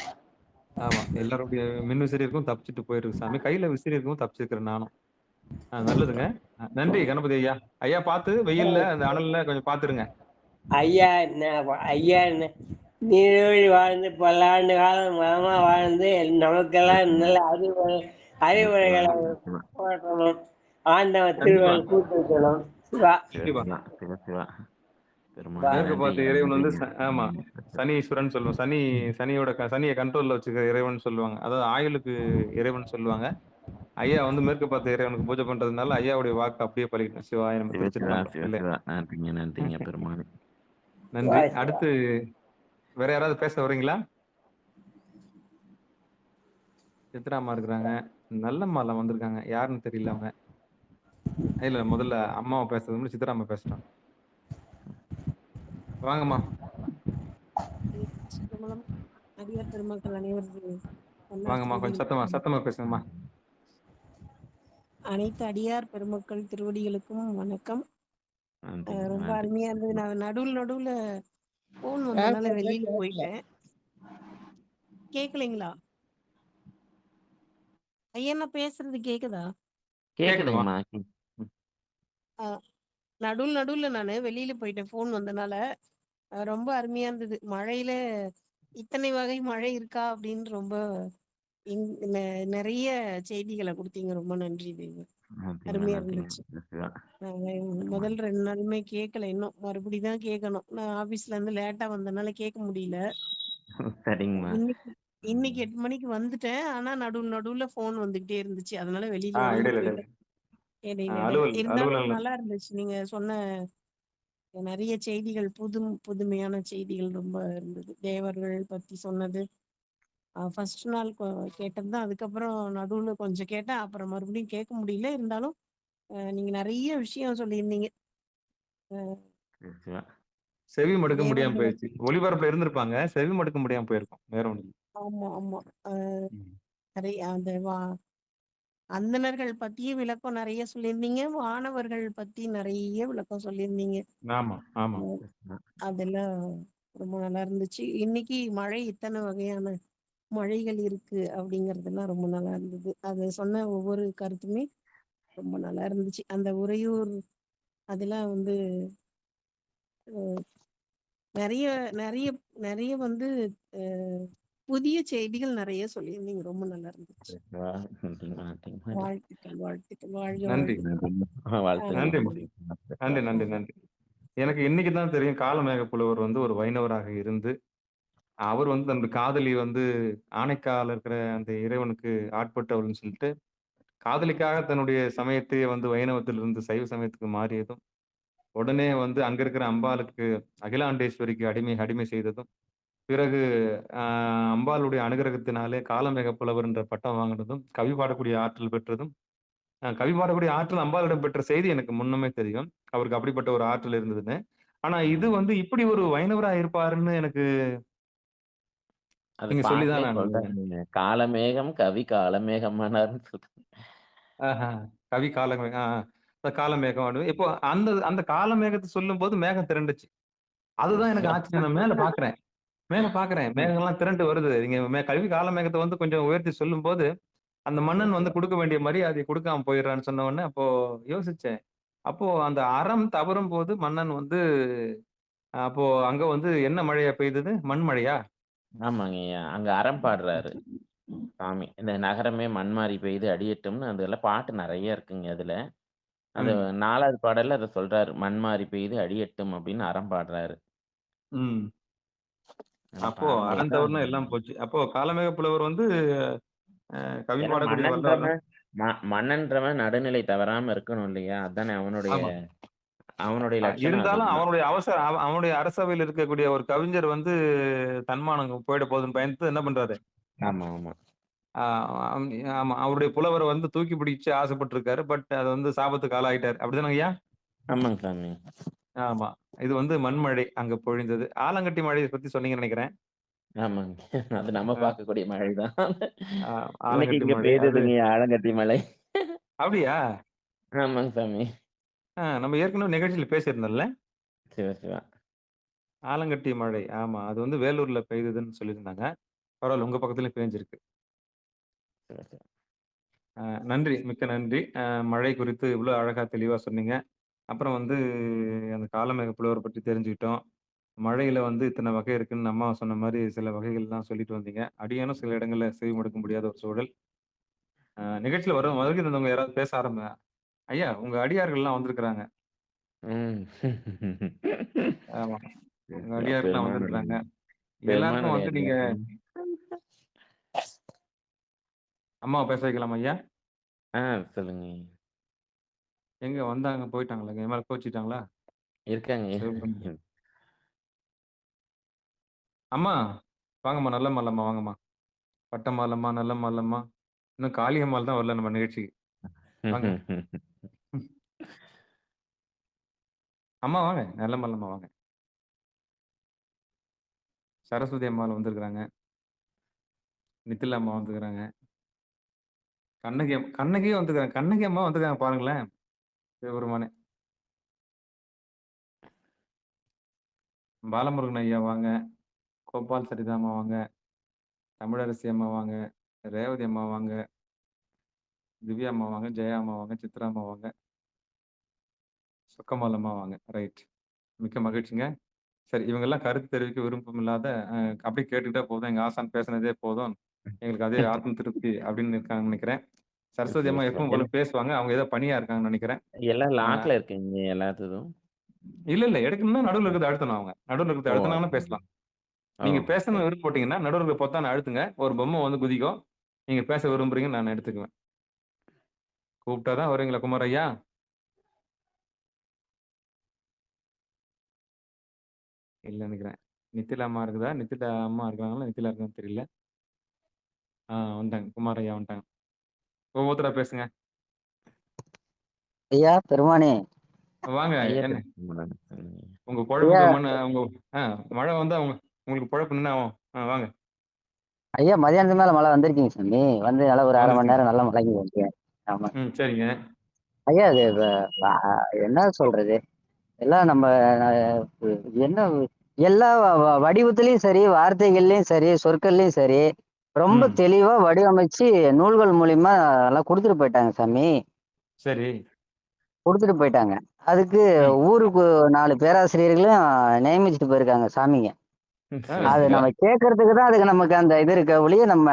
A: ஆமா. எல்லாருடைய மின்விசிறி இருக்கும் தப்பிச்சுட்டு போயிருக்கு சாமி. கையில விசிறி இருக்கும் தப்பிச்சிருக்கிறேன் நானும். நல்லதுங்க. நன்றி கணபதி ஐயா. ஐயா பார்த்து வெயில்ல, அந்த அனல்ல கொஞ்சம் பார்த்துருங்க.
D: ஐயா ஐயா நீடோழி வாழ்ந்து பல்லாண்டு காலம் மரமா வாழ்ந்து நமக்கெல்லாம் நல்ல அறிவுரைகளை
B: சிவா
D: போற்றணும். ஆண்டவன்
A: கண்டிப்பா,
D: திருவள்ளுவர் கூட்டிருக்கணும். சிவா
A: கண்டிப்பா.
B: சிவா சிவா சிவா பெருமானே
A: மேற்கு
B: நன்றி
A: பார்த்த இறைவன் வந்து
B: நன்றிங்க
A: ஆமா. சனீஸ்வரன் சொல்லுவோம். சனியோட சனிய கண்ட்ரோல்ல வச்சுக்கிற இறைவன் சொல்லுவாங்க. அதாவது ஆயுளுக்கு இறைவன் சொல்லுவாங்க. ஐயா வந்து மேற்கு பார்த்த இறைவனுக்கு பூஜை பண்றதுனால ஐயாவுடைய வாக்கு அப்படியே பலிக்கட்டும். சிவாய நம
B: சிவ சிவா
A: திருச்சிற்றம்பலம்.
B: சிவ
A: இல்ல.
B: சிவா நன்றிங்க பெருமானே
A: நன்றி.
D: சிவா.
A: அடுத்து வேற யாராவது பேச வரீங்களா? சித்ராம்மா இருக்கிறாங்க. நல்லம்மாலாம் வந்திருக்காங்க. யாருன்னு தெரியல அவங்க. இல்ல முதல்ல அம்மாவ பேசுறதுக்கு முன்னாடி சித்ராம்மா பேசட்டும். வாங்கம்மா.
E: திருச்சிற்றம்பலம். அடியார் பெருமக்கள் அனைவருக்கும் நன்னார்
A: வாங்கம்மா. கொஞ்சம்
E: செய்திகள்.
A: சத்தமா பேசுங்கம்மா.
E: அனைத்து அடியார் பெருமக்கள் திருவடிகளுக்கும் வணக்கம். ரொம்ப
B: நன்றி
E: அருமையா இருந்தது. நான் நடுவுல போன் வந்தனால வெளியில
C: கேட்கல.
E: போயிட்டேன். கேக்கலைங்களா? ஐயா நான் பேசுறது கேக்குதா?
A: கேக்குதுமா.
B: கேக்குதுங்கம்மா
E: நடுவுல நானு வெளியில போயிட்டேன் போன் வந்தனால. ரொம்ப அருமையா இருந்தது. மழையில இத்தனை வகை மழை இருக்கா அப்படின்னு ரொம்ப நிறைய செய்திகளை கொடுத்தீங்க. ரொம்ப நன்றி தேவி. அருமையா இருந்துச்சு.
B: சிவா
E: முதல் 2 நாளுமே கேட்கல. இன்னும் மறுபடியும் தான் கேட்கணும். நான் ஆபீஸ்ல இருந்து லேட்டா வந்தனால கேட்க முடியல.
B: சரிங்கம்மா
E: இன்னைக்கு இன்னைக்கு 8 மணிக்கு வந்துட்டேன். ஆனா நடுவுல ஃபோன் வந்துகிட்டே இருந்துச்சு. அதனால வெளியில வந்து
A: இடையில இடையில.
E: போயிட்டேன். இடையில. இருந்தாலும்
A: அலுவலகம்.
E: நல்லா இருந்துச்சு. நீங்க சொன்ன நிறைய செய்திகள் புதுமையான செய்திகள் ரொம்ப இருந்தது. தேவர்கள் பத்தி சொன்னது. ஃபர்ஸ்ட் நாள் கேட்டது தான். அதுக்கப்புறம் நடுவுல கொஞ்சம் கேட்டேன். அப்புறம் மறுபடியும் கேட்க முடியல. இருந்தாலும் நீங்க நிறைய விஷயம் சொல்லியிருந்தீங்க.
B: சிவா
A: செவி மடுக்க முடியாம
E: தேவர்கள
A: போயிருச்சு. ஒளிபரப்புல இருந்திருப்பாங்க. செவி மடுக்க முடியாம போயிருக்கும். வேற ஒண்ணும் இல்ல.
E: ஆமா.
A: ம்.
E: நிறைய அந்த அந்தணர்கள் பத்தியும் விளக்கம் நிறைய சொல்லியிருந்தீங்க. வானவர்கள் பத்தி நிறைய விளக்கம் சொல்லியிருந்தீங்க.
A: ஆமா, ஆமா.
E: அதெல்லாம் ரொம்ப நல்லா இருந்துச்சு. இன்னைக்கு மழை இத்தனை வகையான மழைகள் இருக்கு அப்படிங்கறதெல்லாம் ரொம்ப நல்லா இருந்தது. அது சொன்ன ஒவ்வொரு கருத்துமே ரொம்ப நல்லா இருந்துச்சு. அந்த உறையூர் அதெல்லாம் வந்து நிறைய நிறைய நிறைய வந்து புதிய செய்திகள் நிறைய சொல்லியிருந்தீங்க. ரொம்ப நல்லா இருந்துச்சு. வாழ்த்துக்கள் வாழ்க
A: நன்றி.
E: வாழ்க.
A: நன்றிம்மா.
E: நன்றி.
A: நன்றி. எனக்கு இன்னைக்கு தான் தெரியும் காலமேக புலவர் வந்து ஒரு வைணவராக இருந்து, அவர் வந்து தன்னோட காதலி வந்து ஆனைக்கால இருக்கிற அந்த இறைவனுக்கு ஆட்பட்டவள்ன்னு சொல்லிட்டு, காதலிக்காக தன்னுடைய சமயத்தையே வந்து வைணவத்திலிருந்து சைவ சமயத்துக்கு மாறியதும், உடனே வந்து அங்க இருக்கிற அம்பாளுக்கு அகிலாண்டேஸ்வரிக்கு அடிமை செய்ததும், பிறகு அ அம்பாளுடைய அனுகிரகத்தினாலே காலமேக புலவர் என்ற பட்டம் வாங்கினதும், கவி பாடக்கூடிய ஆற்றல் பெற்றதும், கவி பாடக்கூடிய ஆற்றல் அம்பாளிடம் பெற்ற செய்தி எனக்கு முன்னமே தெரியும். அவருக்கு அப்படிப்பட்ட ஒரு ஆற்றல் இருந்ததுன்னு. ஆனா இது வந்து இப்படி ஒரு வைணவரா இருப்பாருன்னு எனக்கு
B: அது
A: நீங்க சொல்லி
B: பாட்டுலயே
A: தான் நான்
B: சொல்றாங்க காலமேகம் கவி காலமேகமானார்னு சொல்றாங்க
A: ஆஹா. கவி காலமே அந்த காலமேகம் இப்போ அந்த அந்த காலமேகத்த சொல்லும்போது மேகம் திரண்டுச்சு. அதுதான் எனக்கு ஆச்சரியம். நான் மேல பார்க்கிறேன். மேகங்கள்லாம் திரண்டு வருது. நீங்க கல்வி காலமேகத்த வந்து கொஞ்சம் உயர்த்தி சொல்லும்போது, அந்த மன்னன் வந்து குடுக்க வேண்டிய மரியாதைய குடுக்காம போயிடுறான்னு சொன்ன உடனே, அப்போ யோசிச்சேன். அப்போ அந்த அறம் தவறும்போது மன்னன் வந்து அப்போ அங்க வந்து என்ன மழையா பெய்தது? மண் மழையா?
B: ஆமாங்கய்யா அங்க அறம் பாடுறாரு சாமி இந்த நகரமே மண்மாரி பெய்து அடியட்டும்னு அதெல்லாம் பாட்டு நிறைய இருக்குங்க அதுல அது
A: ம்.
B: 4வது பாடல்ல அத சொல்றாரு மண்மாரி பெய்து அடியட்டும் அப்படின்னு அறம் பாடுறாரு
A: ம்.
B: அத
A: அப்போ அறம்
B: பாடும்போது
A: தவறுனா எல்லாம் போச்சு. அப்போ காலமேக புலவர் வந்து கவி
B: ஏன்னா
A: பாடக்கூடிய வல்லவர் தான்.
B: மன்னன்றவன் நடுநிலை தவறாம இருக்கணும் இல்லையா அதானே அவனுடைய
A: ஆமா.
B: அவனுடைய லட்சணம்
A: இருந்தாலும்
B: அதுதான்
A: அவனுடைய அரசவையில் இருக்கக்கூடிய ஒரு கவிஞர் வந்து தன்மானம் போயிட போகுதுன்னு பயந்து என்ன பண்றாரு?
B: ஆமா ஆமா
A: ஆ அம் ஆமா. அவருடைய புலவர வந்து தூக்கி பிடிச்சு ஆசைப்பட்டுருக்காரு. பட் அது வந்து சாபத்துக்கு ஆளாயிட்டாரு. அப்படிதானங்க ஐயா?
B: ஆமாங்க சாமி
A: ஆமா. இது வந்து மண்மழை அங்க பொழிந்தது. ஆலங்கட்டி மழைய பத்தி சொன்னீங்கன்னு நெனைக்கிறேன்.
B: ஆமாங்க அது நம்ம
A: அ
B: பார்க்கக்கூடிய மழைதான்
A: ஆ
B: இன்னைக்கு
A: ஆலங்கட்டி
B: இங்க
A: மழை. அது
B: பெய்ததுங்க ஆலங்கட்டி மழை
A: அப்படியா?
B: ஆமாங்க சாமி
A: நம்ம ஏற்கனவே நிகழ்ச்சியில பேசியிருந்தோம்ல?
B: சிவா சிவா
A: ஆலங்கட்டி மழை. ஆமா. அது வந்து வேலூர்ல பெய்ததுன்னு சொல்லியிருந்தாங்க. பரவால்ல. உங்க பக்கத்துலயும் பேஞ்சிருக்கு.
B: சரி, சரி.
A: நன்றி. மிக்க நன்றி. மழை குறித்து இவ்வளோ அழகா தெளிவா சொன்னீங்க. அப்புறம் வந்து அந்த காலமேக புலவர பத்தி தெரிஞ்சுக்கிட்டோம். மழையில வந்து இத்தன வகை இருக்குன்னு அம்மா சொன்ன மாரி சில வகைகள்லாம் சொல்லிட்டு வந்தீங்க. அடியேனும் சில இடங்கள்ல செவிமடுக்க முடியாத ஒரு சூழல். நிகழ்ச்சியில வருகை தந்தவங்க யாராவது பேச ஐயா உங்க அடியார்கள்லாம் வந்திருக்கிறாங்க.
B: ம்.
A: ஆமா.
B: சரி,
A: உங்க
B: சரி.
A: அடியார்கள்லாம் வந்திருக்கிறாங்க. எல்லாருக்கும்
B: பெருமானுடைய
A: வந்து நீங்க
B: அடியார்.
A: அம்மாவ பேச வைக்கலாமா ஐயா?
B: ஆ சொல்லுங்க.
A: எங்க வந்தாங்க போயிட்டாங்களாங்க? என் மேல கோவிச்சுட்டாங்களா?
B: இருக்காங்க.
A: சிவபெருமான். அம்மா! வாங்கம்மா. நல்லம்மா இல்லம்மா வாங்கம்மா. பட்டம்மா இல்லம்மா, நல்லம்மா இல்லம்மா. இன்னும் காளியம்மாள் தான் வரல நம்ம நிகழ்ச்சிக்கு. வாங்க. அம்மா வாங்க. நல்லம்மா இல்லம்மா வாங்க. சரஸ்வதி அம்மாள் வந்திருக்கிறாங்க. நித்திலா அம்மா வந்துருக்கிறாங்க. கண்ணகியும் வந்துருக்காங்க. கண்ணகி அம்மா வந்துருக்காங்க பாருங்களேன். சிவபெருமானே! பாலமுருகன் ஐயா வாங்க. கோபால் சரிதா அம்மா வாங்க. தமிழரசி அம்மா வாங்க. ரேவதி அம்மா வாங்க. திவ்யா அம்மா வாங்க. ஜெயா அம்மா வாங்க. சித்ரா அம்மா வாங்க. சொக்கம்மாள் அம்மா வாங்க. ரைட். மிக்க மகிழ்ச்சிங்க. சரி இவங்கலாம் கருத்து தெரிவிக்க விருப்பம் இல்லாத அப்படியே கேட்டுக்கிட்டே போதும். எங்க ஆசான் பேசுனதே போதும். எங்களுக்கு அதே ஆத்ம திருப்தி அப்படின்னு இருக்காங்கன்னு நெனைக்கிறேன். சரஸ்வதி
B: சரி,
A: அம்மா
B: சரி.
A: எப்பவும் போல பேசுவாங்க. அவங்க ஏதோ பணியா இருக்காங்கன்னு நெனைக்கிறேன்.
B: எல்லாம்
A: ஆ
B: லாக்ல இருக்குங்க எல்லாத்துதும்.
A: இல்ல. எடுக்கணும்னா நடுவுல இருக்கிறத அழுத்தணும் அவங்க. நடுவுல இருக்கிறத
B: ஓ!
A: அழுத்துனாங்கன்னா பேசலாம்.
B: ஓ!
A: நீங்க
B: சரி.
A: பேசணும்னு விருப்பப்பட்டீங்கன்னா, நடுவுல இருக்க பொத்தான அழுத்துங்க. ஒரு பொம்மை வந்து குதிக்கும். நீங்க பேச விரும்புறீங்கன்னு நான் எடுத்துக்குவேன். கூப்பிட்டா தான் வருவீங்களா குமார் ஐயா? இல்ல நெனைக்கிறேன். நித்திலா அம்மா இருக்குதா? நித்திலா அம்மா இருக்காங்களா? நித்திலா இருக்கான்னு தெரியல. வந்துட்டாங்க. குமார் ஐயா வந்துட்டாங்க. ஒவ்வொருத்தரா பேசுங்க.
F: ஐயா பெருமானே.
A: வாங்க.
B: ஐயா
A: என்ன
B: பேசுங்க.
A: உங்க
F: ஐயா
A: பொழப்புக்கு உங்க ஆ மழை வந்தா உங்களுக்கு பொழப்பு என்ன ஆகும்? வாங்க.
F: ஐயா மதியானத்துக்கு மேல மழை வந்திருக்கீங்க சாமி. வந்து நல்லா ஒரு 1/2 மணி
A: வந்துருச்சுங்க.
F: நேரம் நல்லா மழைக்கு வந்துட்டேன். ஆமா.
A: சரிங்க.
F: ஐயா அது என்ன சொல்றது? எல்லாம் நம்ம என்ன எல்லா வடிவத்திலயும் சரி, வார்த்தைகள்லயும் சரி, சொற்கள்லயும் சரி, ரொம்ப
A: ம்.
F: தெளிவா வடிவமைச்சு நூல்கள் மூலியமா எல்லாம் குடுத்துட்டு போயிட்டாங்க சாமி.
A: சரி.
F: குடுத்துட்டு போயிட்டாங்க. அதுக்கு
A: ம்.
F: ஊருக்கு 4 பேராசிரியர்களும் நியமிச்சுட்டு போயிருக்காங்க சாமிங்க. அது
B: சரி.
F: நம்ம கேட்கறதுக்கு தான் அதுக்கு நமக்கு அந்த இது இருக்க ஒழிய நம்ம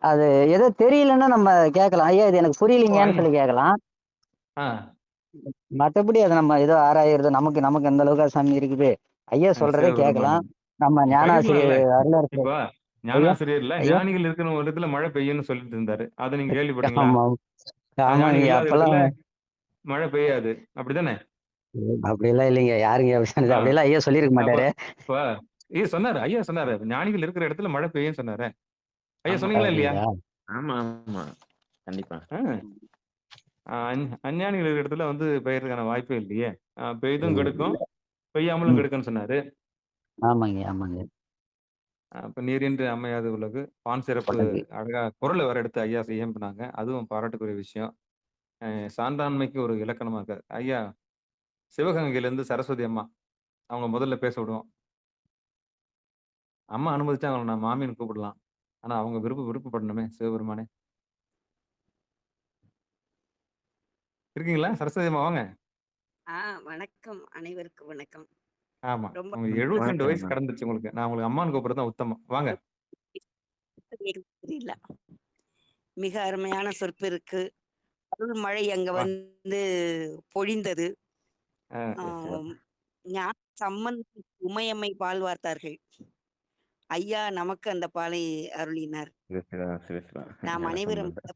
F: அது ஏதோ தெரியலன்னா நம்ம கேட்கலாம். ஐயா இது எனக்கு
A: ஓ!
F: புரியலீங்கன்னு சொல்லி கேட்கலாம்.
A: ஆ.
F: மத்தபடி அத நம்ம ஏதோ ஆராயறது நமக்கு நமக்கு எந்த அளவுக்கு சாமி இருக்குது. ஐயா சொல்றத கேட்கலாம்.
A: சிவபெருமான்.
F: நம்ம ஞானாசிரியர்
A: பகிரலாம்ல.
F: அருளரசு
A: இப்ப
F: ஐயா,
A: ஞானாசிரியர்ல
F: ஐயா.
A: ஞானிகள் இருக்கிற ஒரு இடத்துல மழை பெய்யும்னு சொல்லிட்டு இருந்தாரு. அத நீங்க கேள்விப்பட்டீங்களா?
F: ஆமா. ஆமாங்க.
A: ஞானிகள் இல்லாத இடத்துல
F: அப்பல்லாம்
A: மழை பெய்யாது. அப்படித்தானே?
F: அப்படியெல்லாம் இல்லைங்க. யாருங்க அப்படி சொன்னது?
A: ஆ.
F: அப்படியெல்லாம் ஐயா சொல்லியிருக்க
A: அப்ப
F: மாட்டாரு.
A: இப்ப சொன்னாரு. ஐயா சொன்னாரு. ஞானிகள் இருக்கிற இடத்துல மழை பெய்யும்னு சொன்னாரே. ஐயா
B: ஆமா.
A: சொன்னீங்களா இல்லையா?
F: அப்படிங்களா?
B: ஆமா, ஆமா. கண்டிப்பா.
A: ஆ. அஞ்ஞானிகள் இருக்கிற இடத்துல வந்து பெய்யறதுக்கான வாய்ப்பே இல்லையே! பெய்தும் கெடுக்கும், பெய்யாமலும்
F: ம்.
A: கெடுக்கும்ன்னு சொன்னாரு.
F: ஆமாங்க, ஆமாங்க.
A: அப்ப நீரின்றி அமையாது உலகு. பான் சிறப்பு
F: பட்டது.
A: அழகா குரல வேற எடுத்து ஐயா இயம்புனாங்க. அதுவும் பாராட்டுக்குரிய விஷயம். சான்றாண்மைக்கு ஒரு இலக்கணமா இருக்காது. ஐயா சிவகங்கையிலேருந்து சரஸ்வதி அம்மா. அவங்க முதல்ல பேச விடுவோம். அம்மா அனுமதிச்சா அவங்கள நான் மாமின்னு கூப்பிடலாம். ஆனா அவங்க விருப்பப்படணுமே சிவபெருமானே! இருக்கீங்களா? சரஸ்வதி அம்மா வாங்க.
G: ஆ வணக்கம். அனைவருக்கும் வணக்கம்.
A: ஆமா.
G: ரொம்ப
A: உங்களுக்கு 72 வயசு
B: வணக்கம்மா.
A: கடந்துருச்சு உங்களுக்கு. நான் உங்களுக்கு அம்மான்னு கூப்பிடுறது தான் உத்தமம். வாங்க.
G: தெரியல. மிக அருமையான சொற்பிற்கு. அருள் மழை அங்க
A: வா.
G: வந்து பொழிந்தது.
A: ஆ.
G: ஆம், ஞான சம்பந்தர் உமையம்மை பால் வார்த்தார்கள். ஐயா நமக்கு அந்த பாலை அருளினார்.
B: சிவசிவா.
G: நாம்
B: ஞான
G: அனைவரும்
B: சம்பந்தர்.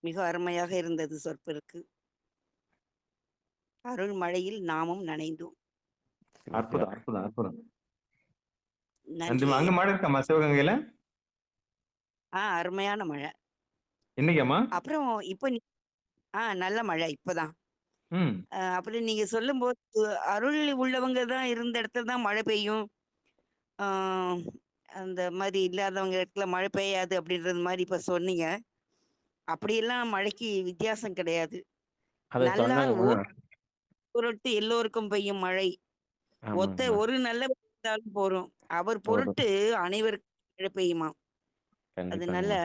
G: மிக அருமையாக இருந்தது சொற்பிற்கு. அருள் மழையில் நாமும் நனைந்தோம்.
B: சிவசிவா.
A: அற்புதம், அற்புதம், அற்புதம்.
G: நன்றி
A: நன்றிம்மா. அங்க
G: ஐயா.
A: மழை இருக்காம்மா சிவகங்கையில?
G: அருமையான மழை.
A: இன்னைக்காம்மா?
G: அப்புறம் இப்ப நல்ல மழை இப்பதான்.
A: ம்.
G: அப்புறம் நீங்க சொல்லும்போது அருள் உள்ளவங்க தான் இருந்த இடத்துல தான் மழை பெய்யும். ஆ, அந்த மாரி இல்லாதவங்க இடத்துல மழை பெய்யாது அப்படின்றது மாரி இப்ப சொன்னீங்க. அப்படியெல்லாம் மழைக்கு வித்தியாசம் கிடையாது.
B: அத
G: நல்லார்
B: சொன்னாங்கம்மா.
G: பொருட்டு எல்லோருக்கும் பெய்யும் மழை.
B: ஆமாங்கம்மா.
G: ஒரு நல்ல இருந்தாலும் போரும். அவர்
B: ஒரு
G: பொருட்டு அனைவருக்கும் மழை பெய்யுமாம். அதனால
B: கண்டிப்பாங்கம்மா.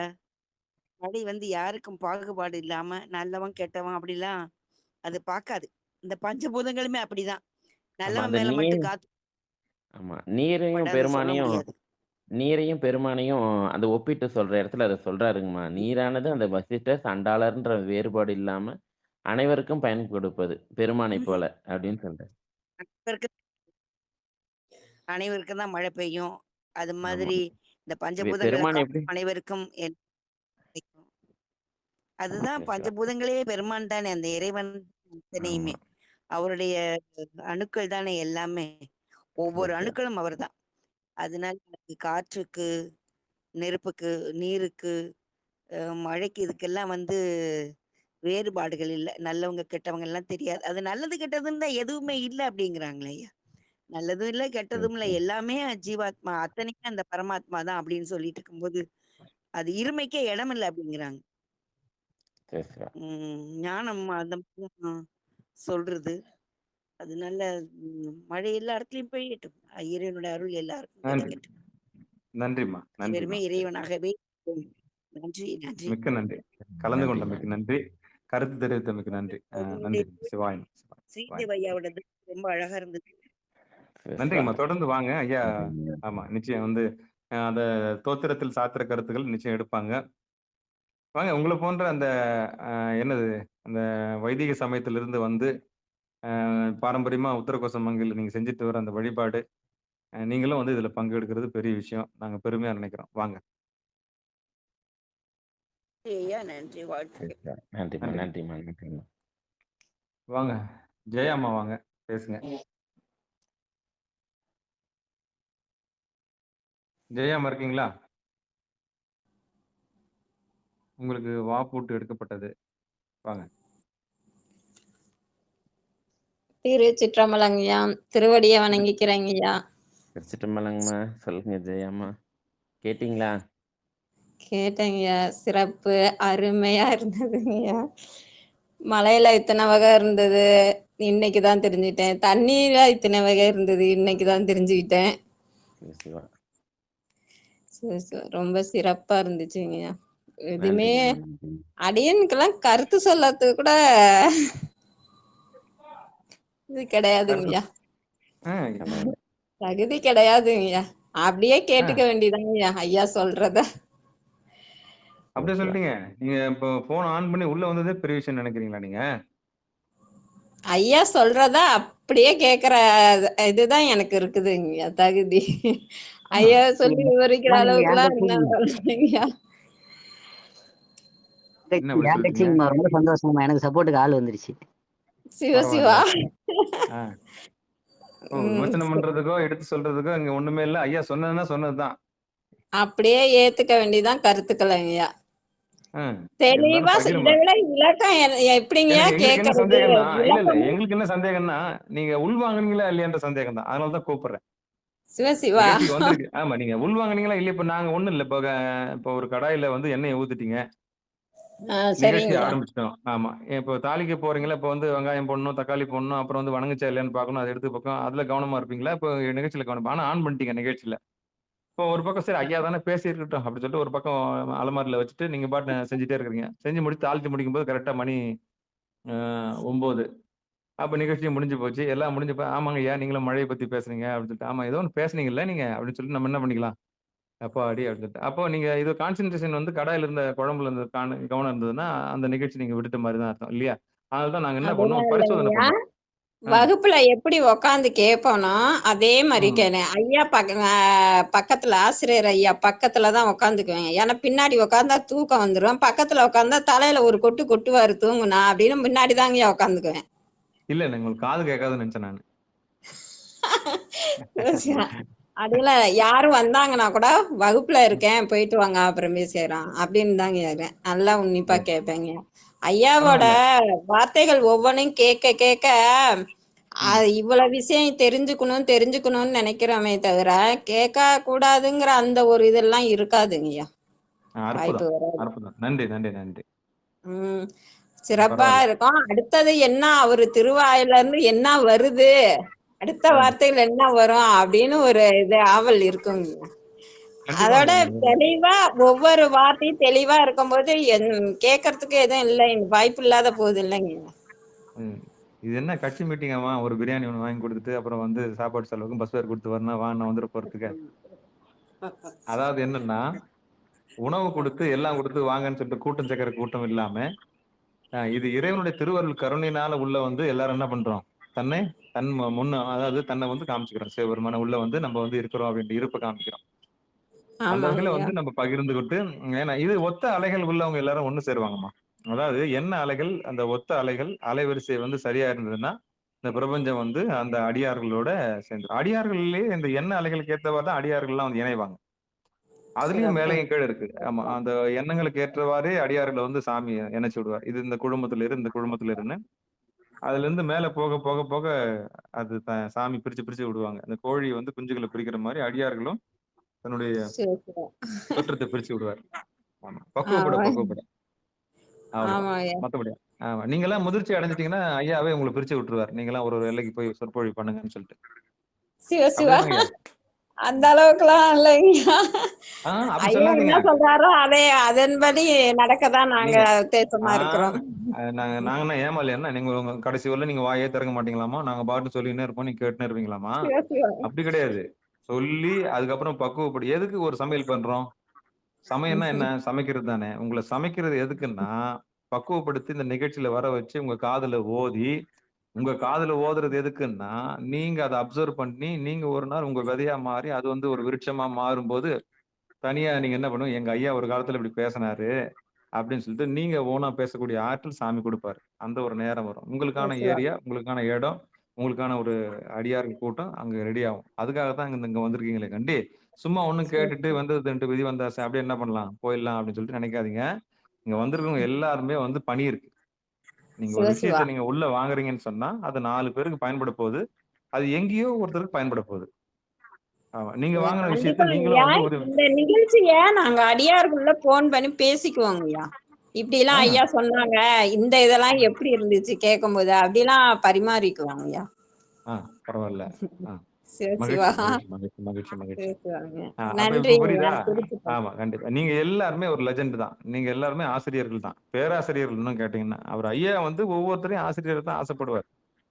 G: மழை வந்து யாருக்கும் பாகுபாடு இல்லாம நல்லவன் கெட்டவன் அப்படிலாம் அது பார்க்காது. இந்த பஞ்சபூதங்களுமே அப்படிதான்.
B: ஆமா.
G: நல்லவன்
B: அந்த
G: மேல மட்டும் காத்து
B: ஆமா. நீரையும்
G: படாது சொல்ல
B: பெருமானையும்
G: முடியாது.
B: நீரையும் பெருமானையும் அந்த ஒப்பிட்டு சொல்ற இடத்துல அத சொல்றாருங்கம்மா. நீரானது அந்த வசிஷ்டர், சண்டாளர்ன்ற வேறுபாடு இல்லாம அனைவருக்கும் பயன் கொடுப்பது. பெருமானைப் போல அப்படின்னு சொல்றாரு.
G: அனைவருக்கு அனைவருக்கும் தான் மழை பெய்யும். அது
B: ஆமா.
G: மாதிரி இந்த பஞ்சபூதங்கள
B: பெருமான் எப்படி?
G: காக்கும் அனைவருக்கும் கிடைக்கும். அதுதான்
B: சரி, சிவா.
G: பஞ்சபூதங்களே பெருமான் தானே, அந்த இறைவன்
B: ஆமா.
G: அத்தனையுமே. அவருடைய அணுக்கள் தானே எல்லாமே. ஒவ்வொரு
B: சிவா.
G: அணுக்களும் அவர்தான். அதனால எனக்கு காற்றுக்கு, நெருப்புக்கு, நீருக்கு, மழைக்கு இதுக்கெல்லாம் வந்து வேறுபாடுகள் இல்ல. நல்லவங்க, கெட்டவங்க எல்லாம் தெரியாது. அது நல்லது கெட்டதுன்னு தான் எதுவுமே இல்ல அப்படிங்கிறாங்களே ஐயா. நல்லதும் இல்ல,
B: சரி,
G: கெட்டதும் இல்ல.
B: சரி.
G: எல்லாமே ஜீவாத்மா. அத்தனையும் அந்த பரமாத்மா தான் அப்படின்னு சொல்லிட்டு இருக்கும்போது, அது இருமைக்கே இடம் இல்ல அப்படிங்கிறாங்க.
B: சரி, சிவா.
G: ஞானம் அந்த மாதிரிதான் சொல்றது. அதனால மழை எல்லா இடத்துலயும் பெய்யட்டும். இறைவனுடைய அருள் எல்லாருக்கும்
A: நன்றி.
G: கிடைக்கட்டும்.
A: நன்றிம்மா. நன்றிம்மா.
G: அனைவருமே இறைவனாகவே நன்றி, நன்றி.
A: மிக்க நன்றி. கலந்து
B: நன்றிம்மா.
A: கொண்டமைக்கு நன்றி. கருத்து தெரிவித்தமைக்கு நன்றி.
G: உங்களுடைய
A: நன்றி. சிவாய நம. சிவாய
G: ஸ்ரீதேவ்
A: நம.
G: ஐயாவோடது ரொம்ப அழகா இருந்தது.
B: சரி, சிவா.
A: நன்றிங்கம்மா. தொடர்ந்து வாங்க. ஐயா
B: நன்றிங்கம்மா.
A: ஆமா. நிச்சயம் வந்து அந்த தோத்திரத்தில் சாத்திர கருத்துக்கள் நிச்சயம் எடுப்பாங்க. வாங்க உங்கள போன்ற அந்த என்னது அந்த வைதிக சமயத்திலிருந்து வந்து பாரம்பரியமா உத்தரகோச மங்கையில நீங்க செஞ்சுட்டு வர அந்த வழிபாடு, நீங்களும் வந்து இதுல பங்கெடுக்கிறது பெரிய விஷயம். நாங்க பெருமையா நினைக்கிறோம். வாங்க.
G: ஐயா நன்றி,
B: சரி,
G: வாழ்த்துக்கள்.
B: சிவா. நன்றிம்மா.
A: நன்றி.
B: நன்றிம்மா. நன்றிம்மா.
A: வாங்க. ஜெயா அம்மா வாங்க. பேசுங்க. ஜெயா அம்மா இருக்கீங்களா? உங்களுக்கு வாப்பூட்டு எடுக்கப்பட்டது. வாங்க.
H: திருச்சிற்றம்பலங்கய்யா. திருவடிய வணங்கிக்கிறேங்கய்யா.
B: சிரிச்சிட்டோம்லங்கம்மா. சொல்லுங்க ஜெயாம்மா. கேட்டீங்களா?
H: கேட்டேங்கய்யா. சிறப்பு. அருமையா இருந்ததுங்கய்யா. மலையில இத்தனை வகை இருந்தது. இன்னைக்கு தான் தெரிஞ்சுக்கிட்டேன். தண்ணீர இத்தனை வகை இருந்தது. இன்னைக்கு தான் தெரிஞ்சுக்கிட்டேன்.
B: சரி, சிவா.
H: சரி, சரி. ரொம்ப சிறப்பா இருந்துச்சுங்கய்யா. எதுவுமே
B: நன்றிங்கம்மா. நன்றிங்க.
H: அடியனுக்கெல்லாம் கருத்து சொல்லறதுக்கு கூட இது
A: கருத்து
H: கிடையாதுங்கய்யா.
A: ஆ,
B: ஆமாங்க.
H: தகுதி கிடையாதுங்கய்யா. அப்படியே
A: ஆ.
H: கேட்டுக்க வேண்டியதாங்கய்யா ஐயா சொல்றத.
B: சரி,
A: அப்படியே
B: சிவா.
A: சொல்லிட்டீங்க. நீங்க இப்போ ஃபோன் ஆன் பண்ணி உள்ள வந்ததே பெரிய விஷயம் நினைக்கிறீங்களா நீங்க?
H: ஐயா சொல்றத அப்படியே கேக்குற இதுதான் எனக்கு இருக்குதுங்கய்யா தகுதி.
A: ஆமா.
H: ஐயா சொல்லி விவரிக்கிற
F: நீங்க
H: அளவுக்குலாம்
F: என்
H: என்ன சொல்றீங்கய்யா?
A: என்ன அப்படி சொல்லிட்டீங்க?
F: கட்சிங்கம்மா, ரொம்ப சந்தோஷமா. எனக்கு சப்போர்ட்டுக்கு ஆள் வந்துருச்சு.
H: சிவ சிவா.
A: பரவாயில்லையே. ஆ. ஓ!
H: ம்.
A: விமர்சனம் பண்றதுக்கோ, எடுத்து சொல்றதுக்கோ இங்க ஒண்ணுமே இல்ல. ஐயா சொன்னதுன்னா சொன்னதுதான்.
H: அப்படியே ஏத்துக்க வேண்டியதான் கருத்துக்களைங்கய்யா.
A: ஆ.
H: தெளிவா
A: இருந்தாலும் பகிருங்க.
H: இதை விட விளக்கம் எப்படிங்கய்யா
A: எங்களுக்கு என்ன
H: கேக்குறது?
A: சந்தேகம்னா இல்ல.
H: விளக்கமும்
A: எங்களுக்கு என்ன சந்தேகம்னா, நீங்க உள்வாங்குனீங்களா இல்லையான்ற சந்தேகம் தான். அதனால தான் கூப்பிடுறேன்.
H: சிவ சிவா.
A: நிகழ்ச்சிக்கு வந்திருக்கு. ஆமா. நீங்க உள்வாங்குனீங்களா இல்லையா? இப்ப நாங்க ஒண்ணும் இல்ல. இப்ப ஒரு கடாயில வந்து எண்ணெய ஊத்திட்டீங்க. நிகழ்ச்சி
H: சரிங்கய்யா.
A: ஆரம்பிச்சுட்டோம். ஆமா. இப்போ தாளிக்க போறீங்களா? இப்ப வந்து வெங்காயம் போடணும், தக்காளி போடணும், அப்புறம் வந்து வணங்குச்சா இல்லையான்னு பார்க்கணும். அத எடுத்து பக்கம் அதுல கவனமா இருப்பீங்களா? இப்போ நிகழ்ச்சியில கவனமா ஆனா ஆன் பண்ணிட்டீங்க நிகழ்ச்சியில. இப்போ ஒரு பக்கம் சரி ஐயா தானே பேசி இருக்கட்டும் அப்படின்னு சொல்லிட்டு ஒரு பக்கம் அலமாரில வச்சுட்டு நீங்க பாட்டு செஞ்சுட்டே இருக்கிறீங்க. செஞ்சு முடிச்சு தாளிச்சு முடிக்கும்போது கரெக்ட்டா மணி 9. அப்ப நிகழ்ச்சியும் முடிஞ்சு போச்சு. எல்லாம் முடிஞ்சப்ப ஆமாங்க ஐயா நீங்களும் மழைய பத்தி பேசுனீங்க அப்படின்னு சொல்லிட்டு. ஆமா ஏதோ ஒண்ணு பேசுனீங்கல்ல நீங்க அப்படின்னு சொல்லிட்டு நம்ம என்ன பண்ணிக்கலாம்? அப்பாடி! அப்படின்னு சொல்லிட்டு. அப்போ நீங்க இது கான்சன்ட்ரேஷன் வந்து கடாயில இருந்த குழம்புல இருந்த கவனம் இருந்ததுன்னா, அந்த நிகழ்ச்சி நீங்க விட்டுட்ட மாரி தான் அர்த்தம் இல்லையா? அதனால தான் நாங்க என்ன பண்ணோம்,
H: அதெல்லாம்
A: பரிசோதனை
H: இல்லைங்கய்யா.
A: பண்ணோம். ஆ,
H: வகுப்புல எப்படி உக்காந்து கேட்போனோ அதே மாதிரி
A: ம்.
H: கேளு. ஐயா பக்கத்துல ஆசிரியர் ஐயா பக்கத்துல தான் உக்காந்துக்குவேன். ஏன்னா பின்னாடி உக்காந்தா தூக்கம் வந்துரும். பக்கத்துல உக்காந்தா தலையில ஒரு கொட்டு கொட்டுவாரு தூங்குனா அப்படின்னு முன்னாடி தாங்க ஐயா உக்காந்துக்குவேன்.
A: இல்ல, இல்ல உங்களுக்கு காது கேட்காதுன்னு நெனச்சேன் நானு.
H: அப்படில யாரும் வந்தாங்கன்னா கூட வகுப்புல இருக்கேன் போயிட்டு வாங்க அப்புறம் பேசிடுறோம் அப்படின்னு தாங்க இருக்கேன். நல்லா உன்னிப்பா
A: சரி.
H: கேட்பேங்க. ஐயாவோட
A: பரவால்ல.
H: வார்த்தைகள் ஒவ்வொன்றையும் கேட்க கேட்க
A: ம்.
H: இவ்வளவு விஷயம் தெரிஞ்சுக்கணும்னு நினைக்கிறோமே தவிர கேட்க கூடாதுங்கிற அந்த ஒரு இதெல்லாம் இருக்காதுங்கய்யா. வாய்ப்பு
A: அற்புதம்,
H: வராது.
A: அற்புதம். நன்றி, நன்றி, நன்றி.
H: சிறப்பா
A: பரவால்ல.
H: இருக்கும். அடுத்தது என்ன அவரு திருவாயில இருந்து என்ன வருது அடுத்த வார்த்தைகள் என்ன வரும் அப்படின்னு ஒரு இது ஆவல் இருக்குங்க. அதோட
A: கண்டிப்பாங்க.
H: தெளிவா ஒவ்வொரு வார்த்தையும் தெளிவா இருக்கும்போது கேட்கறதுக்கு எதுவும் இல்லை, வாய்ப்பு இல்லாத போகுது இல்லைங்க.
A: ம். இது என்ன கட்சி மீட்டிங்காமா? ஒரு பிரியாணி ஒண்ணு வாங்கி குடுத்துட்டு, அப்புறம் வந்து சாப்பாடு செலவுக்கும் பஸ் ஃபேர் குடுத்து வரணும், வா நான் வந்துற போறதுக்கு. அதாவது என்னன்னா, உணவு குடுத்து, எல்லாம் குடுத்து வாங்கன்னு சொல்லிட்டு கூட்டம் சேர்க்கிற கூட்டம் இல்லாம, இது இறைவனுடைய திருவருள் கருணையினால உள்ள வந்து எல்லாரும் என்ன பண்றோம்? தன்னை தன் முன்ன அதாவது தன்னை வந்து காமிச்சுக்கிறோம். சிவபெருமான உள்ள வந்து நம்ம வந்து இருக்கிறோம் அப்படின்ட்டு இருப்ப காமிக்கிறோம். அந்த
H: ஆமாங்க
A: வகையில
H: ஐயா.
A: வந்து நம்ம பகிர்ந்துகிட்டு, ஏன்னா இது ஒத்த அலைகள் உள்ளவங்க எல்லாரும் ஒண்ணு சேருவாங்கம்மா. அதாவது என்ன அலைகள், அந்த ஒத்த அலைகள், அலைவரிசை வந்து சரியா இருந்ததுன்னா, இந்த பிரபஞ்சம் வந்து அந்த அடியார்களோட சேர்ந்துரும். அடியார்கள்லயே இந்த எண்ண அலைகளுக்கு ஏத்தவாறு தான் அடியார்கள்லாம் வந்து இணைவாங்க. அதுலயும்
H: சிறப்பு.
A: மேலையும் கீழ இருக்கு. ஆமா. அந்த எண்ணங்களுக்கு ஏற்றவாறே அடியார்கள வந்து சாமி இணைச்சு விடுவார். இது இந்த குழுமத்துல இரு, இந்த குழுமத்துல இருன்னு. அதுலருந்து மேல போக, போக, போக அது சாமி பிரிச்சு, பிரிச்சு விடுவாங்க. அந்த கோழி வந்து குஞ்சுகள பிரிக்கிற மாரி அடியார்களும் தன்னுடைய
H: சரி சரி.
A: தோற்றத்த பிரிச்சு விடுவார். ஆமா. பக்குவப்பட,
H: ஆமா
A: பக்குவப்பட. அவ்வளவுதான்.
H: ஆமா ஐயா.
A: மத்தபடி ஆமா. நீங்கலாம் முதிர்ச்சி அடைஞ்சிட்டீங்கன்னா, ஐயாவே உங்கள பிரிச்சு விட்டுருவாரு. நீங்கலாம் ஒரு எல்லைக்கு போய் சொற்பொழிவு பண்ணுங்கன்னு சொல்லிட்டு.
H: சிவா சிவா.
A: அப்படிதானங்க ஐயா?
H: அந்த அளவுக்குலாம் இல்லைங்கய்யா.
A: அப்படி
H: ஐயா
A: சொல்லாதீங்க.
H: என்ன சொல்றாரோ அதன்படி நடக்கதான் நாங்க
A: நீங்க
H: உத்தேசமா
A: ஆ
H: இருக்கிறோம்.
A: நாங்கன்னா ஏமாளியான்னா, நீங்க உங்க கடைசி வரல நீங்க வாயே திறக்க மாட்டீங்களாமா? நாங்க பாட்டுன்னு சொல்லின்னே இருப்போம். நீங்க கேட்டுன்னே இருப்பீங்களாமா?
H: சிவா சிவா.
A: அப்படி கிடையாது. சொல்லி அதுக்கப்புறம் பக்குவப்படி எதுக்கு ஒரு சமையல் பண்றோம்? சமையல்னா என்ன? சமைக்கிறது தானே. உங்கள சமைக்கிறது எதுக்குன்னா, பக்குவப்படுத்தி இந்த நிகழ்ச்சியில வர வச்சு உங்க காதுல ஓதி, உங்க காதுல ஓதுறது எதுக்குன்னா, நீங்க அத அப்சர்வ் பண்ணி, நீங்க ஒரு நாள் உங்க விதையா மாறி, அது வந்து ஒரு விருட்சமா மாறும்போது, தனியா நீங்க என்ன பண்ணுவீங்க, "எங்க ஐயா ஒரு காலத்துல இப்படி பேசினாரு." அப்படின்னு சொல்லிட்டு நீங்க ஓனா பேசக்கூடிய ஆற்றல் சாமி குடுப்பாரு. அந்த ஒரு நேரம் வரும்.
H: சிவா
A: உங்களுக்கான
H: சிவா.
A: ஏரியா, உங்களுக்கான இடம், உங்களுக்கான ஒரு அடியார்கள் கூட்டம் அங்க ரெடி ஆகும். அதுக்காக தான் இங்க வந்திருக்கீங்களே கண்டி, சும்மா ஒண்ணும்
H: சிவா
A: கேட்டுட்டு வந்தது 2 விதி வந்தாச்சு அப்படியே என்ன பண்ணலாம்? போயிடலாம் அப்படின்னு சொல்லிட்டு நினைக்காதீங்க. இங்க வந்திருக்கவங்க எல்லாருமே வந்து பணி இருக்கு. நீங்க ஒரு
H: சிவா சிவா.
A: விஷயத்த நீங்க உள்ள வாங்குறீங்கன்னு சொன்னா, அது 4 பேருக்கு பயன்பட போகுது. அது எங்கேயோ ஒருத்தருக்கு பயன்பட போகுது. ஆமா. நீங்க வாங்குன விஷயத்த
H: கண்டிப்பா
A: நீங்களும்
H: ஐயா.
A: வந்து
H: இந்த நிகழ்ச்சிய நாங்க அடியாருக்குள்ள போன் பண்ணி பேசிக்குவோங்க ஐயா. இப்படி எல்லாம்
A: ஆ.
H: ஐயா சொன்னாங்க, இந்த இதெல்லாம் எப்படி இருந்துச்சு கேட்கும்போது அப்படிலாம் பரிமாறிக்குவோங்க ஐயா.
A: பரவால்ல. ஆ.
H: சிவா சிவா.
A: மகிழ்ச்சி, மகிழ்ச்சி, மகிழ்ச்சி, மகிழ்ச்சி, மகிழ்ச்சி.
H: சிவா சிவாங்க.
A: அப்ப இப்ப
H: நன்றிங்க ஐயா.
A: புரியுதா?
H: புரிச்சுட்டேன்.
A: ஆமா, கண்டிப்பா. நீங்க எல்லாருமே ஒரு லெஜெண்ட் தான். நீங்க எல்லாருமே ஆசிரியர்கள் தான். பேராசிரியர்கள் இன்னும் கேட்டீங்கன்னா. அவர் ஐயா வந்து ஒவ்வொருத்தரையும் ஆசிரியர் தான் ஆசைப்படுவார்.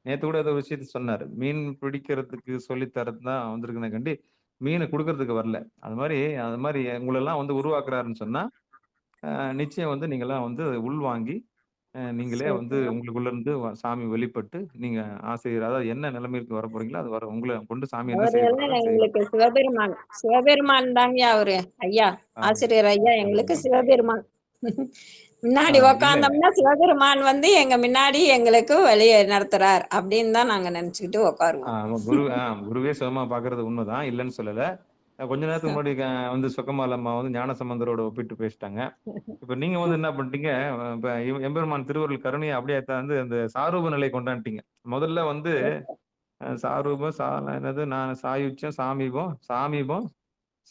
A: நேத்து கூட ஏதோ ஒரு விஷயத்த சொன்னாரு. மீன் பிடிக்கிறதுக்கு சொல்லி தர்றது தான் வந்திருக்குனே கண்டி, மீன குடுக்கறதுக்கு வரல. அது மாரி உங்களெல்லாம் வந்து உருவாக்குறாருன்னு சொன்னா, அ நிச்சயம் வந்து நீங்கலாம் வந்து உள்வாங்கி, நீங்களே
H: சிவா
A: வந்து
H: சிவா.
A: உங்களுக்குள்ள இருந்து சாமி வெளிப்பட்டு, நீங்க ஆசிரியர் அதாவது என்ன நிலைமைக்கு வரப்போறீங்களோ, அது வர உங்கள கொண்டு சாமி என்ன
H: அவரு
A: செய்ய
H: எல்லாம்
A: போறாரோ செய்வார்.
H: எங்களுக்கு சிவபெருமான். சிவபெருமான் தாங்கய்யா அவரு. ஐயா.
A: ஆமா.
H: ஆசிரியர் ஐயா எங்களுக்கு
A: கண்டிப்பா.
H: சிவபெருமான். முன்னாடி
A: இல்ல.
H: உக்காந்தோம்னா சிவபெருமான் வந்து எங்க முன்னாடி எங்களுக்கு வழிய நடத்துறார் அப்படின்னு தான் நாங்க நினைச்சுக்கிட்டு உட்காருவோம்.
A: ஆமா. குருவே சிவமா பார்க்கறது உண்மைதான். இல்லன்னு சொல்லல. கொஞ்ச நேரத்துக்கு முன்னாடி வந்து சொக்கமால அம்மா வந்து ஞானசம்பந்தரோட ஒப்பிட்டு பேசிட்டாங்க. இப்ப நீங்க வந்து என்ன பண்ணிட்டீங்க, இப்ப எம்பெருமான் திருவருள் கருணைய அப்படியே வந்து அந்த சாரூப நிலை கொண்டாந்துட்டீங்க. முதல்ல வந்து சாரூபம், என்னது நான் சாயுச்சியம், சாமீபம், சாமீபம்,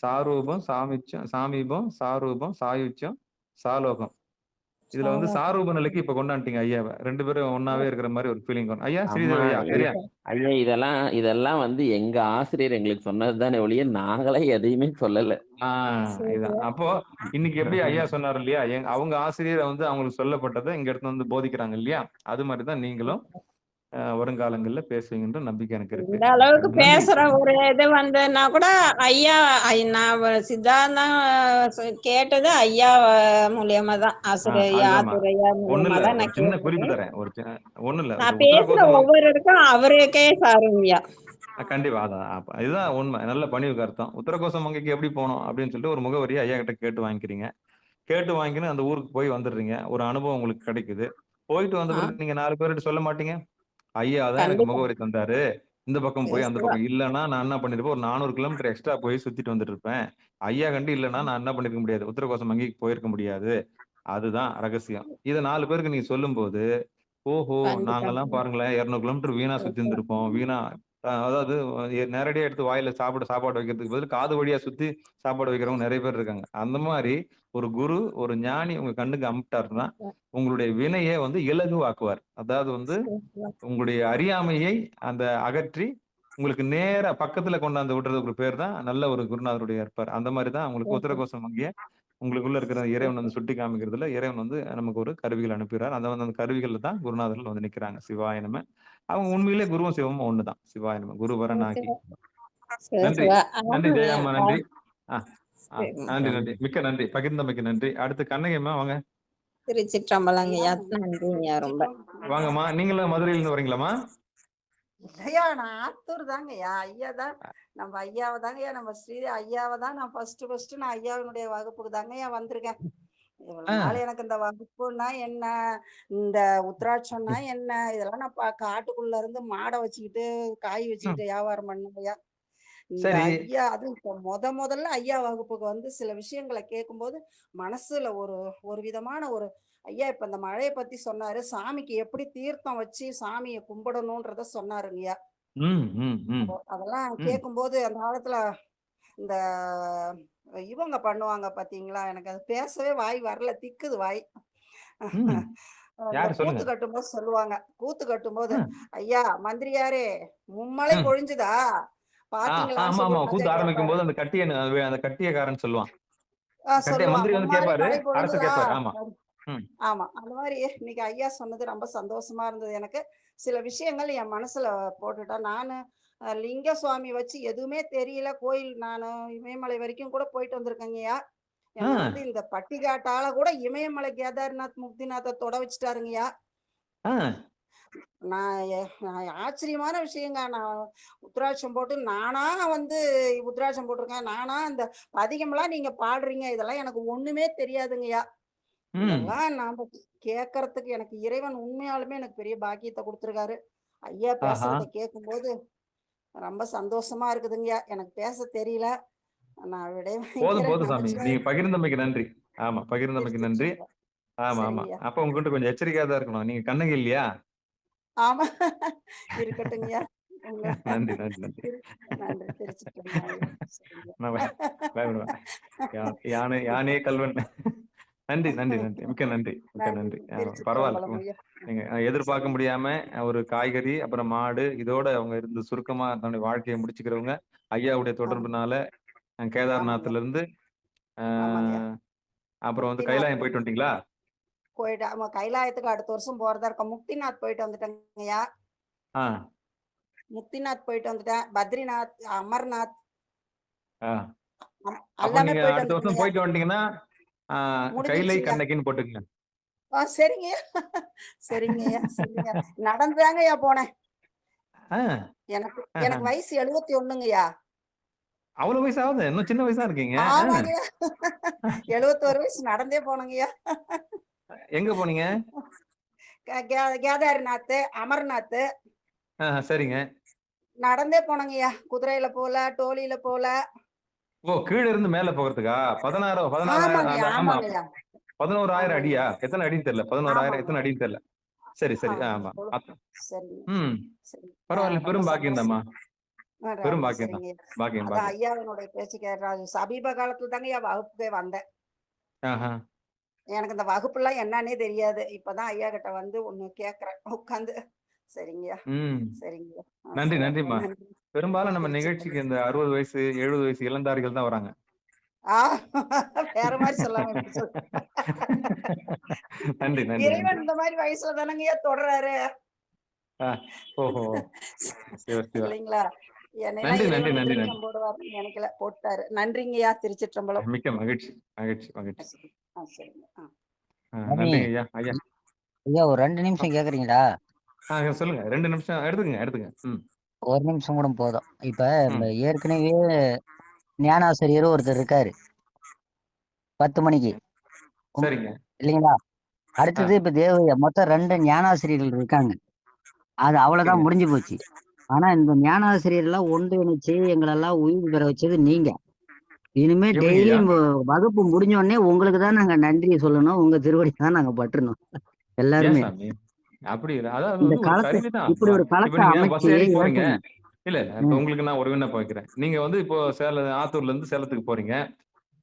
A: சாரூபம், சாமிச்சம், சாமீபம், சாரூபம், சாயுச்சியம், சாலோகம். இதுல வந்து சாரூப நிலைக்கு இப்ப கொண்டாந்துட்டீங்க ஐயாவ. 2 பேரும் ஒண்ணாவே இருக்கிற மாரி ஒரு ஃபீலிங் வரும். ஐயா,
B: ஆமா.
A: ஸ்ரீதேவி ஐயா சரியா?
B: ஐயா இதெல்லாம் இதெல்லாம் வந்து எங்க ஆசிரியர் எங்களுக்கு சொன்னது தானே ஒழிய, நாங்களே எதையுமே சொல்லல.
A: ஆ இதான். அப்போ இன்னைக்கு எப்படி ஐயா சொன்னாரு இல்லையா? அவங்க ஆசிரியர் வந்து அவங்களுக்கு சொல்லப்பட்டத இங்க எடுத்துட்டு வந்து போதிக்கிறாங்க இல்லையா? அது மாரி தான் நீங்களும் வருங்காலங்கள்ல பேசுவீங்கன்ற நம்பிக்கை எனக்கு இருக்கு.
H: இந்த அளவுக்கு
A: நன்றி.
H: பேசுற ஒரு இது வந்ததுன்னா கூட ஐயா நான் சித்தாந்தம் கேட்டது ஐயா மூலியமா தான். ஆசிரியர்
A: அதுதாம்மா.
H: ஆசிரியர் ஐயா
A: ஒண்ணும்
H: மூலியமா
A: இல்ல.
H: தான்
A: ஒரு
H: நான்
A: சின்ன குறிப்பு
H: கேட்டது.
A: தரேன். ஒண்ணும் இல்ல.
H: நான் பேசுற
A: உத்தரகோசம்
H: ஒவ்வொருக்கும் அவருக்கே சாருங்கய்யா.
A: கண்டிப்பா. அதான். இதுதான் உண்மை. நல்ல பணிவுக்கு அர்த்தம். உத்தரகோசம் மங்கைக்கு எப்படி போணும்? அப்படின்னு சொல்லிட்டு ஒரு முகவரிய ஐயா கிட்ட கேட்டு வாங்கிக்கிறீங்க. கேட்டு வாங்கின்னு அந்த ஊருக்கு போய் வந்துடுறீங்க. ஒரு அனுபவம் உங்களுக்கு கிடைக்குது. போயிட்டு வந்த
H: ஆ,
A: பிறகு நீங்க 4 பேர்கிட்ட சொல்ல மாட்டீங்க? ஐயா தான் எனக்கு
H: கண்டிப்பா.
A: முகவரி தந்தாரு. இந்த பக்கம்
H: சிவ
A: போய், அந்த
H: சிவா.
A: பக்கம். இல்லன்னா நான் என்ன பண்ணிருப்பேன், ஒரு 400 கிலோமீட்டர் எக்ஸ்ட்ரா போய் சுத்திட்டு வந்துட்டு இருப்பேன். ஐயா கண்டு இல்லன்னா நான் என்ன பண்ணிருக்க முடியாது. உத்தரகோசம் வங்கிக்கு போயிருக்க முடியாது. அதுதான் ரகசியம். இத 4 பேருக்கு நீங்க சொல்லும்போது, ஓஹோ!
H: கண்டிப்பா.
A: நாங்கலாம் பாருங்களேன் 200 கிலோமீட்டர் வீணா சுத்தி இருந்திருப்போம். வீணா அதாவது நேரடியா எடுத்து வாயில சாப்பாடு வைக்கிறதுக்கு பதில் காது வழியா சுத்தி சாப்பாடு வைக்கிறவங்க நெறைய பேர் இருக்காங்க. அந்த மாரி ஒரு குரு, ஒரு ஞானி உங்க கண்ணுக்கு அமுட்டாருன்னா, உங்களுடைய வினைய வந்து இலகுவாக்குவார். அதாவது வந்து
H: சிவ சிவா.
A: உங்களுடைய அறியாமையை அந்த அகற்றி உங்களுக்கு நேரா பக்கத்துல கொண்டாந்து விடுறதுக்கு ஒரு பேர் தான் நல்ல ஒரு குருநாதருடைய இருப்பார். அந்த மாதிரி தான் உங்களுக்கு உத்தரகோசம் வங்கிய உங்களுக்குள்ள இருக்கிற இறைவன் வந்து சுட்டி காமிக்கிறதுல இறைவன் வந்து நமக்கு ஒரு கருவிகள் அனுப்புகிறார். அந்த கருவிகள்ல தான் குருநாதர்கள் வந்து நிக்கிறாங்க. சிவாய நம. அவங்க உண்மையிலே குருவும் சிவமும் ஒண்ணுதான். சிவாய நம. குருவரனாகி. நன்றி. நன்றி ஜெயம்மா. நன்றி. நன்றி நன்றி. மிக்க நன்றி. பகிர்ந்தமைக்கு நன்றி. அடுத்து கண்ணகியம்மா வாங்க.
H: திருச்சிற்றம்பலங்கய்யா, நன்றிங்கய்யா ரொம்ப.
A: வாங்கம்மா. நீங்களும் மதுரையில இருந்து வரீங்களாம்மா?
I: ஐயா நான் ஆத்தூர் தாங்கய்யா. ஐயா தான் நம்ம ஐயாவை தாங்கய்யா, நம்ம ஸ்ரீ ஐயாவை தான் நான் ஃபர்ஸ்ட் நான் ஐயாவினுடைய வகுப்புக்கு தாங்கய்யா வந்திருக்கேன். இவ்வளவு நாள் எனக்கு இந்த வகுப்புன்னா என்ன, இந்த உத்ராட்சம்னா என்ன, இதெல்லாம் நான் காட்டுக்குள்ள இருந்து மாடை வச்சுக்கிட்டு காய் வச்சுக்கிட்டு வியாபாரம் பண்ணையா. இந்த ஐயா அது இப்ப முதல்ல ஐயா வகுப்புக்கு வந்து சில விஷயங்களை கேட்கும்போது மனசுல ஒரு விதமான ஒரு ஐயா இப்ப இந்த மழையை பத்தி சொன்னாரு. சாமிக்கு எப்படி தீர்த்தம் வச்சு சாமியை கும்பிடணும்ன்றத சொன்னாருங்கய்யா. அதெல்லாம் கேட்கும்போது அந்த காலத்துல இந்த இவங்க பண்ணுவாங்க பாத்தீங்களா, எனக்கு அது பேசவே வாய் வரல, திக்குது வாய். கூத்து கட்டும்போது சொல்லுவாங்க, கூத்து கட்டும்போது ஐயா மந்திரியாரே மும்மலை பொழிஞ்சுதா பாத்தீங்களா,
A: கூத்து ஆரம்பிக்கும் போது அந்த கட்டியக்காரன் சொல்லுவான்.
I: ஆமா அந்த மாதிரி இன்னைக்கு ஐயா சொன்னது ரொம்ப சந்தோஷமா இருந்தது. எனக்கு சில விஷயங்கள் என் மனசுல போட்டுட்டா. நானு லிங்க சுவாமி வச்சு எதுவுமே தெரியல. கோயில் நானு இமயமலை வரைக்கும் கூட போயிட்டு வந்திருக்கேங்கய்யா. என்ன வந்து இந்த பட்டிக்காட்டால கூட இமயமலை கேதார்நாத் முக்திநாத்தை தொட வச்சுட்டாருங்கய்யா. நான் ஆச்சரியமான விஷயங்க. நான் உத்ராட்சம் போட்டு நானா வந்து உத்ராட்சம் போட்டிருக்கேன். நானா இந்த பதிகமெல்லாம் நீங்க பாடுறீங்க, இதெல்லாம் எனக்கு ஒண்ணுமே தெரியாதுங்கய்யா. இதெல்லாம் நாம கேட்கறதுக்கு எனக்கு இறைவன் உண்மையாலுமே எனக்கு பெரிய பாக்கியத்தை கொடுத்துருக்காரு. ஐயா பேசுறத கேட்கும்போது ரொம்ப சந்தோஷமா இருக்குதுங்கய்யா. எனக்கு பேச தெரியல, நான்
A: நீங்க பகிர்ந்தமைக்கு நன்றி. ஆமா பகிர்ந்தமைக்கு நன்றி. ஆமா ஆமா. அப்ப உங்ககிட்ட கொஞ்சம் எச்சரிக்கையா தான் இருக்கணும். நீங்க கண்ணகி இல்லையா?
I: ஆமா இருக்கட்டுங்கய்யா.
A: நன்றி நன்றி நன்றி. யானே கல்வன். நன்றி நன்றி நன்றி. மிக்க நன்றி மிக்க நன்றி. பரவாயில்ல. நீங்க எதிர்பார்க்க முடியாம ஒரு காய்கறி அப்புறம் மாடு இதோட அவங்க இருந்து சுருக்கமா தன்னுடைய வாழ்க்கையை முடிச்சுக்கிறவங்க ஐயாவுடைய தொடர்புனால கேதார்நாத்ல இருந்து அப்புறம் வந்து கைலாயம் போயிட்டு வந்துட்டீங்களா?
I: போயிட்டு ஆமா கைலாயத்துக்கு அடுத்த வருஷம் போறதா இருக்க. முக்திநாத் போயிட்டு வந்துட்டேங்கய்யா. முக்திநாத் போயிட்டு வந்துட்டேன். பத்ரிநாத், அமர்நாத்
A: எல்லாமே அடுத்த வருஷம் போயிட்டு வந்துட்டீங்கன்னா கைலை கண்ணகின்னு போட்டுக்கங்க.
I: சரிங்கய்யா சரிங்கய்யா சரிங்க. நடந்தாங்கய்யா போனேன். எனக்கு வயசு 71ங்கய்யா.
A: அவ்வளவு வயசு ஆகுது? இன்னும் சின்ன வயசா இருக்கீங்க.
I: 71 வயசு நடந்தே போனங்கய்யா.
A: எங்க போனீங்க?
I: கேதார்நாத், அமர்நாத்.
A: சரிங்க.
I: நடந்தே போனங்கய்யா. குதிரையில போல, டோலியில போல.
A: ஓ கீழ இருந்து மேல போகிறதுக்கா? 11,000 அடியா? எத்தனை அடின்னு தெரியல. 11,000 எத்தனை அடின்னு தெரியல. சரி சரி. ஆமா பரவாயில்ல. பெரும் பாக்கியம் தான்மா. பெரும் பாக்கியம் தான். பாக்கியம் பாக்கியம்.
I: ஐயாவினுடைய பேச்சு கேட்டாரு. சமீப காலத்துல தாங்க வகுப்புக்கே வந்தேன். எனக்கு இந்த வகுப்பு எல்லாம் என்னன்னே தெரியாது. இப்பதான் ஐயா கிட்ட வந்து ஒண்ணு கேக்குறேன் உட்காந்து. சரிங்கய்யா சரிங்கய்யா.
A: நன்றி நன்றிம்மா. பெரும்பாலும் நம்ம நிகழ்ச்சிக்கு இந்த 60 வயசு 70 வயசு இளந்தாரிகள் தான் வராங்க.
I: வேற மாதிரி சொல்லாம
A: நன்றி நன்றி.
I: இறைவன் இந்த மாதிரி வயசுல தானங்கய்யா தொடராரு.
A: ஓஹோ
I: இல்லைங்களா?
A: நன்றி நன்றி நன்றி நன்றி.
I: நினைக்கல போட்டாரு. நன்றிங்கய்யா. திருச்சிற்றம்பலம்.
A: மிக்க மகிழ்ச்சி மகிழ்ச்சி மகிழ்ச்சி.
F: நன்றி ஐயா. ஐயா ஒரு 2 நிமிஷம் கேக்குறீங்களா?
A: சொல்லுங்க. 2 நிமிஷம் எடுத்துங்க.
F: 1 நிமிஷம் கூட போதும். இப்ப ஏற்கனவே ஞானாசிரியர் ஒருத்தர் இருக்காரு 10 மணிக்கு.
A: சரிங்க
F: இல்லைங்களா? அடுத்தது இப்ப தேவையா மொத்தம் 2 ஞானாசிரியர்கள் இருக்காங்க. அது அவ்வளவுதான் முடிஞ்சு போச்சு. ஆனா இந்த ஞானாசிரியர் எல்லாம் ஒன்றிணைச்சு எங்களெல்லாம் உயிர் பெற வச்சது நீங்க. இனிமே டெய்லி வகுப்பு முடிஞ்ச உடனே உங்களுக்கு தான் நாங்க நன்றியை சொல்லணும். உங்க திருவடி தான் நாங்க பற்றணும் எல்லாருமே.
A: அப்படி
F: இந்த காலத்தை இப்படி ஒரு காலத்தை அமைச்சு
A: இல்ல உங்களுக்கு நான் ஒரு விண்ணப்பம் வைக்கிறேன். நீங்க வந்து இப்போ ஆத்தூர்ல இருந்து சேலத்துக்கு போறீங்க.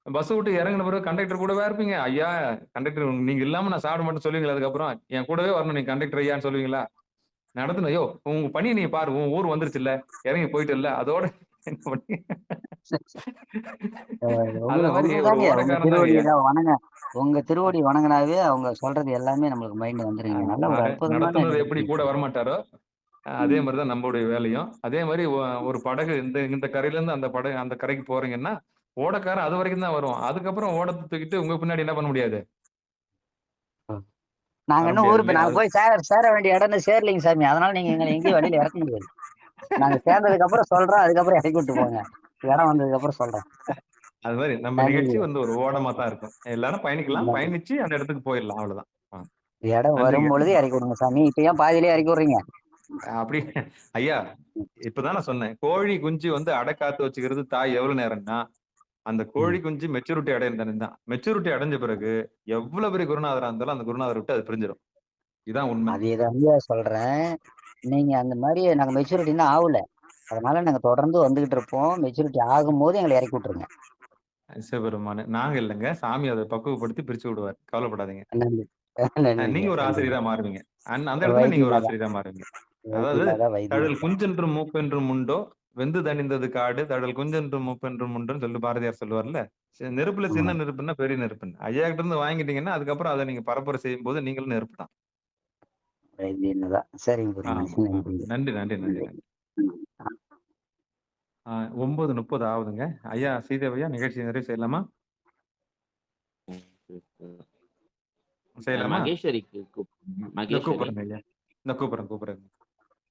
A: பஸ் விட்டு இறங்கின பிறகு கண்டக்டர் கூடவே இருப்பீங்க. ஐயா கண்டக்டர் நீங்க இல்லாம நான் சாப்பிட மாட்டேன்னு சொல்லுவீங்களா? அதுக்கப்புறம் என் கூடவே வரணும் நீங்க கண்டக்டர் ஐயான்னு சொல்லுவீங்களா? நடத்துன யோ உங்க பணியை நீ பாரு, உன் ஊர் வந்துருச்சுல்ல, இறங்கி போயிட்டு இல்ல அதோட என்ன பண்ணி அந்த மாதிரி ஒரு
F: உண்மைதாங்க. உங்க
A: ஓடக்காரன் தான்
F: திருவடியை
A: ஐயா.
F: தான் உங்க திருவடி வணங்கினாவே அவங்க சொல்றது எல்லாமே நம்மளுக்கு மைண்ட் வந்துருங்க. நல்ல ஒரு
A: ஆக
F: அற்புதமான
A: நடத்துனர் எப்படி
F: நிகழ்ச்சி.
A: கூட வரமாட்டாரோ, அதே மாதிரிதான் நம்மளுடைய வேலையும். அதே மாதிரி ஒரு படகு இந்த இந்த கரையில இருந்து அந்த படகு அந்த கரைக்கு போறீங்கன்னா, ஓடக்காரன் அது வரைக்கும் தான் வரும். அதுக்கப்புறம் ஓடத்தை தூக்கிட்டு உங்க பின்னாடி என்ன பண்ண முடியாது?
F: நாங்க
A: வர
F: இன்னும்
A: முடியாது
F: ஊருக்கு
A: இல்லையா?
F: நாங்க போய் சேர வேண்டிய இடம்னு சேரலைங்க சாமி. அதனால நீங்க எங்களை எங்கேயும் வழியில இறக்க முடியாது. நாங்க சேர்ந்ததுக்கு அப்புறம் சொல்றோம். அதுக்கப்புறம் இறக்கி விட்டு போங்க. இடம் வந்ததுக்கு அப்புறம் சொல்றோம்.
A: அது மாதிரி நம்ம
F: நன்றி.
A: நிகழ்ச்சி வந்து ஒரு ஓடமா தான் இருக்கும். எல்லாரும் பயணிக்கலாம்.
F: நன்றி.
A: பயணிச்சு அந்த இடத்துக்கு போயிடலாம். அவ்வளவுதான்.
F: இடம் வரும்
A: நன்றிங்க.
F: பொழுது இறக்கி விடுங்க சாமி. இப்ப ஏன் பாதியிலே இறக்கி விடுறீங்க?
A: அப்படி ஐயா இப்பதான் நான் சொன்னேன். கோழி குஞ்சு வந்து அடை காத்து வச்சுக்கிறது தாய் எவ்வளவு நேரம்னா, அந்த கோழி குஞ்சு மெச்சூரிட்டி அடையும் தான். மெச்சூரிட்டி அடைஞ்ச பிறகு எவ்வளவு பெரிய குருநாதரா இருந்தாலும் அந்த குருநாதரை விட்டு அது பிரிஞ்சிடும். இதான் உண்மை.
F: அதேதாங்க சொல்றேன். நீங்க அந்த மாதிரி நாங்க மெச்சூரிட்டி இன்னும் ஆகல. அதனால நாங்க தொடர்ந்து வந்துகிட்டு இருப்போம். மெச்சூரிட்டி ஆகும்போது எங்களை இறக்கி விட்டுருங்க.
A: சிவபெருமானு. நாங்க இல்லைங்க. சாமி அதை பக்குவப்படுத்தி பிரிச்சு விடுவார். கவலைப்படாதீங்க.
F: நன்றி. நன்றிங்க.
A: நீங்க ஒரு
F: நன்றிங்க.
A: ஆசிரியரா மாறுவீங்க. அந்த இடத்துல நீங்க ஒரு
F: வைத்தியநாதா
A: ஆசிரியரா மாறுவீங்க. அதாவது
F: வைத்தியநாதா வைத்தியநாதா.
A: தழல் குஞ்சென்றும் மூப்பென்றும் உண்டோ, வெந்து தணிந்தது காடு, தழல் குஞ்சென்றும் மூப்பென்றும் உண்டோன்னு சொல்லி பாரதியார் சொல்லுவார்ல. நெருப்புல சின்ன நெருப்புன்னா பெரிய நெருப்புன்னு. ஐயா கிட்ட இருந்து வாங்கிட்டீங்கன்னா, அதுக்கப்புறம் அதை நீங்க பரப்புரை செய்யும்போது நீங்களும் நெருப்பு தான்.
F: வைத்தியநாதா. சரிங்க
A: ஆமா.
F: குருநாதர். நன்றி.
A: நன்றி, நன்றி, நன்றி, நன்றி. 9:30 ஆகுதுங்க. ஐயா ஸ்ரீதேவையா நிகழ்ச்சி நிறைவு செய்யலாமா? செய்யலாமா?
B: மகேஸ்வரிக்கு
A: இந்த
B: மகேஸ்வரி.
A: கூப்பிடுறேங்க ஐயா. இந்த கூப்பிடுறேன்.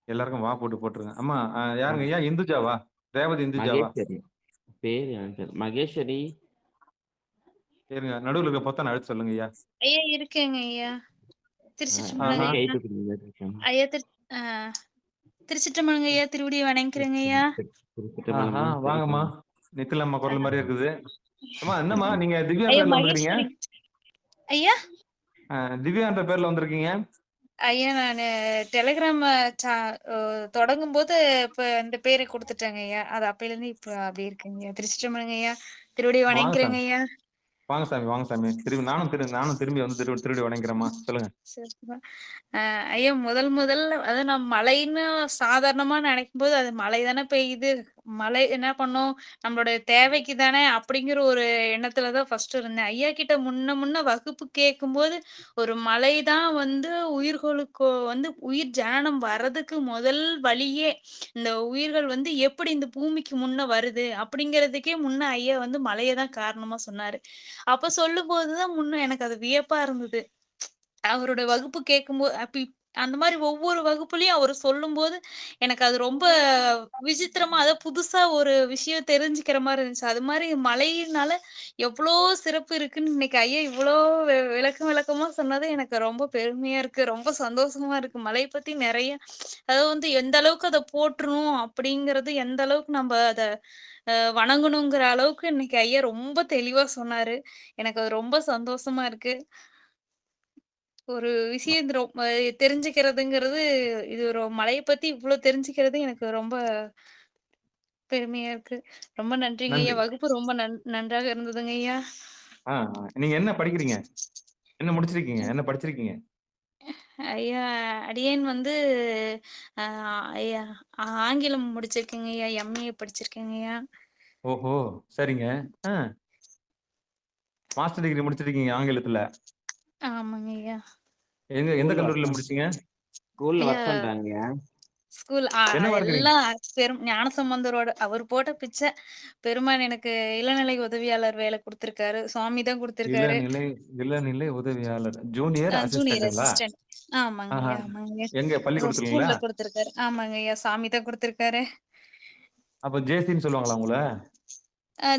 A: எல்லாருக்கும் வா போட்டு போட்டுருங்க. அம்மா யாருங்க ஐயா? இந்துஜாவா? ரேவதி இந்துஜாவா?
B: மகேஸ்வரி பேரு மகேஸ்வரி.
A: இருங்க. நடுவுல இருக்க பொத்தான அழுத்த சொல்லுங்க ஐயா.
J: ஐயா இருக்கேங்க ஐயா. திருச்சிற்றம்பலங்க
A: ஆஹா.
J: ஐயா. ஐயா திருச்சிற்றம்பலங்க ஐயா. திருவடியை வணங்கிக்கிறேங்க ஐயா.
A: ஆஹா, வாங்கம்மா. நித்திலம்மா குரல் மாதிரி இருக்குது. அம்மா என்னம்மா நீங்க திவ்யா
J: ஐயா
A: பேர்ல வந்திருக்கீங்க?
J: மகேஸ்வரி ஐயா.
A: திவ்யான்ற பேர்ல வந்திருக்கீங்க?
J: ஐயா நானு டெலிகிராம் தொடங்கும் போது இப்ப இந்த பேரை கொடுத்துட்டேங்க ஐயா. அது அப்பையில இருந்து இப்ப அப்படி இருக்குங்க ஐயா. திருச்சிற்றம்பலங்க ஐயா. திருவடியை
A: வாங்க
J: வணங்கிக்கிறேங்க
A: சாமி.
J: ஐயா.
A: வாங்க சாமி. நானும் திரும்பி வந்து திருடி வணங்குறேம்மா. சொல்லுங்க.
J: சரிப்பா. ஐயா முதல்ல அதாவது நான் மழைன்னு சாதாரணமா நினைக்கும்போது அது மழை தானே பெய்யுது. மழை என்ன பண்ணும் நம்மளோட தேவைக்கு தானே அப்படிங்கிற ஒரு எண்ணத்துல தான் ஃபர்ஸ்ட் இருந்தேன். ஐயா கிட்ட முன்ன வகுப்பு கேட்கும்போது ஒரு மழை தான் வந்து உயிர்களுக்கு வந்து உயிர் ஜனனம் வர்றதுக்கு முதல் வழியே இந்த உயிர்கள் வந்து எப்படி இந்த பூமிக்கு முன்ன வருது அப்படிங்கிறதுக்கே முன்ன ஐயா வந்து மழையை தான் காரணமா சொன்னாரு. அப்ப சொல்லும்போதுதான் முன்ன எனக்கு அது வியப்பா இருந்தது. அவரோட வகுப்பு கேட்கும்போது அந்த மாதிரி ஒவ்வொரு வகுப்புலயும் அவரு சொல்லும்போது எனக்கு அது ரொம்ப விசித்திரமா அதாவது புதுசா ஒரு விஷயம் தெரிஞ்சுக்கிற மாதிரி இருந்துச்சு. அது மாதிரி மழையினால எவ்வளோ சிறப்பு இருக்குன்னு இன்னைக்கு ஐயா இவ்வளோ விளக்கமா சொன்னது எனக்கு ரொம்ப பெருமையா இருக்கு. ரொம்ப சந்தோஷமா இருக்கு. மழைய பத்தி நிறைய அதாவது வந்து எந்த அளவுக்கு அதை போற்றணும் அப்படிங்கிறது எந்த அளவுக்கு நம்ம அதை வணங்கணுங்கிற அளவுக்கு இன்னைக்கு ஐயா ரொம்ப தெளிவா சொன்னாரு. எனக்கு அது ரொம்ப சந்தோஷமா இருக்கு. ஒரு விஷயம் இது தெரிஞ்சுக்கிறதுங்கிறது இது ஒரு மலைய பத்தி இவ்ளோ தெரிஞ்சுக்கிறது எனக்கு ரொம்ப பெருமையா இருக்கு. ரொம்ப நன்றிங்க ஐயா.
A: நன்றி.
J: வகுப்பு ரொம்ப நன்றாக இருந்ததுங்க ஐயா.
A: நீங்க என்ன படிக்கிறீங்க? என்ன முடிச்சிருக்கீங்க? என்ன படிச்சிருக்கீங்க?
J: ஐயா அடியேன் வந்து அ ஐயா ஆங்கிலம் முடிச்சிருக்கேங்க ஐயா. எம்.ஏ படிச்சிருக்கேங்க ஐயா.
A: ஓஹோ! சரிங்க. மாஸ்டர் டிகிரி முடிச்சிருக்கீங்க ஆங்கிலத்துல.
J: ஆமாங்க ஐயா.
A: எந்த கல்லூரியில முடிச்சீங்க?
B: ஸ்கூல்ல
J: ஐயா
B: ஒர்க் பண்றாங்க.
J: ஸ்கூல்
A: என்னவா இருக்கிறீங்க?
J: எல்லாம் ஞானசம்பந்தரோட அவர் போட்ட பிச்சை. பெருமான் எனக்கு இளநிலை உதவியாளர் வேலை குடுத்திருக்காரு. சுவாமி தான் குடுத்திருக்காரு.
A: இளநிலை உதவியாளர். ஜூனியர்
J: ஜூனியர்
A: அசிஸ்டன்ட்ங்களா?
J: அசிஸ்டன்ட். ஆமாங்க
A: ஆஹா.
J: ஐயா, ஆமாங்க.
A: எங்க பள்ளிக்கூடத்துலங்களா?
J: ஸ்கூல்ல குடுத்திருக்காரு. ஆமாங்க ஐயா. சாமி தான் குடுத்திருக்காரு.
A: அப்ப ஜேசின்னு சொல்லுவாங்களா உங்கள?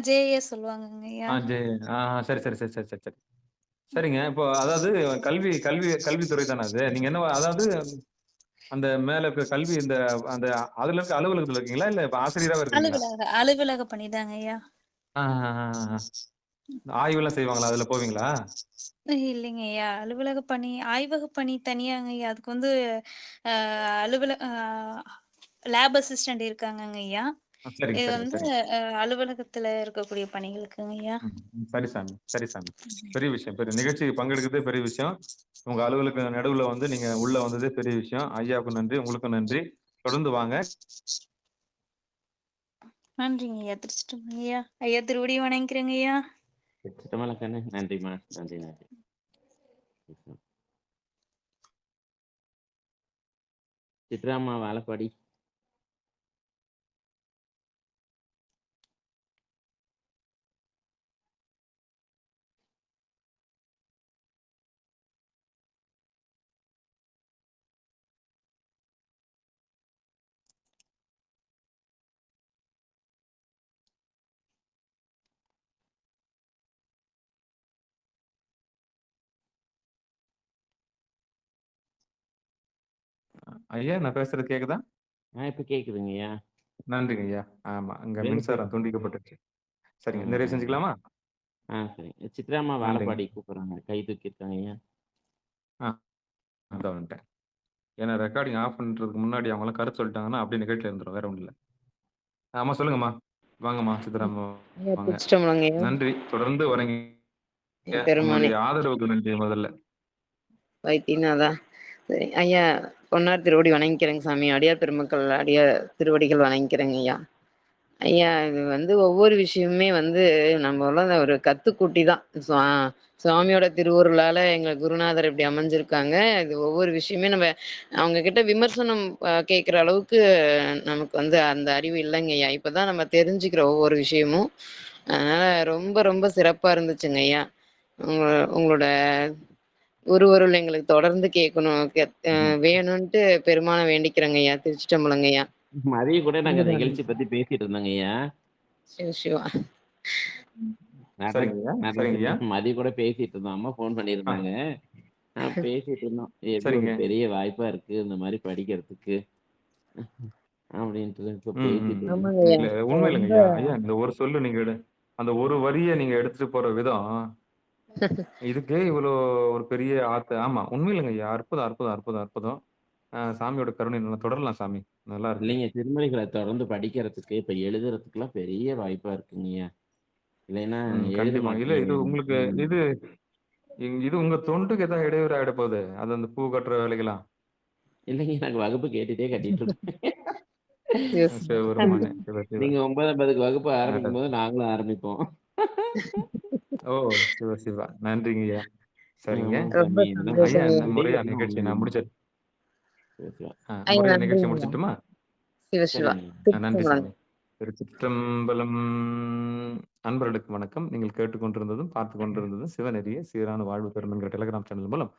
J: ஜேஏ சொல்லுவாங்கங்க ஐயா.
A: சரி. சரிங்க. இப்போ அதாவது கல்வித்துறை தானே அது? நீங்க என்ன அதாவது அந்த மேல இருக்க கல்வி இந்த அந்த அதுல இருக்க அலுவலகத்துல இருக்கீங்களா? இல்ல இப்ப ஆசிரியராவே இருக்கீங்களா?
J: அலுவலக பணிதாங்க ஐயா.
A: ஆய்வெல்லாம் செய்வாங்களா? அதுல போவீங்களா?
J: இல்லைங்க ஐயா. அலுவலக பணி, ஆய்வக பணி தனியாங்க ஐயா. அதுக்கு வந்து அ அலுவல லேப் அசிஸ்டன்ட் இருக்காங்கங்க ஐயா.
A: சரிங்க,
J: இது
A: சரிங்க,
J: வந்து
A: சரிங்க.
J: அலுவலகத்துல இருக்கக்கூடிய பணிகளுக்குங்க ஐயா.
A: சரி சாமி, சரி சாமி. பெரிய விஷயம். பெரிய நிகழ்ச்சிக்கு பங்கெடுக்கிறதே பெரிய விஷயம். உங்க அலுவலக நடுவுல வந்து நீங்க உள்ள வந்ததே பெரிய விஷயம். ஐயாவுக்கும் நன்றி, உங்களுக்கும் நன்றி. தொடர்ந்து வாங்க.
J: நன்றிங்க ஐயா. திருச்சிட்டம்பலம் ஐயா. ஐயா திருவடி வணங்கிக்கிறேங்க ஐயா.
B: சித்தமலை கண்ணு நன்றிம்மா. நன்றி நன்றி. சித்ராம்மா வாழப்பாடி.
A: ஐயா நான் பேசுறது கேக்குதா?
B: இப்ப கேக்குதுங்கய்யா.
A: நன்றிங்க ஐயா. ஆமா. அங்க
B: வேறு
A: மின்சாரம் துண்டிக்கப்பட்டுருச்சு. சரிங்க. நிறைவு
B: ஆ.
A: செஞ்சுக்கலாமா?
B: சரிங்க. சித்ராம்மா
A: நன்றிங்க.
B: வாழப்பாடி கூப்பிடுறாங்க. கை தூக்கியிருக்காங்கய்யா.
A: ஆ. அதான் வந்துட்டேன். ஏன்னா ரெக்கார்டிங் ஆஃப் பண்றதுக்கு முன்னாடி அவங்கலாம் கருத்து சொல்லிட்டாங்கன்னா, அப்படியே நிகழ்ச்சியில இருந்துரும். வேற ஒண்ணும் இல்ல. ஆமா சொல்லுங்கம்மா. வாங்கம்மா சித்தராம
K: ஐயா
A: வாங்க.
K: திருச்சிட்டம்பலங்க ஐயா.
A: நன்றி. தொடர்ந்து வரீங்க.
K: பெருமானே
A: உங்களுடைய ஆதரவுக்கு நன்றி முதல்ல.
K: வைத்தியநாதா. சரி ஐயா, பொன்னார் திருவடி வணங்கிக்கிறேங்க சாமி. அடியார் பெருமக்கள் அடியார் திருவடிகள் வணங்கிக்கிறேங்க ஐயா. ஐயா இது வந்து ஒவ்வொரு விஷயமுமே வந்து நம்மளாம் ஒரு கத்துக்குட்டி தான். சுவாமியோட திருவருளால எங்க குருநாதர் இப்படி அமைஞ்சிருக்காங்க. இது ஒவ்வொரு விஷயமே நம்ம அவங்க கிட்ட விமர்சனம் கேட்குற அளவுக்கு நமக்கு வந்து அந்த அறிவு இல்லைங்க ஐயா. இப்பதான் நம்ம தெரிஞ்சுக்கிற ஒவ்வொரு விஷயமும். அதனால ரொம்ப ரொம்ப சிறப்பா இருந்துச்சுங்க ஐயா. உங்க உங்களோட குருவருள் எங்களுக்கு தொடர்ந்து கேட்கணும். வேணும்ன்ட்டு பெருமான வேண்டிக்கிறேங்க ஐயா. திருச்சிட்டம்பலங்க ஐயா.
B: மதியம் கூட நாங்க நிகழ்ச்சி பத்தி பேசிட்டு இருந்தோங்கய்யா.
K: சிவ சிவா.
A: சரிங்க ஐயா. சரிங்க ஐயா.
B: மதியம் கூட பேசிட்டு இருந்தோம். அம்மா ஃபோன்
A: ஆ.
B: பண்ணியிருந்தாங்க. பேசிட்டு இருந்தோம். எப்படி ஒரு
A: சரிங்க.
B: பெரிய வாய்ப்பா இருக்கு இந்த மாதிரி படிக்கிறதுக்கு அப்படின்ட்டு இப்ப
A: ம், ம்,
B: பேசிட்டு
A: ம்.
B: இருந்தோம்.
K: ஆமாங்க ஐயா.
A: இல்ல உண்மை இல்லைங்க
K: ரொம்ப
A: ஐயா. ஐயா இந்த ஒரு சொல்லு நீங்க அந்த ஒரு வரிய நீங்க எடுத்துட்டு போற விதம், இதுக்கே இவ்வளோ ஒரு பெரிய ஆமா. உண்மை இல்லைங்க ஐயா. அற்புதம், அற்புதம், அற்புதம், அற்புதம். சாமியோட கருணை நல்லா தொடரலாம் சாமி. நல்லா இருக்கு.
B: இல்லைங்க திருமறைகளை தொடர்ந்து படிக்கிறதுக்கு இப்ப எழுதுறதுக்குலாம் பெரிய வாய்ப்பா இருக்குங்கய்யா. இல்லைன்னா எழுத
A: கண்டிப்பா. இல்ல
B: மாட்டேங்க.
A: இது உங்களுக்கு இது உங்க தொண்டுக்கு ஏதாவது இடையூறு ஆயிட போகுது. அது அந்த பூ கட்டுற வேலைகளாம்.
B: இல்லைங்க நாங்க வகுப்பு கேட்டுட்டே கட்டிட்டு இருக்கோம்.
A: சிவபெருமானே. சிவ சிவ.
B: நீங்க 9:50க்கு வகுப்பு ஆரம்பிக்கும்
A: அட.
B: போது நாங்களும் ஆரம்பிப்போம்.
A: ஓ! சிவ சிவா. நன்றிங்கய்யா. சரிங்க.
B: ஆமாங்க
K: ரொம்ப
B: சாமி. இதெல்லாம்
A: ஐயா
K: சந்தோஷங்க
A: இந்த
K: ஐயா.
A: முறையா
B: முடியறதுலாம்
A: நிகழ்ச்சிய
B: ஒண்ணும்
A: நான்
B: இல்லைங்க.
A: முடிச்சிடுறேன்.
B: சரி, சரி.
K: ஐயா
A: முறையா நிகழ்ச்சிய
K: நன்றிங்க ஐயா.
A: முடிச்சிடட்டுமா?
K: சிவ சிவா.
B: சரிங்க.
A: நன்றி
K: திருச்சிட்டம்பலம்.
A: சாமி. திருச்சிற்றம்பலம். அன்பர்களுக்கு வணக்கம். நீங்கள் கேட்டுக்கொண்டிருந்ததும், பார்த்துக் கொண்டிருந்ததும் சிவநெறிய சீரான வாழ்வு பெறும் என்கிற டெலிகிராம் சேனல் மூலம்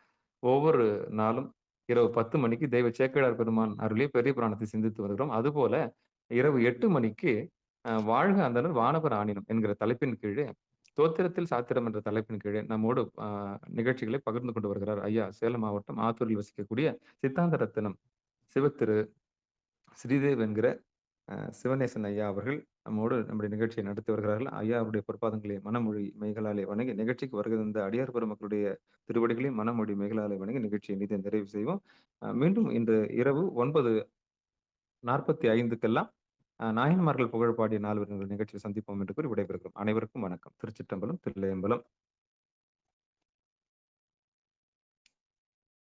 A: ஒவ்வொரு நாளும் இரவு 10 மணிக்கு தெய்வ சேக்கிழார் பெருமான் அருளிய பெரிய புராணத்தை சிந்தித்து வருகிறோம். அதுபோல இரவு 8 மணிக்கு வாழ்க அந்தணர் வானவர் ஆணினம் என்கிற தலைப்பின் கீழே தோத்திரத்தில் சாத்திரம் என்ற தலைப்பின் கீழே நம்மோடு நிகழ்ச்சிகளை பகிர்ந்து கொண்டு வருகிறார் ஐயா சேலம் மாவட்டம் ஆத்தூரில் வசிக்கக்கூடிய சித்தாந்த ரத்தினம் சிவத்திரு ஸ்ரீதேவ் என்கிற சிவநேசன் ஐயா அவர்கள் நம்மோடு நம்முடைய நிகழ்ச்சியை நடத்தி வருகிறார்கள். ஐயா அவருடைய பொற்பாதங்களை மனமொழி மெய்களாலே வணங்கி நிகழ்ச்சிக்கு வருகின்ற அடியார் பெருமக்களுடைய திருவடிகளையும் மனமொழி மெய்களாலே வணங்கி நிகழ்ச்சியை இனிதே நிறைவு செய்வோம். மீண்டும் இன்று இரவு 9:45க்கெல்லாம் நாயன்மார்கள் புகழ் பாடிய 4 நிகழ்ச்சியில் சந்திப்போம் என்று கூறி விடைபெறுகிறோம். அனைவருக்கும் வணக்கம். திருச்சிற்றம்பலம், தில்லையம்பலம்.